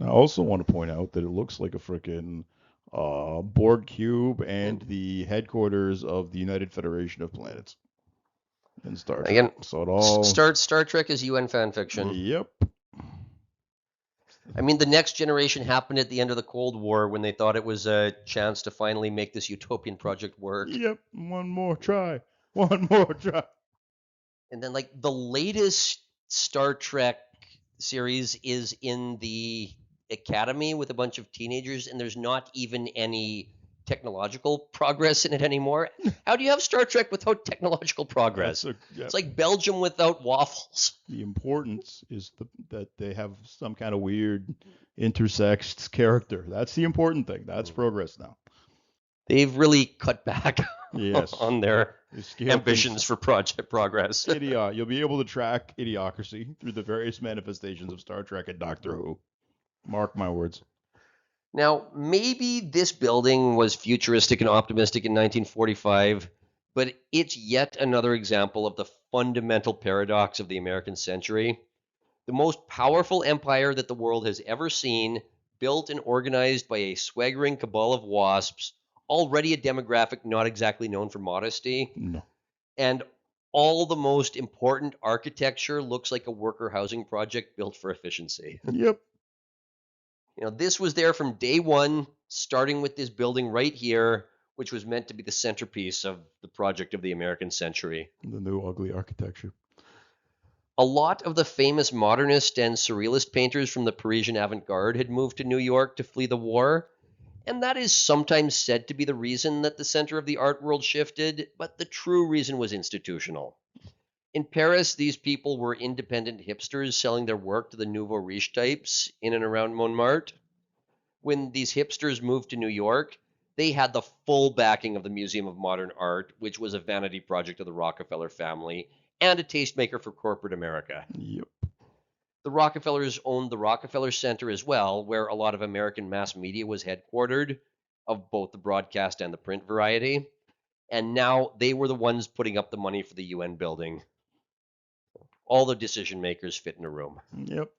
I also want to point out that it looks like a frickin' Borg cube and the headquarters of the United Federation of Planets in Star Trek. Again, So it all. Star Trek is UN fan fiction. Yep. I mean, the Next Generation happened at the end of the Cold War when they thought it was a chance to finally make this utopian project work. Yep. One more try. One more try. And then, like, the latest Star Trek series is in the academy with a bunch of teenagers, and there's not even any technological progress in it anymore. How do you have Star Trek without technological progress? Yep. It's like Belgium without waffles. The importance is that they have some kind of weird intersexed character. That's the important thing. That's progress now. They've really cut back Yes. on their Scale ambitions things. for project progress. You'll be able to track idiocracy through the various manifestations of Star Trek and Doctor Who. Mark my words. Now, maybe this building was futuristic and optimistic in 1945, but it's yet another example of the fundamental paradox of the American century. The most powerful empire that the world has ever seen, built and organized by a swaggering cabal of wasps, already a demographic not exactly known for modesty, No. and all the most important architecture looks like a worker housing project built for efficiency. Yep. You know, this was there from day one, starting with this building right here, which was meant to be the centerpiece of the project of the American century. The new ugly architecture. A lot of the famous modernist and surrealist painters from the Parisian avant-garde had moved to New York to flee the war, and that is sometimes said to be the reason that the center of the art world shifted, but the true reason was institutional. In Paris, these people were independent hipsters selling their work to the nouveau riche types in and around Montmartre. When these hipsters moved to New York, they had the full backing of the Museum of Modern Art, which was a vanity project of the Rockefeller family and a tastemaker for corporate America. Yep. The Rockefellers owned the Rockefeller Center as well, where a lot of American mass media was headquartered, of both the broadcast and the print variety. And now they were the ones putting up the money for the UN building. All the decision makers fit in a room. Yep.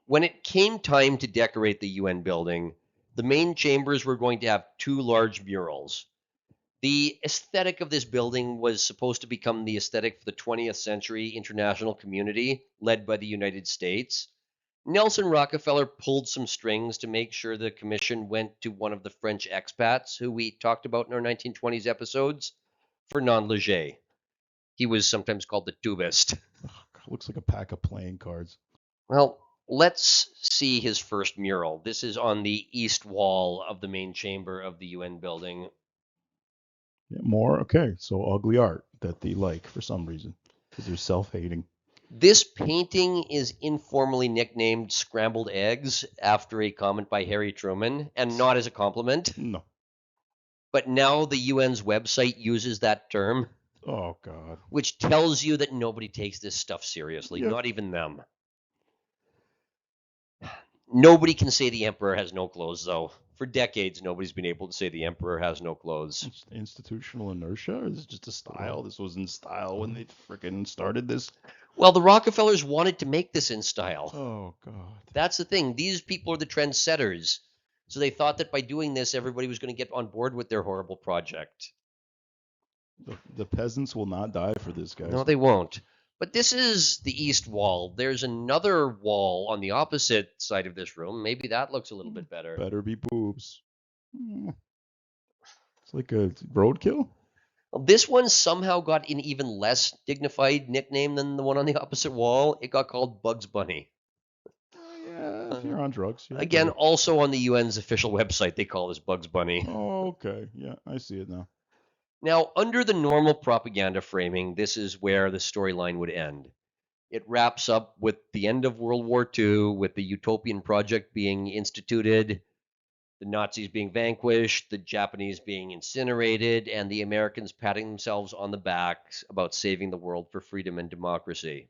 When it came time to decorate the UN building, the main chambers were going to have 2 large murals. The aesthetic of this building was supposed to become the aesthetic for the 20th century international community led by the United States. Nelson Rockefeller pulled some strings to make sure the commission went to one of the French expats who we talked about in our 1920s episodes, Fernand Léger. He was sometimes called the Tubist. Looks like a pack of playing cards. Well, let's see his first mural. This is on the east wall of the main chamber of the UN building. Yeah, more? Okay. So ugly art that they like for some reason because they're self-hating. This painting is informally nicknamed Scrambled Eggs after a comment by Harry Truman, and not as a compliment. No. But now the UN's website uses that term, Oh, God. which tells you that nobody takes this stuff seriously, Yep. not even them. Nobody can say the emperor has no clothes, though. For decades, nobody's been able to say the emperor has no clothes. It's institutional inertia? Or is it just a style? This was in style when they freaking started this? Well, the Rockefellers wanted to make this in style. Oh, God. That's the thing. These people are the trendsetters. So they thought that by doing this, everybody was going to get on board with their horrible project. The peasants will not die for this, guys. No, they won't. But this is the east wall. There's another wall on the opposite side of this room. Maybe that looks a little bit better. Better be boobs. It's like a roadkill. Well, this one somehow got an even less dignified nickname than the one on the opposite wall. It got called Bugs Bunny. Yeah, if you're on drugs. Yeah, Again, better. also on the UN's official website, they call this Bugs Bunny. Oh, okay. Yeah, I see it now. Now, under the normal propaganda framing, this is where the storyline would end. It wraps up with the end of World War II, with the utopian project being instituted, the Nazis being vanquished, the Japanese being incinerated, and the Americans patting themselves on the back about saving the world for freedom and democracy.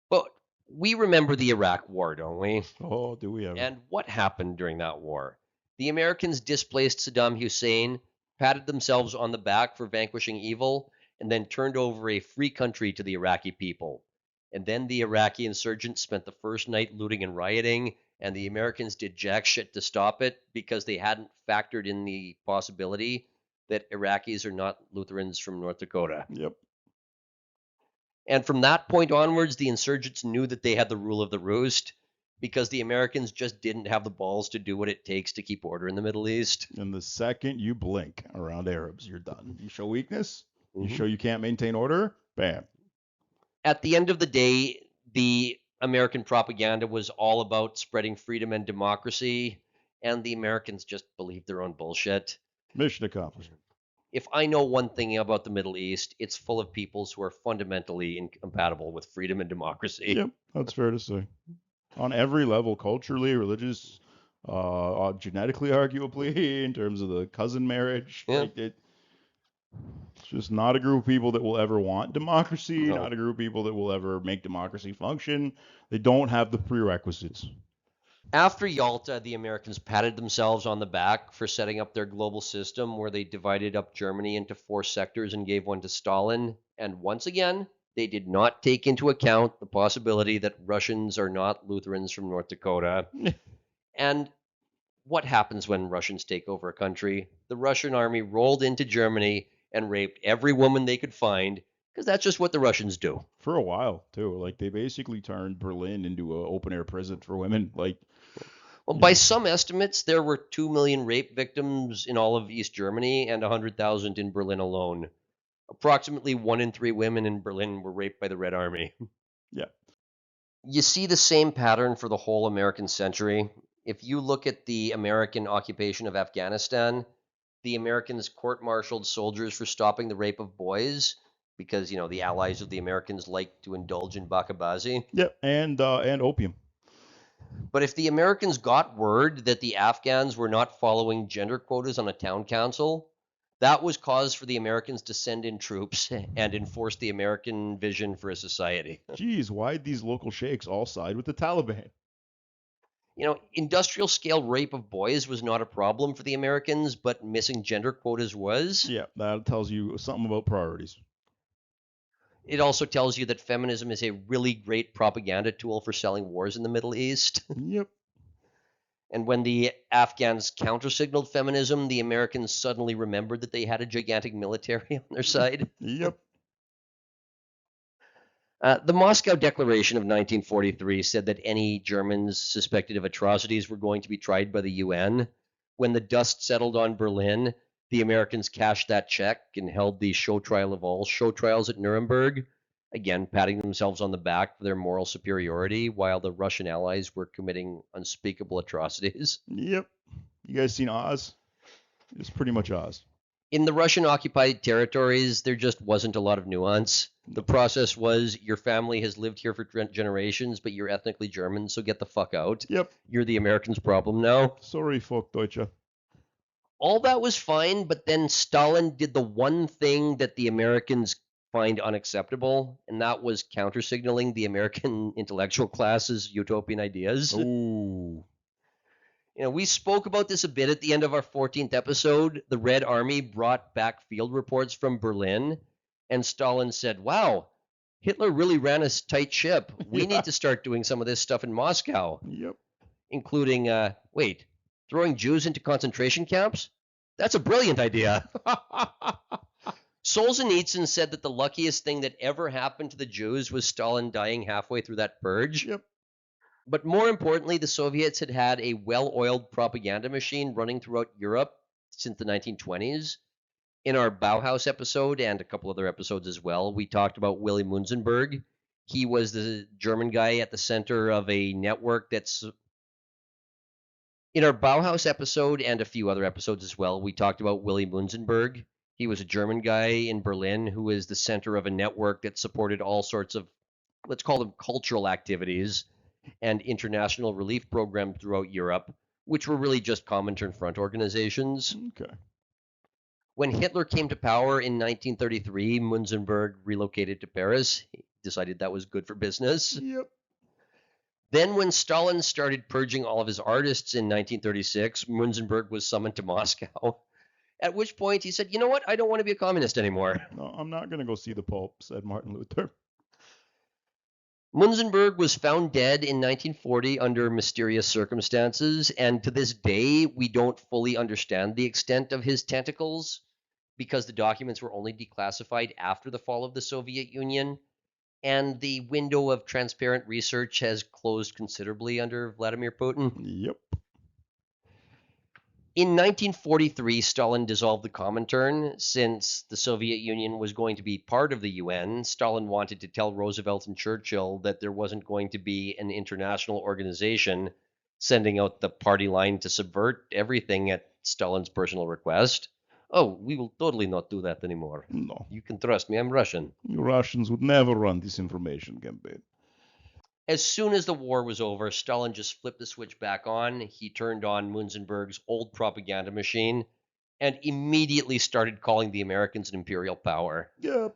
But we remember the Iraq War, don't we? Oh, do we ever? And what happened during that war? The Americans displaced Saddam Hussein, patted themselves on the back for vanquishing evil, and then turned over a free country to the Iraqi people. And then the Iraqi insurgents spent the first night looting and rioting, and the Americans did jack shit to stop it because they hadn't factored in the possibility that Iraqis are not Lutherans from North Dakota. Yep. And from that point onwards, the insurgents knew that they had the rule of the roost because the Americans just didn't have the balls to do what it takes to keep order in the Middle East. And the second you blink around Arabs, you're done. You show weakness, you Mhm. show you can't maintain order, bam. At the end of the day, the American propaganda was all about spreading freedom and democracy, and the Americans just believed their own bullshit. Mission accomplished. If I know one thing about the Middle East, it's full of peoples who are fundamentally incompatible with freedom and democracy. Yep, that's fair to say. On every level, culturally, religious, genetically, arguably, in terms of the cousin marriage. Yeah. Like it's just not a group of people that will ever want democracy, No. not a group of people that will ever make democracy function. They don't have the prerequisites. After Yalta, the Americans patted themselves on the back for setting up their global system where they divided up Germany into 4 sectors and gave one to Stalin. And once again, they did not take into account the possibility that Russians are not Lutherans from North Dakota. And what happens when Russians take over a country? The Russian army rolled into Germany and raped every woman they could find, because that's just what the Russians do. For a while, too. Like, they basically turned Berlin into an open-air prison for women. Like, Well, by some estimates, there were 2 million rape victims in all of East Germany and 100,000 in Berlin alone. Approximately 1 in 3 women in Berlin were raped by the Red Army. Yeah. You see the same pattern for the whole American century. If you look at the American occupation of Afghanistan, the Americans court-martialed soldiers for stopping the rape of boys because, the allies of the Americans like to indulge in bakabazi. Yep, and opium. But if the Americans got word that the Afghans were not following gender quotas on a town council, that was cause for the Americans to send in troops and enforce the American vision for a society. Geez, why'd these local sheikhs all side with the Taliban? Industrial scale rape of boys was not a problem for the Americans, but missing gender quotas was. Yeah, that tells you something about priorities. It also tells you that feminism is a really great propaganda tool for selling wars in the Middle East. Yep. And when the Afghans counter-signaled feminism, the Americans suddenly remembered that they had a gigantic military on their side. Yep. The Moscow Declaration of 1943 said that any Germans suspected of atrocities were going to be tried by the UN. When the dust settled on Berlin, the Americans cashed that check and held the show trial of all show trials at Nuremberg, again patting themselves on the back for their moral superiority, while the Russian allies were committing unspeakable atrocities. Yep. You guys seen Oz? It's pretty much Oz. In the Russian-occupied territories, there just wasn't a lot of nuance. The process was, your family has lived here for generations, but you're ethnically German, so get the fuck out. Yep. You're the Americans' problem now. Sorry, fuck Deutsche. All that was fine, but then Stalin did the one thing that the Americans find unacceptable, and that was counter-signaling the American intellectual class's utopian ideas. Ooh. We spoke about this a bit at the end of our 14th episode. The Red Army brought back field reports from Berlin, and Stalin said, wow, Hitler really ran a tight ship. We need to start doing some of this stuff in Moscow. Yep. Including, throwing Jews into concentration camps? That's a brilliant idea. Solzhenitsyn said that the luckiest thing that ever happened to the Jews was Stalin dying halfway through that purge. Yep. But more importantly, the Soviets had had a well-oiled propaganda machine running throughout Europe since the 1920s. In our Bauhaus episode and a couple other episodes as well, we talked about Willy Munzenberg. He was the German guy at the center of a network that's... In our Bauhaus episode and a few other episodes as well, we talked about Willy Munzenberg. He was a German guy in Berlin who was the center of a network that supported all sorts of, let's call them cultural activities and international relief programs throughout Europe, which were really just Comintern front organizations. Okay. When Hitler came to power in 1933, Munzenberg relocated to Paris. He decided that was good for business. Yep. Then when Stalin started purging all of his artists in 1936, Munzenberg was summoned to Moscow. At which point he said, you know what, I don't want to be a communist anymore. No, I'm not going to go see the Pope, said Martin Luther. Munzenberg was found dead in 1940 under mysterious circumstances, and to this day, we don't fully understand the extent of his tentacles because the documents were only declassified after the fall of the Soviet Union, and the window of transparent research has closed considerably under Vladimir Putin. Yep. In 1943, Stalin dissolved the Comintern. Since the Soviet Union was going to be part of the UN, Stalin wanted to tell Roosevelt and Churchill that there wasn't going to be an international organization sending out the party line to subvert everything at Stalin's personal request. Oh, we will totally not do that anymore. No. You can trust me, I'm Russian. You Russians would never run disinformation campaign. As soon as the war was over, Stalin just flipped the switch back on. He turned on Munzenberg's old propaganda machine and immediately started calling the Americans an imperial power. Yep.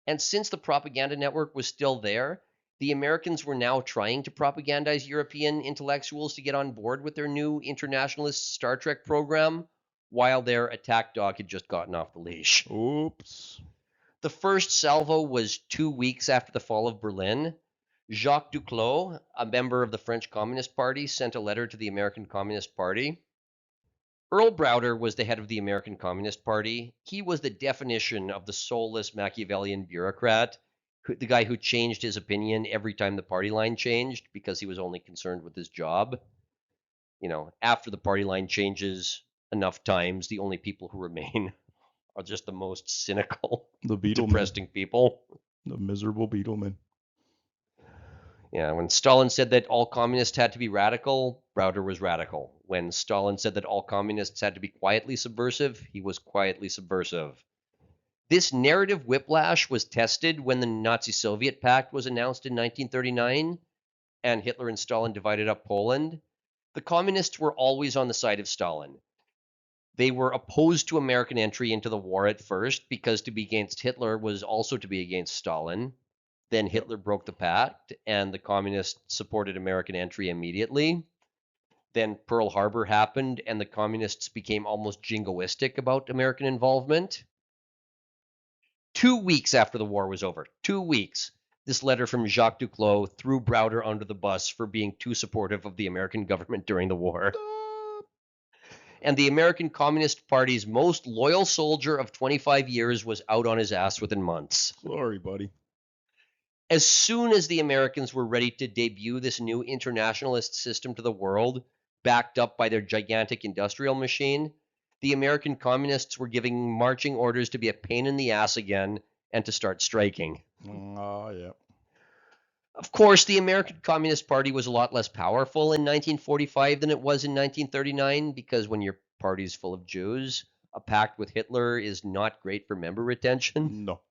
And since the propaganda network was still there, the Americans were now trying to propagandize European intellectuals to get on board with their new internationalist Star Trek program, while their attack dog had just gotten off the leash. Oops. The first salvo was 2 weeks after the fall of Berlin. Jacques Duclos, a member of the French Communist Party, sent a letter to the American Communist Party. Earl Browder was the head of the American Communist Party. He was the definition of the soulless Machiavellian bureaucrat, the guy who changed his opinion every time the party line changed because he was only concerned with his job. You know, after the party line changes enough times, the only people who remain are just the most cynical, The Beatleman. depressing people. The miserable Beatleman. Yeah, when Stalin said that all communists had to be radical, Browder was radical. When Stalin said that all communists had to be quietly subversive, he was quietly subversive. This narrative whiplash was tested when the Nazi-Soviet Pact was announced in 1939, and Hitler and Stalin divided up Poland. The communists were always on the side of Stalin. They were opposed to American entry into the war at first, because to be against Hitler was also to be against Stalin. Then Hitler broke the pact, and the communists supported American entry immediately. Then Pearl Harbor happened, and the communists became almost jingoistic about American involvement. 2 weeks after the war was over, 2 weeks, this letter from Jacques Duclos threw Browder under the bus for being too supportive of the American government during the war. And the American Communist Party's most loyal soldier of 25 years was out on his ass within months. Sorry, buddy. As soon as the Americans were ready to debut this new internationalist system to the world, backed up by their gigantic industrial machine, the American communists were giving marching orders to be a pain in the ass again and to start striking. Oh, yeah. Of course, the American Communist Party was a lot less powerful in 1945 than it was in 1939, because when your party's full of Jews, a pact with Hitler is not great for member retention. No.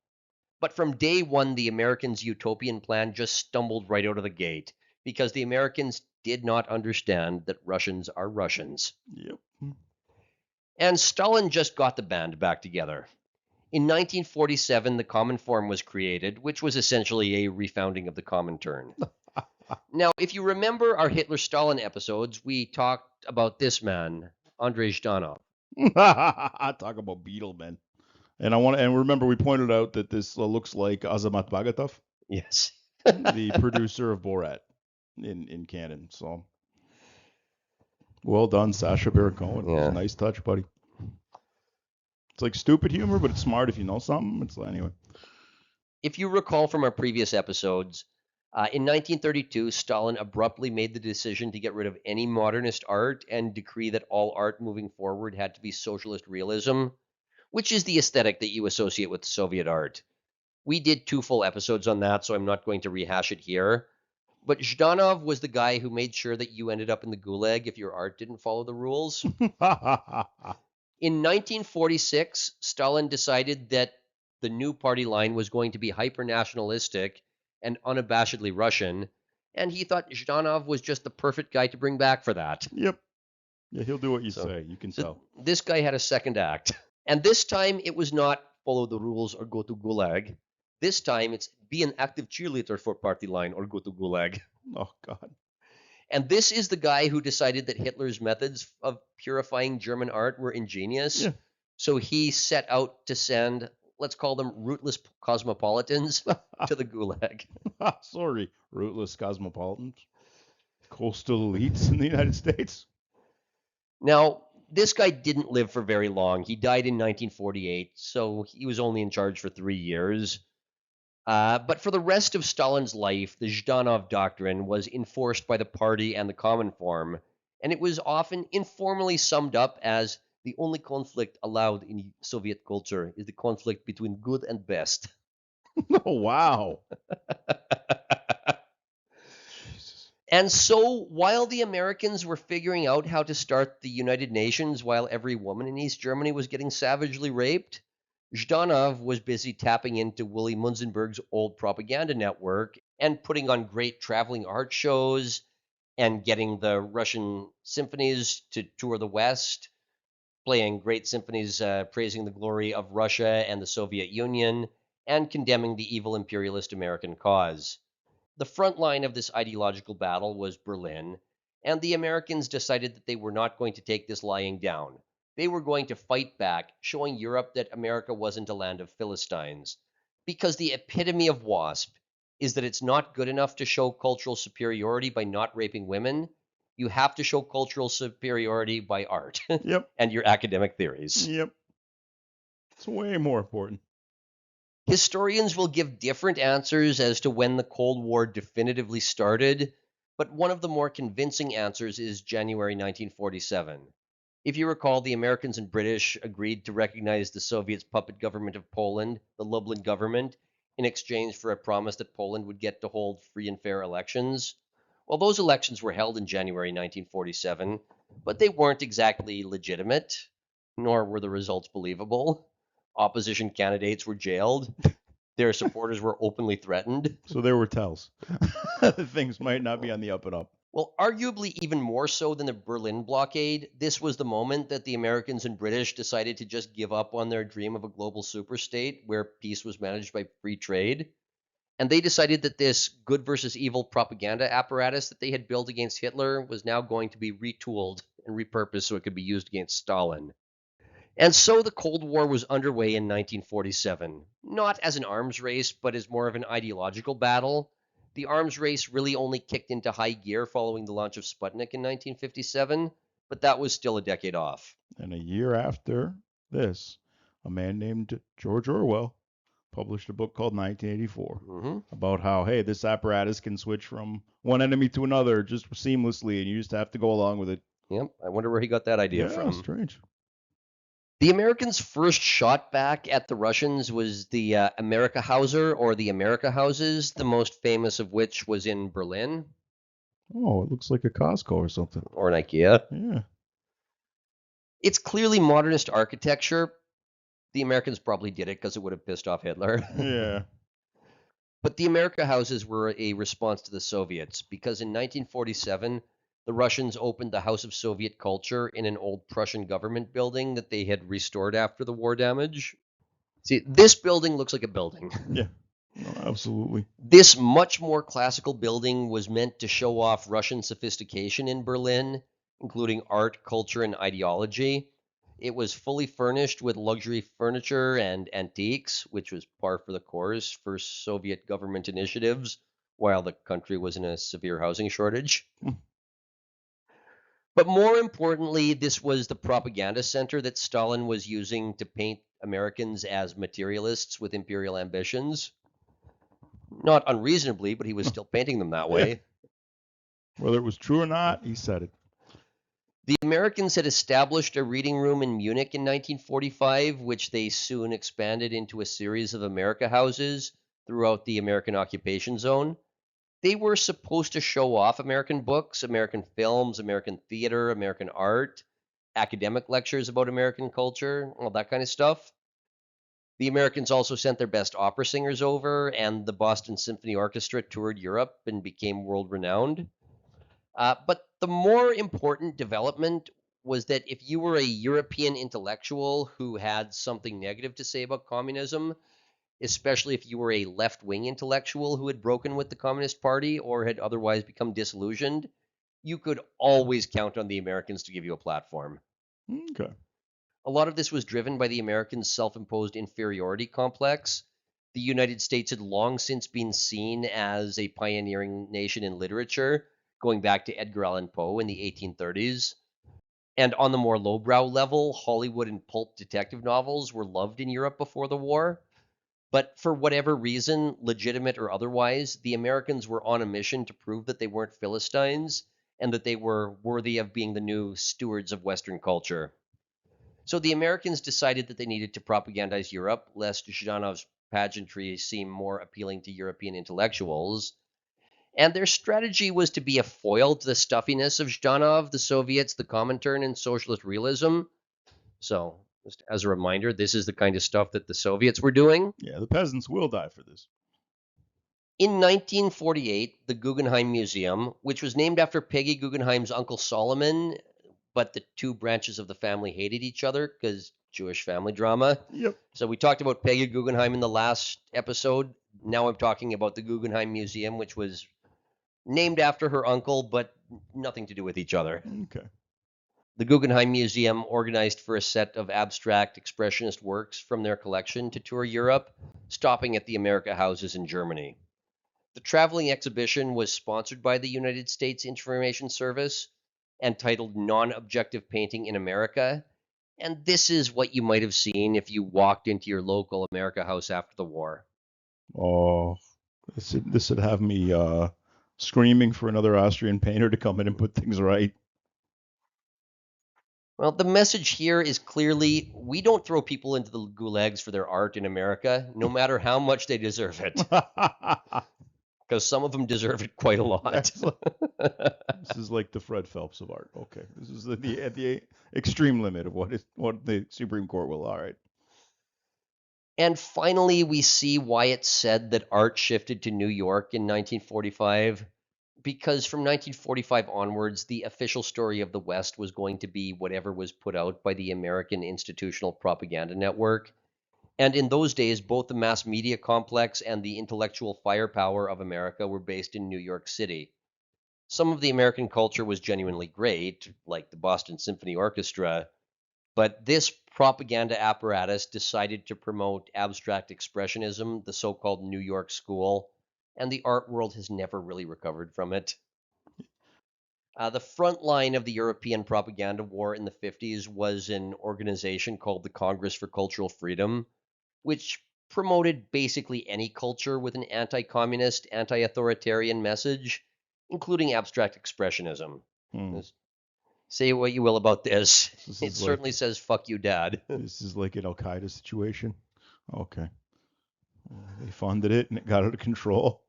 But from day one, the Americans' utopian plan just stumbled right out of the gate, because the Americans did not understand that Russians are Russians. Yep. And Stalin just got the band back together. In 1947, the Cominform was created, which was essentially a refounding of the Comintern. Now, if you remember our Hitler-Stalin episodes, we talked about this man, Andrei Zhdanov. Talk about Beatlemen. And remember we pointed out that this looks like Azamat Bagatov, Yes. the producer of Borat in canon. So well done, Sacha Baron Cohen. Yeah. Nice touch, buddy. It's like stupid humor, but it's smart if you know something. It's anyway. If you recall from our previous episodes, in 1932, Stalin abruptly made the decision to get rid of any modernist art and decree that all art moving forward had to be socialist realism, which is the aesthetic that you associate with Soviet art. We did 2 full episodes on that, so I'm not going to rehash it here. But Zhdanov was the guy who made sure that you ended up in the gulag if your art didn't follow the rules. In 1946, Stalin decided that the new party line was going to be hyper-nationalistic and unabashedly Russian, and he thought Zhdanov was just the perfect guy to bring back for that. Yep. Yeah, he'll do what you So- say. You can So tell. this guy had a second act. And this time it was not follow the rules or go to gulag. This time it's be an active cheerleader for party line or go to gulag. Oh God. And this is the guy who decided that Hitler's methods of purifying German art were ingenious. Yeah. So he set out to send, let's call them rootless cosmopolitans to the gulag. Sorry, rootless cosmopolitans, coastal elites in the United States. Now, this guy didn't live for very long. He died in 1948, so he was only in charge for 3 years. But for the rest of Stalin's life, the Zhdanov doctrine was enforced by the party and the Cominform, and it was often informally summed up as the only conflict allowed in Soviet culture is the conflict between good and best. Oh wow. Jesus. And so, while the Americans were figuring out how to start the United Nations while every woman in East Germany was getting savagely raped, Zhdanov was busy tapping into Willy Munzenberg's old propaganda network and putting on great traveling art shows and getting the Russian symphonies to tour the West, playing great symphonies praising the glory of Russia and the Soviet Union, and condemning the evil imperialist American cause. The front line of this ideological battle was Berlin, and the Americans decided that they were not going to take this lying down. They were going to fight back, showing Europe that America wasn't a land of Philistines. Because the epitome of WASP is that it's not good enough to show cultural superiority by not raping women. You have to show cultural superiority by art Yep. and your academic theories. Yep. It's way more important. Historians will give different answers as to when the Cold War definitively started, but one of the more convincing answers is January 1947. If you recall, the Americans and British agreed to recognize the Soviets' puppet government of Poland, the Lublin government, in exchange for a promise that Poland would get to hold free and fair elections. Well, those elections were held in January 1947, but they weren't exactly legitimate, nor were the results believable. Opposition candidates were jailed. Their supporters were openly threatened. So there were tells. Things might not be on the up and up. Well, arguably even more so than the Berlin blockade, this was the moment that the Americans and British decided to just give up on their dream of a global superstate where peace was managed by free trade. And they decided that this good versus evil propaganda apparatus that they had built against Hitler was now going to be retooled and repurposed so it could be used against Stalin. And so the Cold War was underway in 1947, not as an arms race, but as more of an ideological battle. The arms race really only kicked into high gear following the launch of Sputnik in 1957, but that was still a decade off. And a year after this, a man named George Orwell published a book called 1984 Mm-hmm. about how, hey, this apparatus can switch from one enemy to another just seamlessly, and you just have to go along with it. Yep, I wonder where he got that idea Yeah, from. strange. The Americans' first shot back at the Russians was the America Hauser or the America Houses, the most famous of which was in Berlin Oh, it looks like a Costco or something. or an IKEA. Yeah. It's clearly modernist architecture. The Americans probably did it because it would have pissed off Hitler. Yeah. But the America Houses were a response to the Soviets because in 1947, the Russians opened the House of Soviet Culture in an old Prussian government building that they had restored after the war damage. See, this building looks like a building. Yeah. No, absolutely. This much more classical building was meant to show off Russian sophistication in Berlin, including art, culture, and ideology. It was fully furnished with luxury furniture and antiques, which was par for the course for Soviet government initiatives, while the country was in a severe housing shortage. But more importantly, this was the propaganda center that Stalin was using to paint Americans as materialists with imperial ambitions. Not unreasonably, but he was still painting them that Yeah. way. Whether it was true or not, he said it. The Americans had established a reading room in Munich in 1945, which they soon expanded into a series of America houses throughout the American occupation zone. They were supposed to show off American books, American films, American theater, American art, academic lectures about American culture, all that kind of stuff. The Americans also sent their best opera singers over, and the Boston Symphony Orchestra toured Europe and became world renowned. But the more important development was that if you were a European intellectual who had something negative to say about communism, especially if you were a left wing intellectual who had broken with the Communist Party or had otherwise become disillusioned, you could always count on the Americans to give you a platform. Okay. A lot of this was driven by the Americans' self imposed inferiority complex. The United States had long since been seen as a pioneering nation in literature, going back to Edgar Allan Poe in the 1830s. And on the more lowbrow level, Hollywood and pulp detective novels were loved in Europe before the war. But for whatever reason, legitimate or otherwise, the Americans were on a mission to prove that they weren't Philistines and that they were worthy of being the new stewards of Western culture. So the Americans decided that they needed to propagandize Europe, lest Zhdanov's pageantry seem more appealing to European intellectuals. And their strategy was to be a foil to the stuffiness of Zhdanov, the Soviets, the Comintern, and socialist realism. So, just as a reminder, this is the kind of stuff that the Soviets were doing. Yeah, the peasants will die for this. In 1948, the Guggenheim Museum, which was named after Peggy Guggenheim's uncle Solomon, but the two branches of the family hated each other because Jewish family drama. Yep. So we talked about Peggy Guggenheim in the last episode. Now I'm talking about the Guggenheim Museum, which was named after her uncle, but nothing to do with each other. Okay. The Guggenheim Museum organized for a set of abstract expressionist works from their collection to tour Europe, stopping at the America houses in Germany. The traveling exhibition was sponsored by the United States Information Service and titled Non-Objective Painting in America. And this is what you might have seen if you walked into your local America house after the war. Oh, this would have me screaming for another Austrian painter to come in and put things right. Well, the message here is clearly we don't throw people into the gulags for their art in America, no matter how much they deserve it, because some of them deserve it quite a lot. This is like the Fred Phelps of art. Okay, this is the extreme limit of what the Supreme Court will. All right. And finally, we see why it's said that art shifted to New York in 1945. Because from 1945 onwards, the official story of the West was going to be whatever was put out by the American Institutional Propaganda Network. And in those days, both the mass media complex and the intellectual firepower of America were based in New York City. Some of the American culture was genuinely great, like the Boston Symphony Orchestra, but this propaganda apparatus decided to promote abstract expressionism, the so called New York School, and the art world has never really recovered from it. The front line of the European propaganda war in the 50s was an organization called the Congress for Cultural Freedom, which promoted basically any culture with an anti communist, anti authoritarian message, including abstract expressionism. Say what you will about this. It certainly says, fuck you, Dad. This is like an Al Qaeda situation. Okay. They funded it and it got out of control.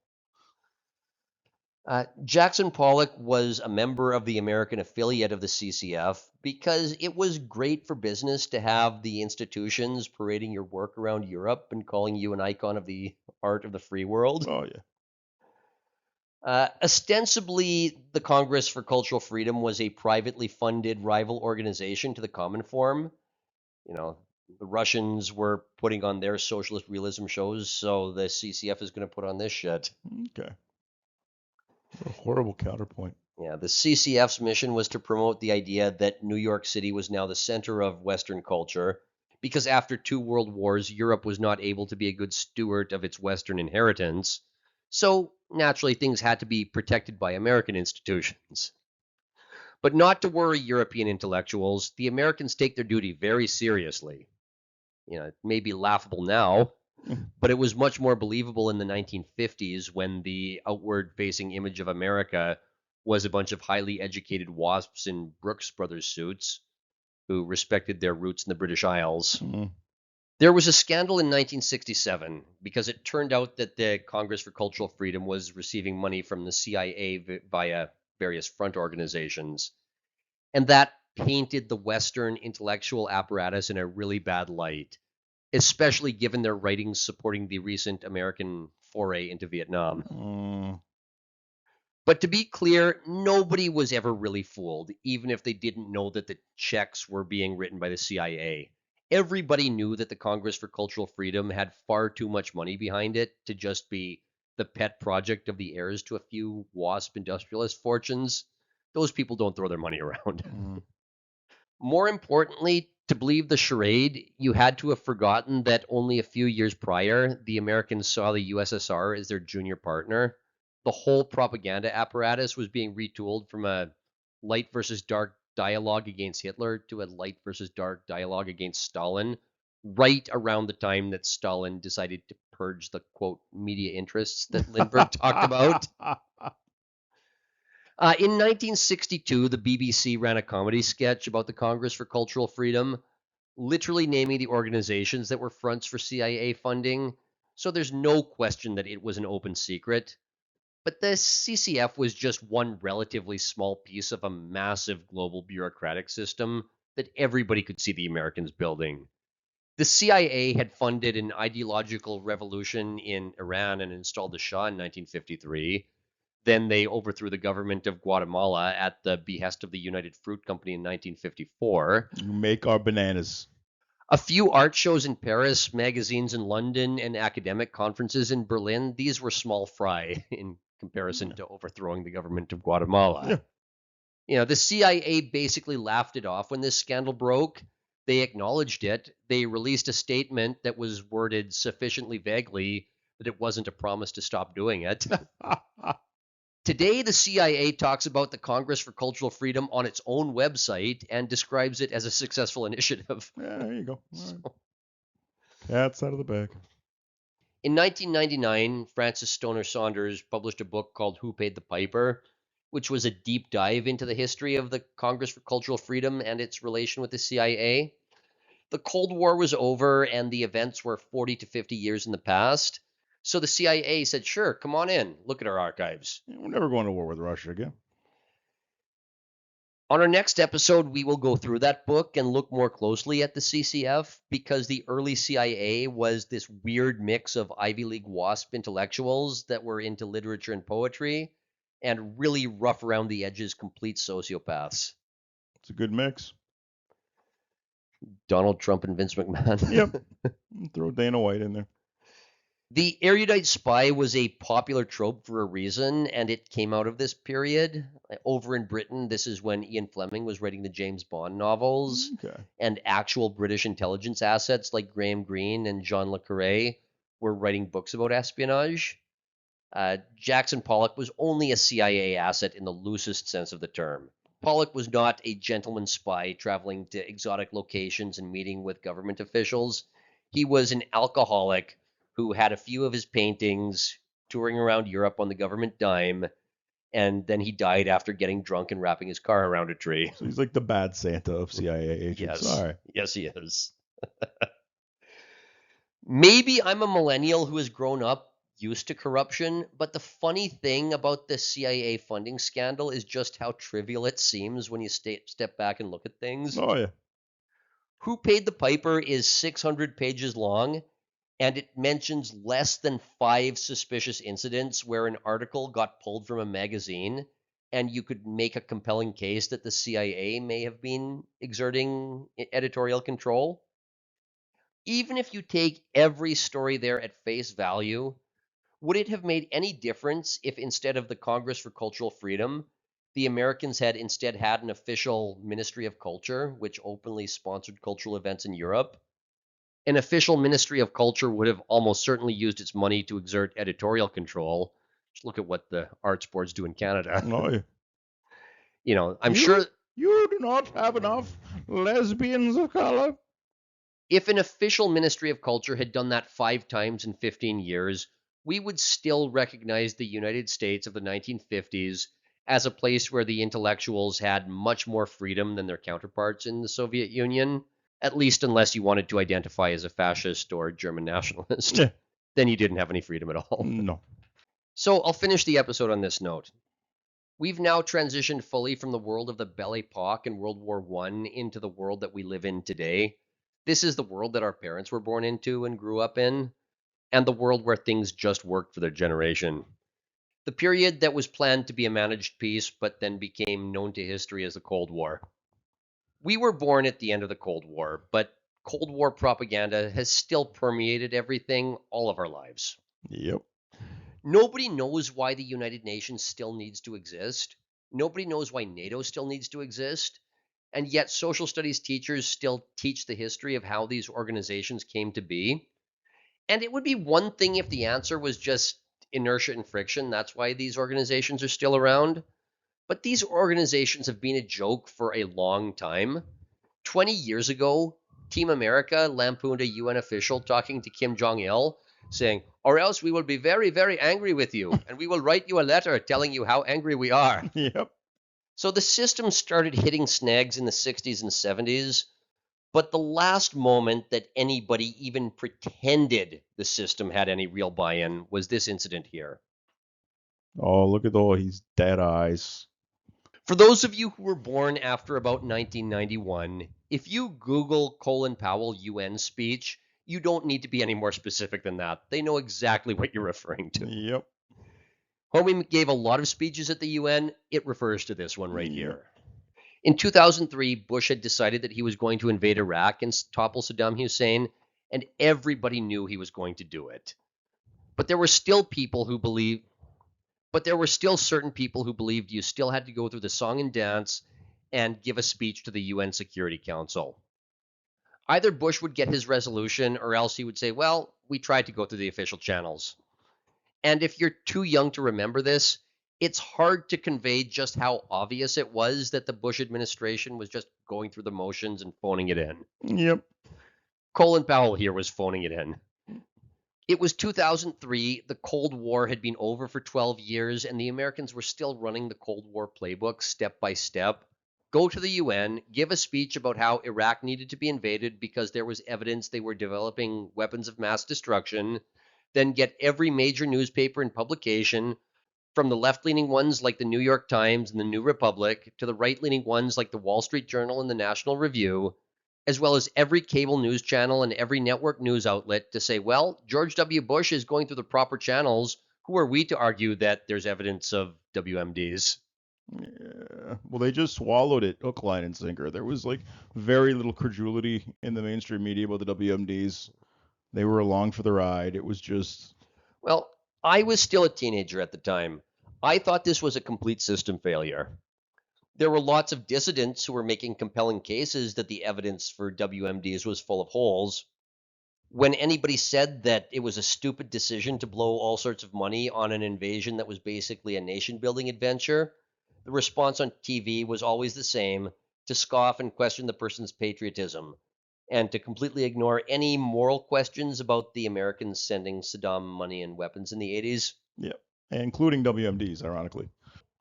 Jackson Pollock was a member of the American affiliate of the CCF because it was great for business to have the institutions parading your work around Europe and calling you an icon of the art of the free world. Oh, yeah. Ostensibly, the Congress for Cultural Freedom was a privately funded rival organization to the Cominform. You know, the Russians were putting on their socialist realism shows, so the CCF is going to put on this shit. Okay. A horrible counterpoint. Yeah, the CCF's mission was to promote the idea that New York City was now the center of Western culture, because after two world wars, Europe was not able to be a good steward of its Western inheritance. So, naturally, things had to be protected by American institutions. But not to worry European intellectuals, the Americans take their duty very seriously. It may be laughable now, but it was much more believable in the 1950s when the outward-facing image of America was a bunch of highly educated wasps in Brooks Brothers suits who respected their roots in the British Isles. There was a scandal in 1967 because it turned out that the Congress for Cultural Freedom was receiving money from the CIA via various front organizations. And that painted the Western intellectual apparatus in a really bad light, especially given their writings supporting the recent American foray into Vietnam. But to be clear, nobody was ever really fooled, even if they didn't know that the checks were being written by the CIA. Everybody knew that the Congress for Cultural Freedom had far too much money behind it to just be the pet project of the heirs to a few WASP industrialist fortunes. Those people don't throw their money around. More importantly, to believe the charade, you had to have forgotten that only a few years prior, the Americans saw the USSR as their junior partner. The whole propaganda apparatus was being retooled from a light versus dark dialogue against Hitler to a light versus dark dialogue against Stalin, right around the time that Stalin decided to purge the, quote, media interests that Lindbergh talked about. In 1962, the BBC ran a comedy sketch about the Congress for Cultural Freedom, literally naming the organizations that were fronts for CIA funding, so there's no question that it was an open secret. But the CCF was just one relatively small piece of a massive global bureaucratic system that everybody could see the Americans building. The CIA had funded an ideological revolution in Iran and installed the Shah in 1953. Then they overthrew the government of Guatemala at the behest of the United Fruit Company in 1954. You make our bananas. A few art shows in Paris, magazines in London, and academic conferences in Berlin, these were small fry in comparison to overthrowing the government of Guatemala. The CIA basically laughed it off when this scandal broke. They acknowledged it. They released a statement that was worded sufficiently vaguely that it wasn't a promise to stop doing it. Today, the CIA talks about the Congress for Cultural Freedom on its own website and describes it as a successful initiative. Yeah, there you go. Cat's out of the bag. In 1999, Francis Stoner Saunders published a book called Who Paid the Piper, which was a deep dive into the history of the Congress for Cultural Freedom and its relation with the CIA. The Cold War was over and the events were 40 to 50 years in the past. So the CIA said, sure, come on in, look at our archives. We're never going to war with Russia again. On our next episode, we will go through that book and look more closely at the CCF because the early CIA was this weird mix of Ivy League WASP intellectuals that were into literature and poetry and really rough around the edges complete sociopaths. It's a good mix. Donald Trump and Vince McMahon. Yep. Throw Dana White in there. The erudite spy was a popular trope for a reason, and it came out of this period. Over in Britain, this is when Ian Fleming was writing the James Bond novels, and actual British intelligence assets like Graham Greene and John le Carré were writing books about espionage. Jackson Pollock was only a CIA asset in the loosest sense of the term. Pollock was not a gentleman spy traveling to exotic locations and meeting with government officials. He was an alcoholic who had a few of his paintings touring around Europe on the government dime, and then he died after getting drunk and wrapping his car around a tree. So he's like the bad Santa of CIA agents. Yes. All right. Yes, he is. Maybe I'm a millennial who has grown up used to corruption, but the funny thing about the CIA funding scandal is just how trivial it seems when you step back and look at things. Oh, yeah. Who Paid the Piper is 600 pages long, and it mentions less than 5 suspicious incidents where an article got pulled from a magazine, and you could make a compelling case that the CIA may have been exerting editorial control. Even if you take every story there at face value, would it have made any difference if instead of the Congress for Cultural Freedom, the Americans had instead had an official Ministry of Culture, which openly sponsored cultural events in Europe? An official Ministry of Culture would have almost certainly used its money to exert editorial control. Just look at what the arts boards do in Canada. Oh, yeah. I'm You- sure You do not have enough lesbians of color. if an official Ministry of Culture had done that 5 times in 15 years, we would still recognize the United States of the 1950s as a place where the intellectuals had much more freedom than their counterparts in the Soviet Union, at least unless you wanted to identify as a fascist or German nationalist. Yeah. Then you didn't have any freedom at all. No. So I'll finish the episode on this note. We've now transitioned fully from the world of the Belle Epoque and World War I into the world that we live in today. This is the world that our parents were born into and grew up in, and the world where things just worked for their generation. The period that was planned to be a managed peace, but then became known to history as the Cold War. We were born at the end of the Cold War, but Cold War propaganda has still permeated everything all of our lives. Yep. Nobody knows why the United Nations still needs to exist. Nobody knows why NATO still needs to exist. And yet, social studies teachers still teach the history of how these organizations came to be. And it would be one thing if the answer was just inertia and friction. That's why these organizations are still around. But these organizations have been a joke for a long time. 20 years ago, Team America lampooned a UN official talking to Kim Jong il, saying, "Or else we will be very, very angry with you, and we will write you a letter telling you how angry we are." Yep. So the system started hitting snags in the 60s and 70s, but the last moment that anybody even pretended the system had any real buy-in was this incident here. Oh, look at all his dead eyes. For those of you who were born after about 1991, if you Google Colin Powell UN speech, you don't need to be any more specific than that. They know exactly what you're referring to. Yep. Homie gave a lot of speeches at the UN. It refers to this one right Yep. here. In 2003, Bush had decided that he was going to invade Iraq and topple Saddam Hussein, and everybody knew he was going to do it. But there were still certain people who believed you still had to go through the song and dance and give a speech to the UN Security Council. Either Bush would get his resolution or else he would say, well, we tried to go through the official channels. And if you're too young to remember this, it's hard to convey just how obvious it was that the Bush administration was just going through the motions and phoning it in. Yep. Colin Powell here was phoning it in. It was 2003. The Cold War had been over for 12 years, and the Americans were still running the Cold War playbook step by step. Go to the UN, give a speech about how Iraq needed to be invaded because there was evidence they were developing weapons of mass destruction, then get every major newspaper and publication, from the left-leaning ones like the New York Times and the New Republic to the right-leaning ones like the Wall Street Journal and the National Review, as well as every cable news channel and every network news outlet to say, well, George W. Bush is going through the proper channels. Who are we to argue that there's evidence of WMDs? Yeah. Well, they just swallowed it hook, line, and sinker. There was like very little credulity in the mainstream media about the WMDs. They were along for the ride. It was just. Well, I was still a teenager at the time. I thought this was a complete system failure. There were lots of dissidents who were making compelling cases that the evidence for WMDs was full of holes. When anybody said that it was a stupid decision to blow all sorts of money on an invasion that was basically a nation-building adventure, the response on TV was always the same: to scoff and question the person's patriotism, and to completely ignore any moral questions about the Americans sending Saddam money and weapons in the 80s. Yeah. Including WMDs, ironically.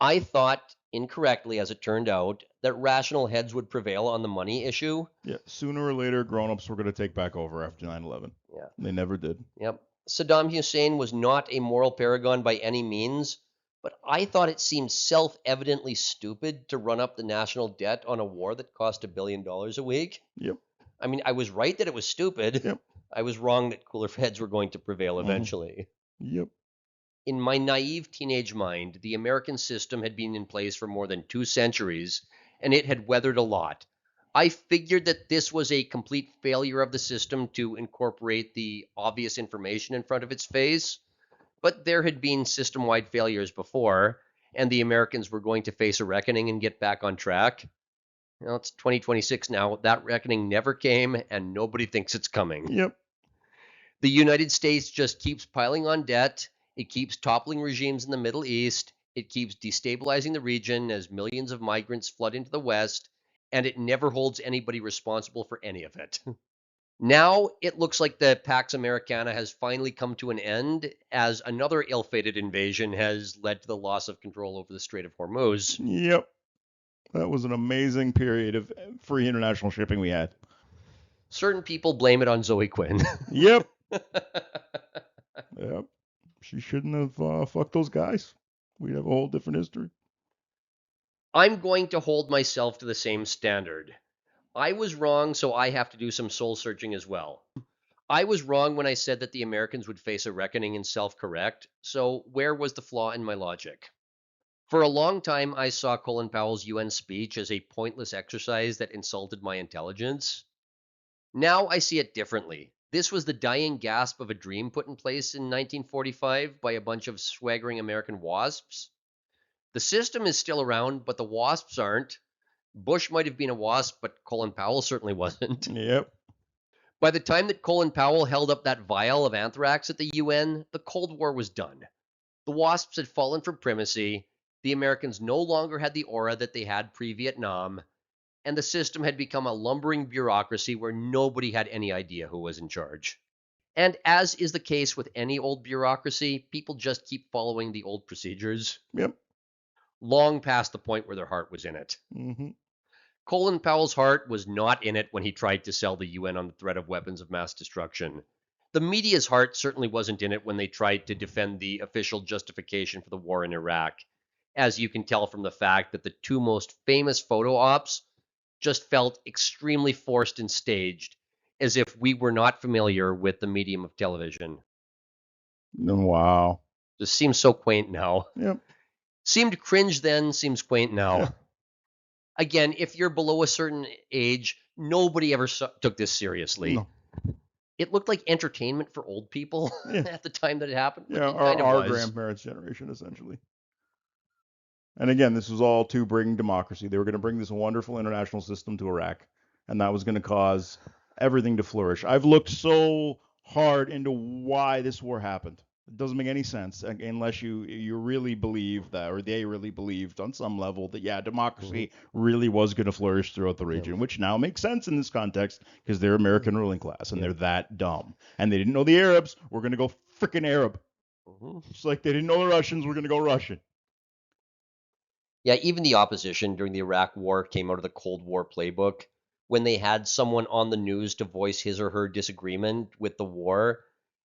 I thought, incorrectly as it turned out, that rational heads would prevail on the money issue. Yeah. Sooner or later, grown-ups were going to take back over after 9/11. Yeah. They never did. Yep. Saddam Hussein was not a moral paragon by any means, but I thought it seemed self-evidently stupid to run up the national debt on a war that cost $1 billion a week. Yep. I mean, I was right that it was stupid. Yep. I was wrong that cooler heads were going to prevail eventually. Yep. In my naive teenage mind, the American system had been in place for more than 2 centuries, and it had weathered a lot. I figured that this was a complete failure of the system to incorporate the obvious information in front of its face, but there had been system-wide failures before, and the Americans were going to face a reckoning and get back on track. Well, it's 2026 now. That reckoning never came, and nobody thinks it's coming. Yep. The United States just keeps piling on debt. It keeps toppling regimes in the Middle East. It keeps destabilizing the region as millions of migrants flood into the West, and it never holds anybody responsible for any of it. Now it looks like the Pax Americana has finally come to an end, as another ill-fated invasion has led to the loss of control over the Strait of Hormuz. Yep. That was an amazing period of free international shipping we had. Certain people blame it on Zoe Quinn. Yep. Yep. She shouldn't have fucked those guys. We'd have a whole different history. I'm going to hold myself to the same standard. I was wrong, so I have to do some soul searching as well. I was wrong when I said that the Americans would face a reckoning and self-correct, so where was the flaw in my logic? For a long time, I saw Colin Powell's UN speech as a pointless exercise that insulted my intelligence. Now I see it differently. This was the dying gasp of a dream put in place in 1945 by a bunch of swaggering American wasps. The system is still around, but the wasps aren't. Bush might have been a wasp, but Colin Powell certainly wasn't. Yep. By the time that Colin Powell held up that vial of anthrax at the UN, the Cold War was done. The wasps had fallen from primacy, the Americans no longer had the aura that they had pre-Vietnam, and the system had become a lumbering bureaucracy where nobody had any idea who was in charge. And as is the case with any old bureaucracy, people just keep following the old procedures. Yep. Long past the point where their heart was in it. Mm-hmm. Colin Powell's heart was not in it when he tried to sell the UN on the threat of weapons of mass destruction. The media's heart certainly wasn't in it when they tried to defend the official justification for the war in Iraq, as you can tell from the fact that the two most famous photo ops just felt extremely forced and staged, as if we were not familiar with the medium of television. Wow. This seems so quaint now. Yep. Seemed cringe then, seems quaint now. Yeah. Again, if you're below a certain age, nobody ever took this seriously. No. It looked like entertainment for old people at the time that it happened. Yeah, It our grandparents' generation, essentially. And again, this was all to bring democracy. They were going to bring this wonderful international system to Iraq, and that was going to cause everything to flourish. I've looked so hard into why this war happened. It doesn't make any sense unless you really believe that, or they really believed on some level that, yeah, democracy really was going to flourish throughout the region, which now makes sense in this context because they're American ruling class and they're that dumb. And they didn't know the Arabs were going to go freaking Arab. Just like they didn't know the Russians were going to go Russian. Yeah, even the opposition during the Iraq War came out of the Cold War playbook. When they had someone on the news to voice his or her disagreement with the war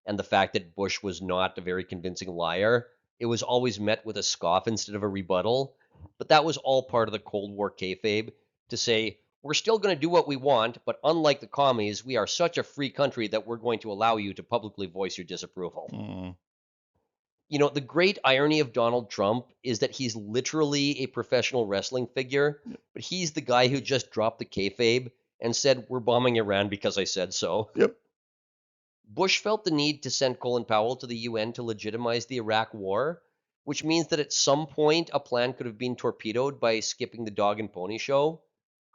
and the fact that Bush was not a very convincing liar, it was always met with a scoff instead of a rebuttal. But that was all part of the Cold War kayfabe to say, we're still going to do what we want, but unlike the commies, we are such a free country that we're going to allow you to publicly voice your disapproval. You know, the great irony of Donald Trump is that he's literally a professional wrestling figure, but he's the guy who just dropped the kayfabe and said, we're bombing Iran because I said so. Yep. Bush felt the need to send Colin Powell to the UN to legitimize the Iraq War, which means that at some point a plan could have been torpedoed by skipping the dog and pony show.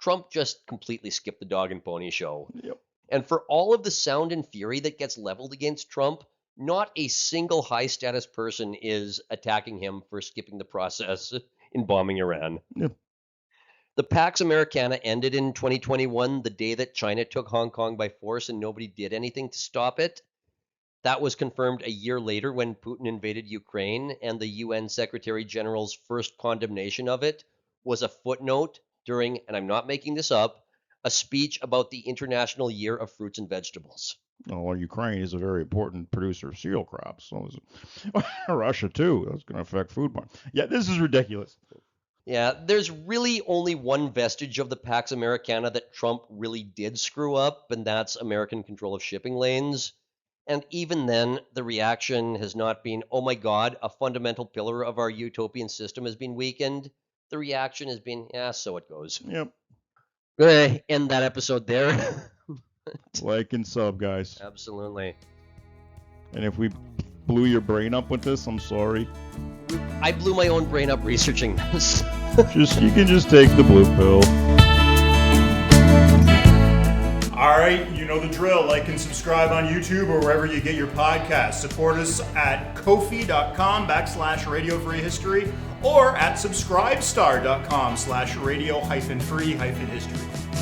Trump just completely skipped the dog and pony show. Yep. And for all of the sound and fury that gets leveled against Trump, not a single high-status person is attacking him for skipping the process in bombing Iran. Yep. The Pax Americana ended in 2021, the day that China took Hong Kong by force and nobody did anything to stop it. That was confirmed a year later when Putin invaded Ukraine, and the UN Secretary General's first condemnation of it was a footnote during, and I'm not making this up, a speech about the International Year of Fruits and Vegetables. Oh, well, Ukraine is a very important producer of cereal crops. So is Russia, too. That's going to affect food markets. Yeah, this is ridiculous. Yeah, there's really only one vestige of the Pax Americana that Trump really did screw up, and that's American control of shipping lanes. And even then, the reaction has not been, oh my God, a fundamental pillar of our utopian system has been weakened. The reaction has been, yeah, so it goes. Yep. Gonna end that episode there. Like and sub, guys. Absolutely. And if we blew your brain up with this, I'm sorry. I blew my own brain up researching this. You can just take the blue pill. All right. right, you know the drill. Like and subscribe on YouTube or wherever you get your podcasts. Support us at kofi.com/Radio Free History or at subscribestar.com/radio-free-history.